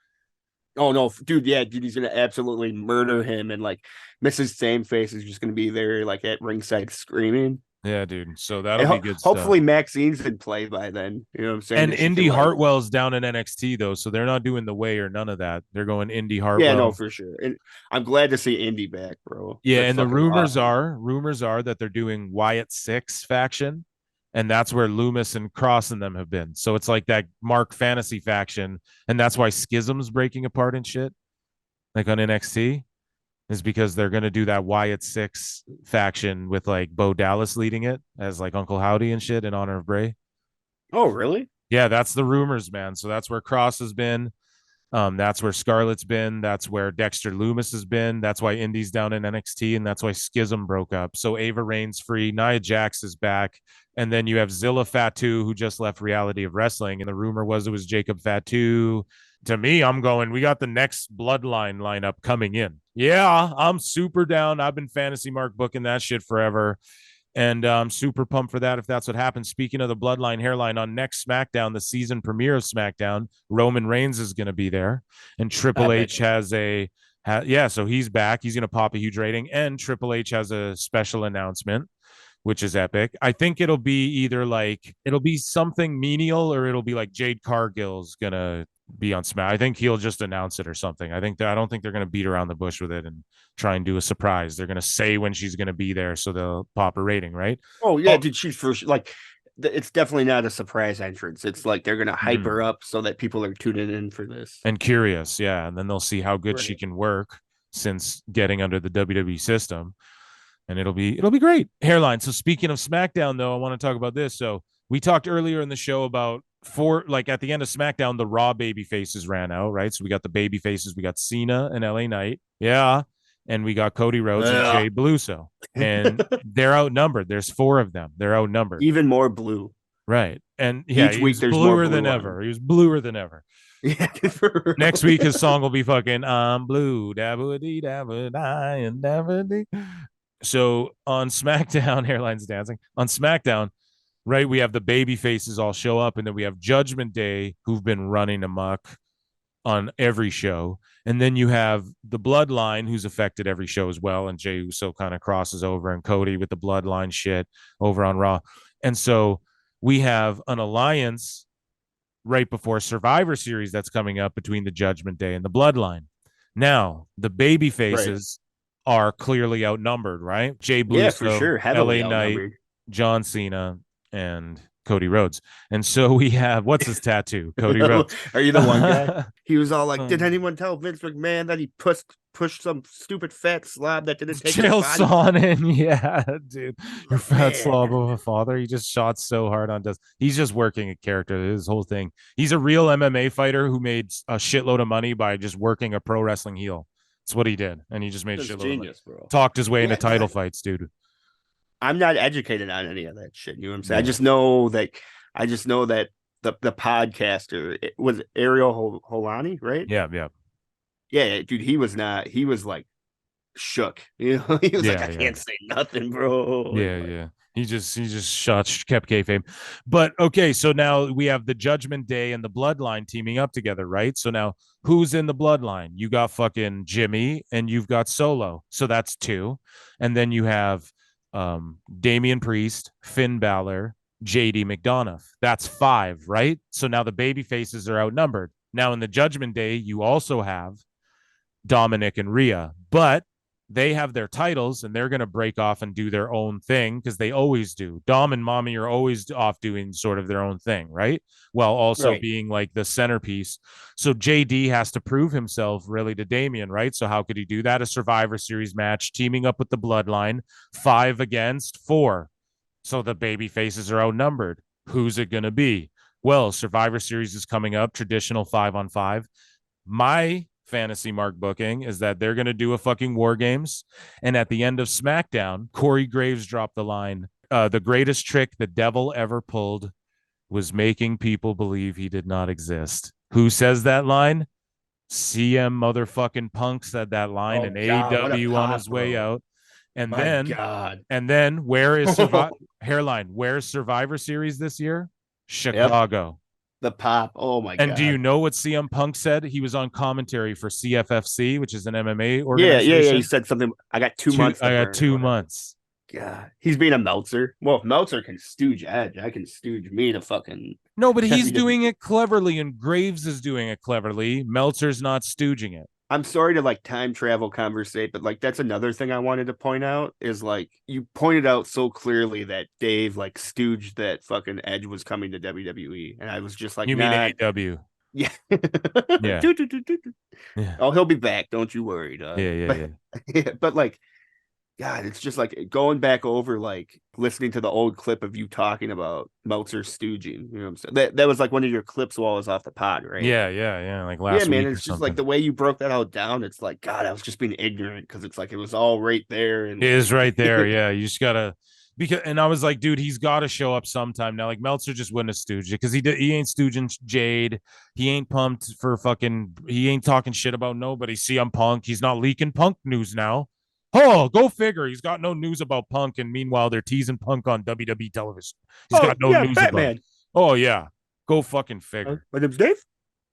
Oh no, dude, yeah, dude, he's gonna absolutely murder him, and like Mrs. Same Face is just gonna be there like at ringside screaming. yeah, dude. So that'll And be good stuff. hopefully Maxine's in play by then. You know what I'm saying? And That she Indy can like, Hartwell's down in NXT though, so they're not doing the way or none of that. They're going Indy yeah, no, Hartwell. for sure. And I'm glad to see Indy back, bro. Yeah, That's and the fucking awesome. rumors are that they're doing Wyatt Six faction, and that's where Loomis and Cross and them have been. So it's like that Mark Fantasy faction, and that's why Schism's breaking apart and shit, like on NXT. is because they're going to do that Wyatt 6 faction with like Bo Dallas leading it as like Uncle Howdy and shit in honor of Bray. Oh, really? Yeah, that's the rumors, man. So that's where Cross has been. That's where Scarlett's been. That's where Dexter Loomis has been. That's why Indy's down in NXT, and that's why Schism broke up. So Ava Rain's free. Nia Jax is back. And then you have Zilla Fatu, who just left Reality of Wrestling. And the rumor was it was Jacob Fatu. To me, I'm going, we got the next Bloodline lineup coming in. Yeah, I'm super down. I've been fantasy mark booking that shit forever. And I'm super pumped for that if that's what happens. Speaking of the Bloodline Hairline, on next SmackDown, the season premiere of SmackDown, Roman Reigns is going to be there. And I Triple bet H you. has yeah, so he's back. He's going to pop a huge rating. And Triple H has a special announcement, which is epic. I think it'll be either like, it'll be something menial or it'll be like Jade Cargill's going to be on Smack. I think he'll just announce it or something. I don't think they're going to beat around the bush with it and try and do a surprise. They're going to say when she's going to be there so they'll pop a rating, right? Oh yeah, Oh, dude, she's first. Like, it's definitely not a surprise entrance. It's like they're gonna hype mhm. her up so that people are tuning in for this. And curious, yeah, and then they'll see how good she Right. can work since getting under the WWE system, and it'll be great. Hairline. So speaking of SmackDown, though, I want to talk about this. So we talked earlier in the show about like at the end of SmackDown, the Raw baby faces ran out, right? So we got the baby faces, we got Cena and LA Knight, yeah, and we got Cody Rhodes and Yeah. Jay Bluso, and they're outnumbered. There's four of them. They're outnumbered, Even more blue. right? And yeah, Each he week was there's more bluer than blue on ever. him. He was bluer than ever. Yeah, for Next real. week his song will be fucking I'm blue, dabba dee dabba die and dabba dee. So on SmackDown, Airlines Dancing, on SmackDown, right, we have the baby faces all show up, and then we have Judgment Day who've been running amok on every show. And then you have the Bloodline who's affected every show as well. And Jey Uso kind of crosses over, and Cody with the Bloodline shit over on Raw. And so we have an alliance right before Survivor Series that's coming up between the Judgment Day and the Bloodline. Now, the baby Right. faces are clearly outnumbered, right? Jay Yeah, for Bluso, sure. Heavily LA Knight, outnumbered. John Cena, and Cody Rhodes. And so we have what's his tattoo? Cody Rhodes. Are you the one guy? He was all like, "Did Um, anyone tell Vince McMahon that he pushed some stupid fat slob that didn't take his Chael body?" Sonnen, yeah, dude, your Like, fat slob man, of a father. He just shot so hard on Dust. He's just working a character. His whole thing. He's a real MMA fighter who made a shitload of money by just working a pro wrestling heel. That's what he did, and he just made a that's shitload of money. genius, bro. Talked his way into Yeah, title fights, dude. I'm not educated on any of that shit. You know what I'm saying? Yeah, I just know that the podcaster was Ariel Holani, right? yeah, yeah, Yeah, dude, he was not. He was like shook. You know, he was like, yeah, "I yeah. can't say nothing, bro." And Yeah, like, yeah. He just kept kayfabe. But okay, so now we have the Judgment Day and the Bloodline teaming up together, right? So now who's in the Bloodline? You got fucking Jimmy and you've got Solo. So that's two. And then you have Damian Priest, Finn Balor, JD McDonough. That's five, right? So now the baby faces are outnumbered. Now in the Judgment Day, you also have Dominic and Rhea, but they have their titles and they're going to break off and do their own thing because they always do. Dom and Mommy are always off doing sort of their own thing, right? While also right, being like the centerpiece. So JD has to prove himself really to Damian, right? So how could he do that? A Survivor Series match, teaming up with the Bloodline, 5 against 4. So the baby faces are outnumbered. Who's it going to be? Well, Survivor Series is coming up, traditional 5-on-5. My fantasy mark booking is that they're going to do a fucking War Games. And at the end of SmackDown, Corey Graves dropped the line the greatest trick the devil ever pulled was making people believe he did not exist. Who says that line? CM motherfucking Punk said that line oh in god, what a AEW on pop, his way bro. out. And My then, god. where is Hairline? Where's Survivor Series this year? Yep, Chicago. the pop. Oh my And do you god. know what CM Punk said? He was on commentary for CFFC, which is an MMA Yeah, yeah, yeah. He organization. said something. I got 2 months I to got burn or two whatever. months. God, he's being a Meltzer. Well, Meltzer can stooge Edge. I can stooge me to fucking No, but he's WWE. doing it cleverly, and Graves is doing it cleverly. Meltzer's not stooging it. I'm sorry to like time travel conversate, but like that's another thing I wanted to point out is like you pointed out so clearly that Dave like stooged that fucking Edge was coming to WWE, and I was just like, You mean nah, AEW? Yeah. Yeah. Yeah. Oh, he'll be back. Don't you worry, dog. Yeah. But like, God, it's just like going back over, like listening to the old clip of you talking about Meltzer stooging. You know what I'm saying? That was like one of your clips while I was off the pod, right? Yeah. Like Yeah, last man. week or It's just like something. the way you broke that out down. It's like, God, I was just being ignorant because it's like it was all right there. And It is right there. Yeah. You just gotta and I was like, dude, he's gotta show up sometime now. Like Meltzer just wouldn't have stooged it because he ain't stooging Jade. He ain't pumped for he ain't talking shit about nobody. CM Punk. He's not leaking Punk news now. Oh, go figure. He's got no news about Punk, and meanwhile, they're teasing Punk on WWE television. He's oh got no yeah, news about. Batman. Oh yeah, go fucking figure. My name's Dave.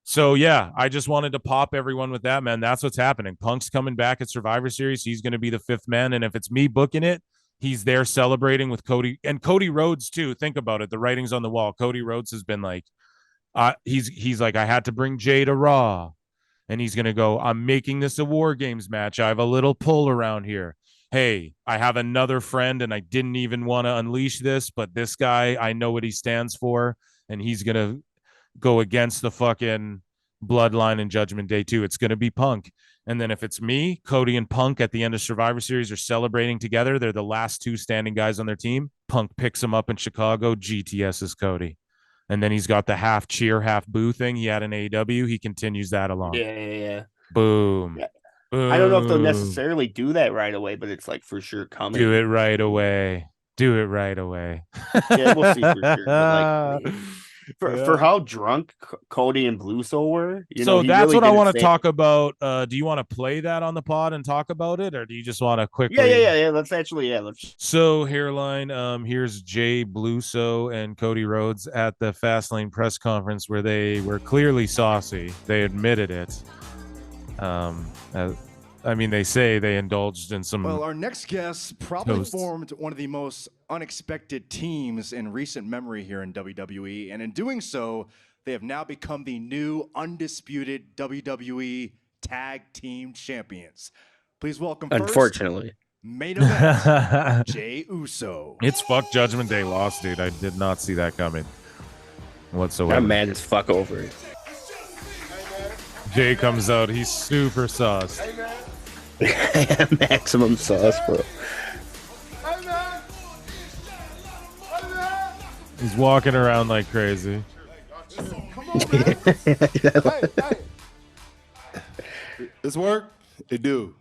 So yeah, I just wanted to pop everyone with that, man. That's what's happening. Punk's coming back at Survivor Series. He's going to be the fifth man, and if it's me booking it, he's there celebrating with Cody and Cody Rhodes too. Think about it. The writing's on the wall. Cody Rhodes has been like, he's like, I had to bring Jade to Raw. And he's going to go, I'm making this a War Games match. I have a little pull around here. Hey, I have another friend, and I didn't even want to unleash this, but this guy, I know what he stands for, and he's going to go against the fucking bloodline and Judgment Day too. It's going to be Punk. And then if it's me, Cody and Punk at the end of Survivor Series are celebrating together. They're the last two standing guys on their team. Punk picks him up in Chicago. GTS is Cody. And then he's got the half cheer, half boo thing he had in AEW. He continues that along. Yeah. Boom. Yeah. Boom. I don't know if they'll necessarily do that right away, but it's like for sure coming. Do it right away. Yeah, we'll see for sure. But like, for how drunk Cody and Bluso were, so he that's really what I didn't want to say. talk about. Do you want to play that on the pod and talk about it, or do you just want to quickly? Yeah. Let's actually, let's. So Hairline, here's Jay Bluso and Cody Rhodes at the Fastlane press conference where they were clearly saucy. They admitted it. I mean, they say they indulged in some. Well, our next guest probably toasts. formed one of the most unexpected teams in recent memory here in WWE, and in doing so, they have now become the new undisputed WWE Tag Team Champions. Please welcome first, Unfortunately, main event, Jey Uso. It's fuck Judgment Day loss, dude. I did not see that coming whatsoever. I'm mad as fuck over it. Jay comes out. He's super sauced. Maximum sauce, bro. He's walking around like crazy. This work? It do.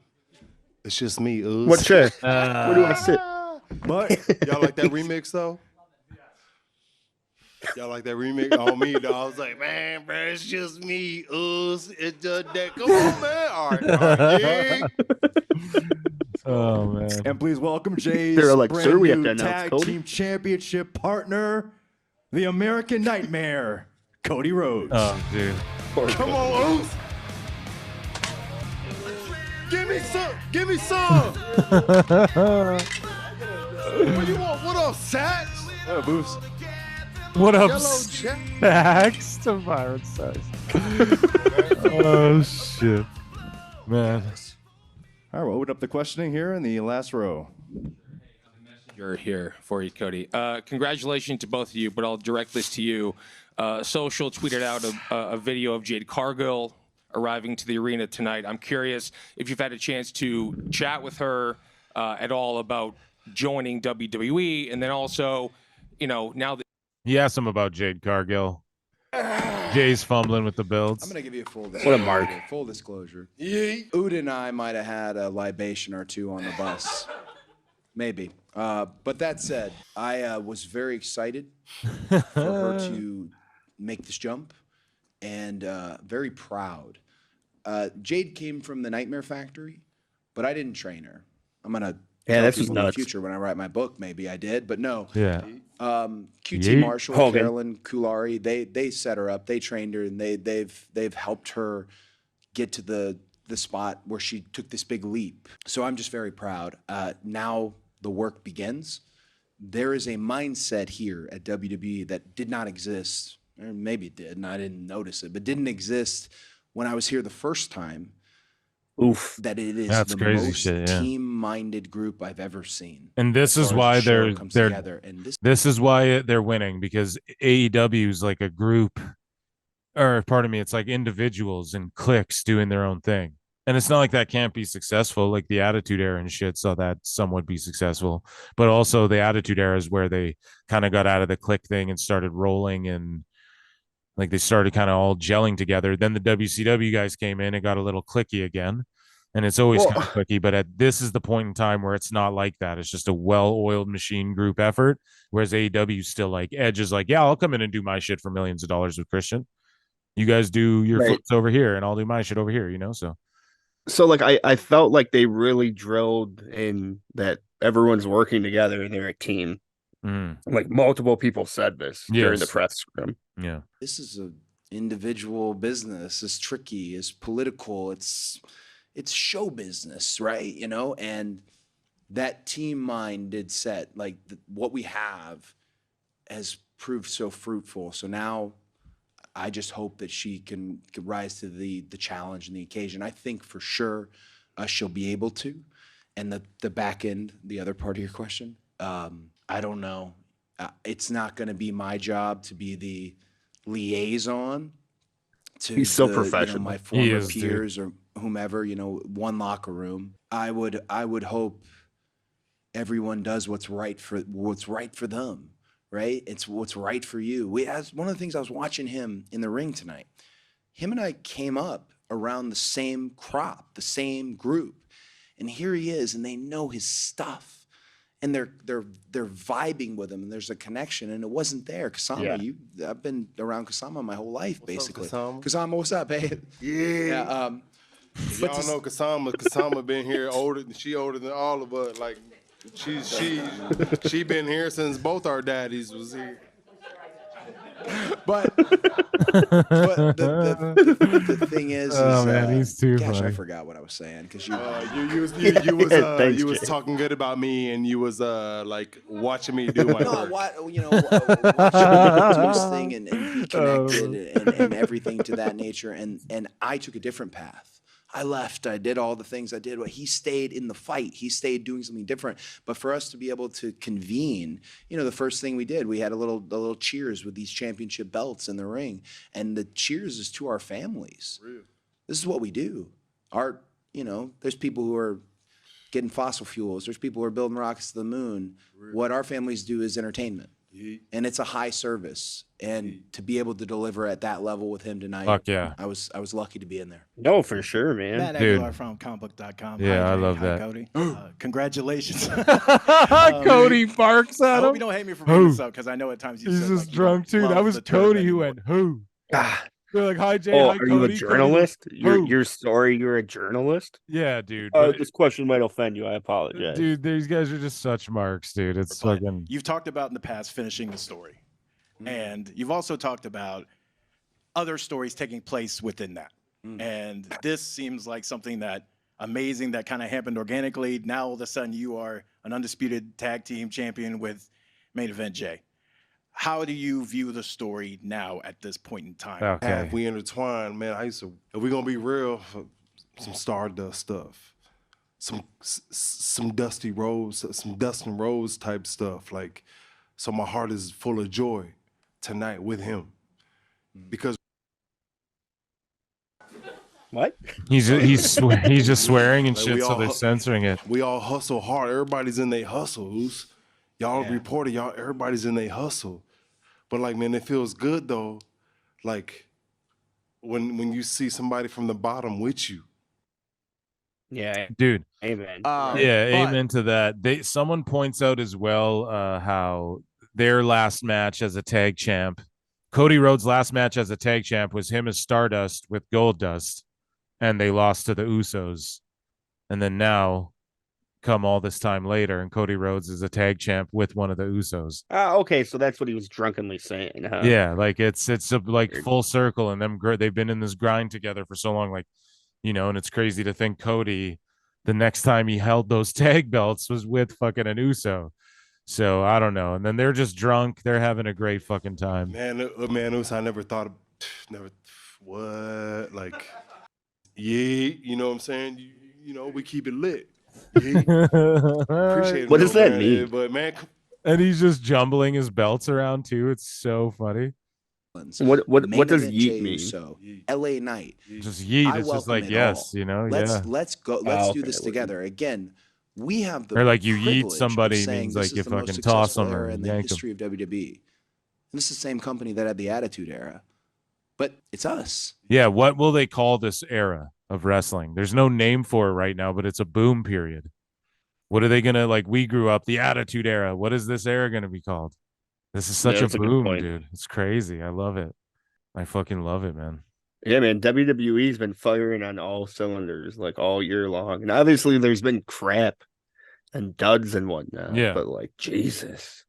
It's just me, Ooze. What chair? Where do I sit? But y'all like that remix though? Y'all like that remix on me though? I was like, man, bro, it's just me, Ooze. It does that. Come on, man. All right, yeah. Oh man. And please welcome Jay's They're like, brand sir, we have new to announce Tag Cody. Team Championship partner, the American Nightmare, Cody Rhodes. Oh, dude. Come on, Ooze. Give me some. Give me some. What you want? What up, Sax? Boost. What up, Yellow Jack. Stacks to Byron size? Oh shit, man. All right, we'll open up the questioning here in the last row. You're here for you, Cody. Congratulations to both of you, but I'll direct this to you. Social tweeted out a video of Jade Cargill arriving to the arena tonight. I'm curious if you've had a chance to chat with her at all about joining WWE, and then also, now that He asked him about Jade Cargill. Jay's fumbling with the builds. I'm gonna give you a full What a mark. full disclosure. Yeah. Oud and I might have had a libation or two on the bus, maybe. But that said, I was very excited for her to make this jump, and very proud. Jade came from the Nightmare Factory, but I didn't train her. I'm gonna tell this was people in the nuts. future when I write my book. Maybe I did, but no. Yeah. QT Yeet. Marshall, Hogan. Carolyn Kulari, they set her up, they trained her, and they've helped her get to the spot where she took this big leap. So I'm just very proud. Now the work begins. There is a mindset here at WWE that did not exist, or maybe it did, and I didn't notice it, but didn't exist when I was here the first time. Oof. That it is That's the crazy most shit, yeah. team-minded group I've ever seen. And this as is far as why the show they're comes they're together. And this this is why they're winning, because AEW is like a group or pardon me, it's like individuals and cliques doing their own thing. And it's not like that can't be successful. Like the Attitude Era and shit saw that somewhat be successful. But also the Attitude Era is where they kind of got out of the clique thing and started rolling, and like they started kind of all gelling together. Then the WCW guys came in and got a little clicky again. And it's always Well, kind of clicky, but this is the point in time where it's not like that. It's just a well-oiled machine group effort. Whereas AEW is still like Edge is like, yeah, I'll come in and do my shit for millions of dollars with Christian. You guys do your right. flips over here, and I'll do my shit over here. So like I felt like they really drilled in that everyone's working together. They're a team. Like multiple people said this during the press scrum. Yeah. This is an individual business. It's tricky. It's political. It's show business, right? You know, and that team-minded set, like what we have, has proved so fruitful. So now, I just hope that she can rise to the challenge and the occasion. I think for sure she'll be able to. And the back end, the other part of your question, I don't know. It's not going to be my job to be the liaison to He's so professional. my former peers or whomever, one locker room. I would hope everyone does what's right for them. Right? It's what's right for you. One of the things I was watching him in the ring tonight, him and I came up around the same crop, the same group. And here he is, and they know his stuff. And they're vibing with him, and there's a connection, and it wasn't there. Kasama, I've been around Kasama my whole life, basically. Kasama, what's up, hey? Yeah. But y'all know Kasama been here she older than all of us. Like she been here since both our daddies was here. But the thing is, oh man, he's too gosh, funny. I forgot what I was saying because you was talking good about me, and you was like watching me do my work. Watching me do his thing and be connected and everything to that nature. And I took a different path. I left. I did all the things I did. He stayed in the fight. He stayed doing something different. But for us to be able to convene, the first thing we did, we had a little cheers with these championship belts in the ring, and the cheers is to our families. Real. This is what we do. There's people who are getting fossil fuels. There's people who are building rockets to the moon. Real. What our families do is entertainment. And it's a high service, and to be able to deliver at that level with him tonight, fuck yeah, I was lucky to be in there. No, for sure, man. Matt Aguilar from comicbook.com. Yeah, Hi, I love that. Cody. Congratulations. Cody barks I at hope him. you don't hate me for bringing this up because I know at times He's said, just you drunk don't too. That love was the Cody tournament who anymore. went, who? They're like, hi Jay, hi are Cody. you a journalist? Who? You're sorry you're a journalist? Yeah, dude. This question might offend you. I apologize. Dude, these guys are just such marks, dude. It's But fucking. You've talked about in the past finishing the story. And you've also talked about other stories taking place within that. And this seems like something that amazing that kind of happened organically. Now all of a sudden you are an undisputed tag team champion with Main Event Jay. How do you view the story now at this point in time? Okay. We intertwined, man. If we're gonna be real, some Stardust stuff, some Dusty Rhodes, some Dustin Rhodes type stuff. Like, so my heart is full of joy tonight with him, because What? He's just swearing and Like, shit, we so all they're censoring it. we all hustle hard. Everybody's in their hustles. Y'all reported, everybody's in their hustle. But like, man, it feels good though. Like when you see somebody from the bottom with you. Yeah, Dude. amen. Amen to that. Someone points out as well how their last match as a tag champ, Cody Rhodes' last match as a tag champ was him as Stardust with Goldust, and they lost to the Usos. And then now come all this time later, and Cody Rhodes is a tag champ with one of the Usos. Okay, so that's what he was drunkenly saying, huh? Yeah, like it's a like full circle, and they've been in this grind together for so long, like, and it's crazy to think Cody, the next time he held those tag belts was with fucking an Uso. So I don't know. And then they're just drunk. They're having a great fucking time. Man, Uso, I never thought of, what? Like, you know what I'm saying? We keep it lit. Appreciate it. What does that mean? But man, and he's just jumbling his belts around too. It's so funny. What does event yeet Jey mean? Uso, LA Knight. Just yeet. I It's just welcome like it yes, all. you know. Let's go. Let's do okay, this well, together. Again, we have the Or like you yeet privilege somebody of saying means this like is you the most fucking toss successful them or era in the yank 'em. history of WWE. And this is the same company that had the Attitude Era, but it's us. Yeah, what will they call this era of wrestling? There's no name for it right now, but it's a boom period. What are they gonna like? We grew up the Attitude Era. What is this era gonna be called? This is such a that's a good boom, point. dude. It's crazy. I love it. I fucking love it, man. Yeah, man, WWE's been firing on all cylinders like all year long. And obviously there's been crap and duds and whatnot. Yeah. But like Jesus.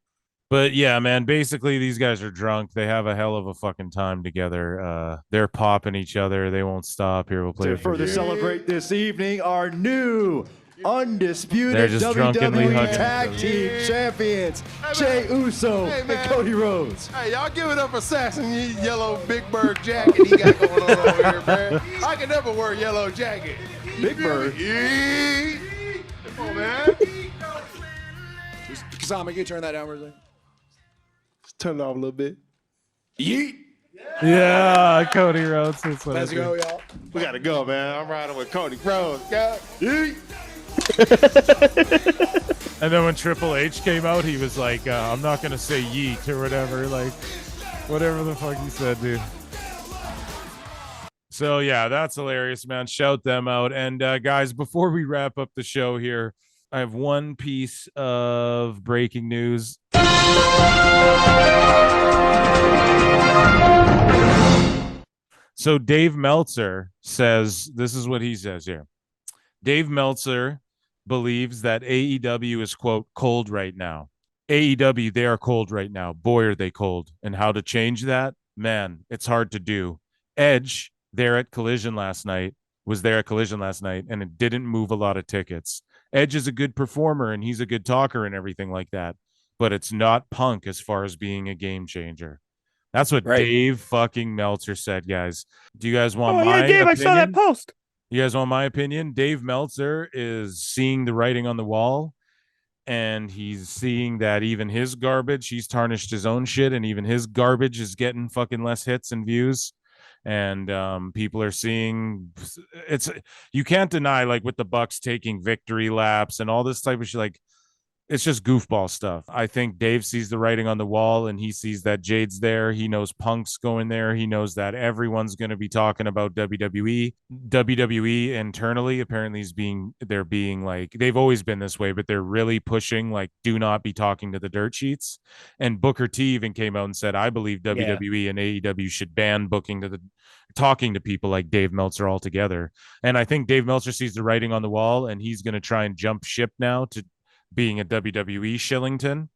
But yeah, man, basically these guys are drunk. They have a hell of a fucking time together. They're popping each other. They won't stop. Here, we'll play To it for further you. celebrate this evening, our new undisputed They're just drunkenly WWE hugging Tag each Team Champions, Jey Uso Hey, and man. Cody Rhodes. Hey, y'all give it up for Saxon, yellow Big Bird jacket he got going on over here, man. I can never wear a yellow jacket. Big Bird. Yeah. Come on, man. Kazama, can you turn that down for a second? Just turn it off a little bit. Yeet. Yeah, Cody Rhodes. That's what Let's I go, do. y'all. We gotta go, man. I'm riding with Cody Rhodes. Yeah. And then when Triple H came out, he was like, I'm not going to say yeet or whatever. Like, whatever the fuck he said, dude. So, yeah, that's hilarious, man. Shout them out. And, guys, before we wrap up the show here, I have one piece of breaking news. So Dave Meltzer says, this is what he says here. Dave Meltzer believes that AEW is, quote, cold right now. AEW, they are cold right now. Boy, are they cold. And how to change that? Man, it's hard to do. Edge, was there at Collision last night, and it didn't move a lot of tickets. Edge is a good performer, and he's a good talker and everything like that. But it's not Punk as far as being a game changer. That's what Right. Dave fucking Meltzer said, guys. Do you guys want Oh my yeah, Dave, opinion? I saw that post. You guys want my opinion? Dave Meltzer is seeing the writing on the wall, and he's seeing that even his garbage, he's tarnished his own shit, and even his garbage is getting fucking less hits and views. And people are seeing it's, you can't deny, like with the Bucks taking victory laps and all this type of shit, like it's just goofball stuff. I think Dave sees the writing on the wall, and he sees that Jade's there. He knows Punk's going there. He knows that everyone's going to be talking about WWE. WWE internally apparently they're being like, they've always been this way, but they're really pushing like, do not be talking to the dirt sheets. And Booker T even came out and said, I believe WWE and AEW should ban talking to people like Dave Meltzer altogether. And I think Dave Meltzer sees the writing on the wall, and he's going to try and jump ship now to being a WWE Shillington,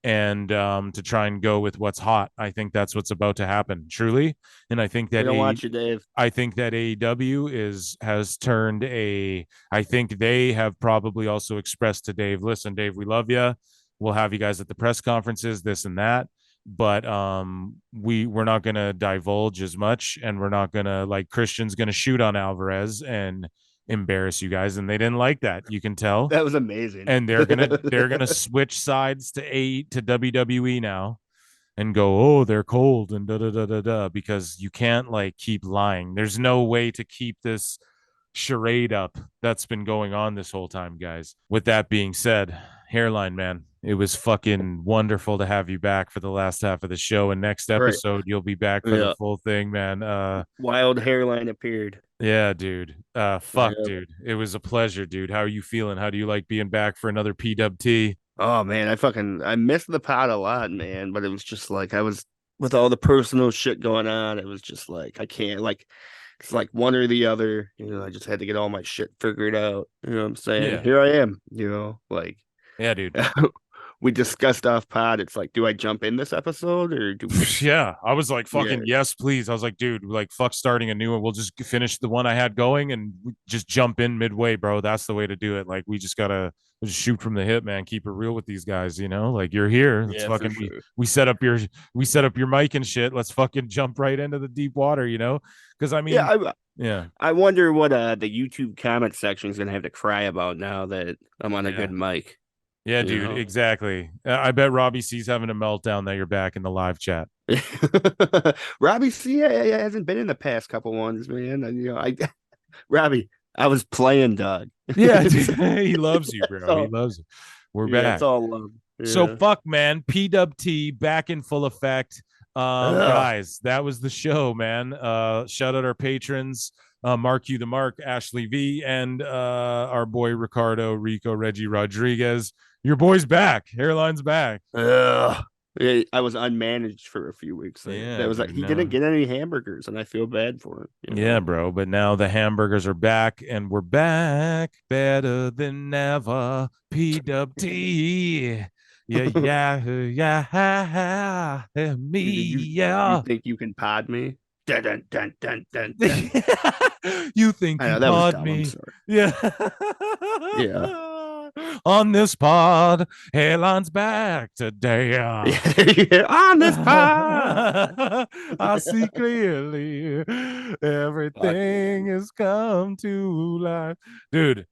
and to try and go with what's hot. I think that's what's about to happen, truly. And I think that I don't want you, Dave. I think that AEW has turned I think they have probably also expressed to Dave, listen, Dave, we love you. We'll have you guys at the press conferences, this and that. But we're not going to divulge as much, and we're not going to, like, Christian's going to shoot on Alvarez and embarrass you guys, and they didn't like that. You can tell. That was amazing. And they're gonna switch sides to WWE now, and go, oh, they're cold and da da da da da, because you can't like keep lying. There's no way to keep this charade up that's been going on this whole time, guys. With that being said, Hairline, man, it was fucking wonderful to have you back for the last half of the show, and next episode you'll be back for the full thing, man. Wild Hairline appeared. Yeah, dude. Dude. It was a pleasure, dude. How are you feeling? How do you like being back for another PWT? Oh man, I missed the pod a lot, man. But it was just like, I was with all the personal shit going on. It was just like, I can't, like, it's like one or the other. You know, I just had to get all my shit figured out. You know what I'm saying? Yeah. Here I am. You know, like, Yeah, dude. we discussed off pod. It's like, do I jump in this episode or do we? Yeah, I was like, fucking yes, please. I was like, dude, like, fuck starting a new one. We'll just finish the one I had going and just jump in midway, bro. That's the way to do it. Like, we just gotta just shoot from the hip, man. Keep it real with these guys, you know. Like, you're here. Let's fucking sure. we set up your mic and shit. Let's fucking jump right into the deep water, you know. Because I mean, I wonder what the YouTube comment section is gonna have to cry about now that I'm on a good mic. Yeah, You dude, know? exactly. I bet Robbie C's having a meltdown that you're back in the live chat. Robbie C hasn't been in the past couple ones, man. And, Robbie, I was playing, dog. Yeah, dude, he loves you, bro. He loves you. We're Yeah, back. it's all love. So Yeah. fuck, man. PWT back in full effect. Guys, that was the show, man. Shout out our patrons, Mark you the Mark, Ashley V, and our boy Ricardo, Rico, Reggie Rodriguez. Your boy's back. Hairline's back. Yeah, I was unmanaged for a few weeks there. Yeah, That was like dude, he no. didn't get any hamburgers, and I feel bad for him. You know? Yeah, bro. But now the hamburgers are back, and we're back better than ever. PWT. Yeah, me, You think you can pod me? Dun, dun, dun, dun, dun, dun. You think I know, you that was pod dumb, me? I'm sorry. Yeah. Yeah. On this pod, Hairline's back today. Yeah, on this pod. I see clearly everything has come to life. Dude,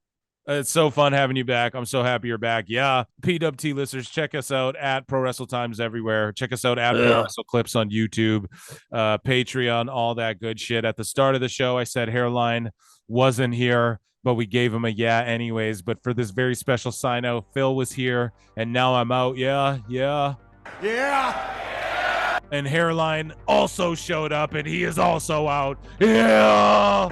it's so fun having you back. I'm so happy you're back. Yeah, PWT listeners, check us out at Pro Wrestle Times everywhere. Check us out at Pro Wrestle Clips on YouTube, Patreon, all that good shit. At the start of the show, I said Hairline wasn't here, but we gave him a yeah anyways. But for this very special sign out, Phil was here, and now I'm out. Yeah. And Hairline also showed up, and he is also out. Yeah.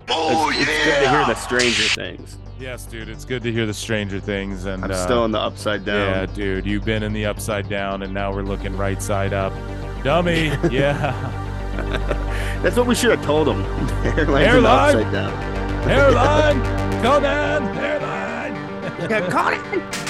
It's good to hear the Stranger Things. Yes, dude, it's good to hear the Stranger Things. And I'm still in the upside down. Yeah, dude, you've been in the upside down, and now we're looking right side up. Dummy. Yeah. That's what we should have told him. Hairline's Hairline? upside down. Hairline. Conan. Hairline. Yeah, caught it.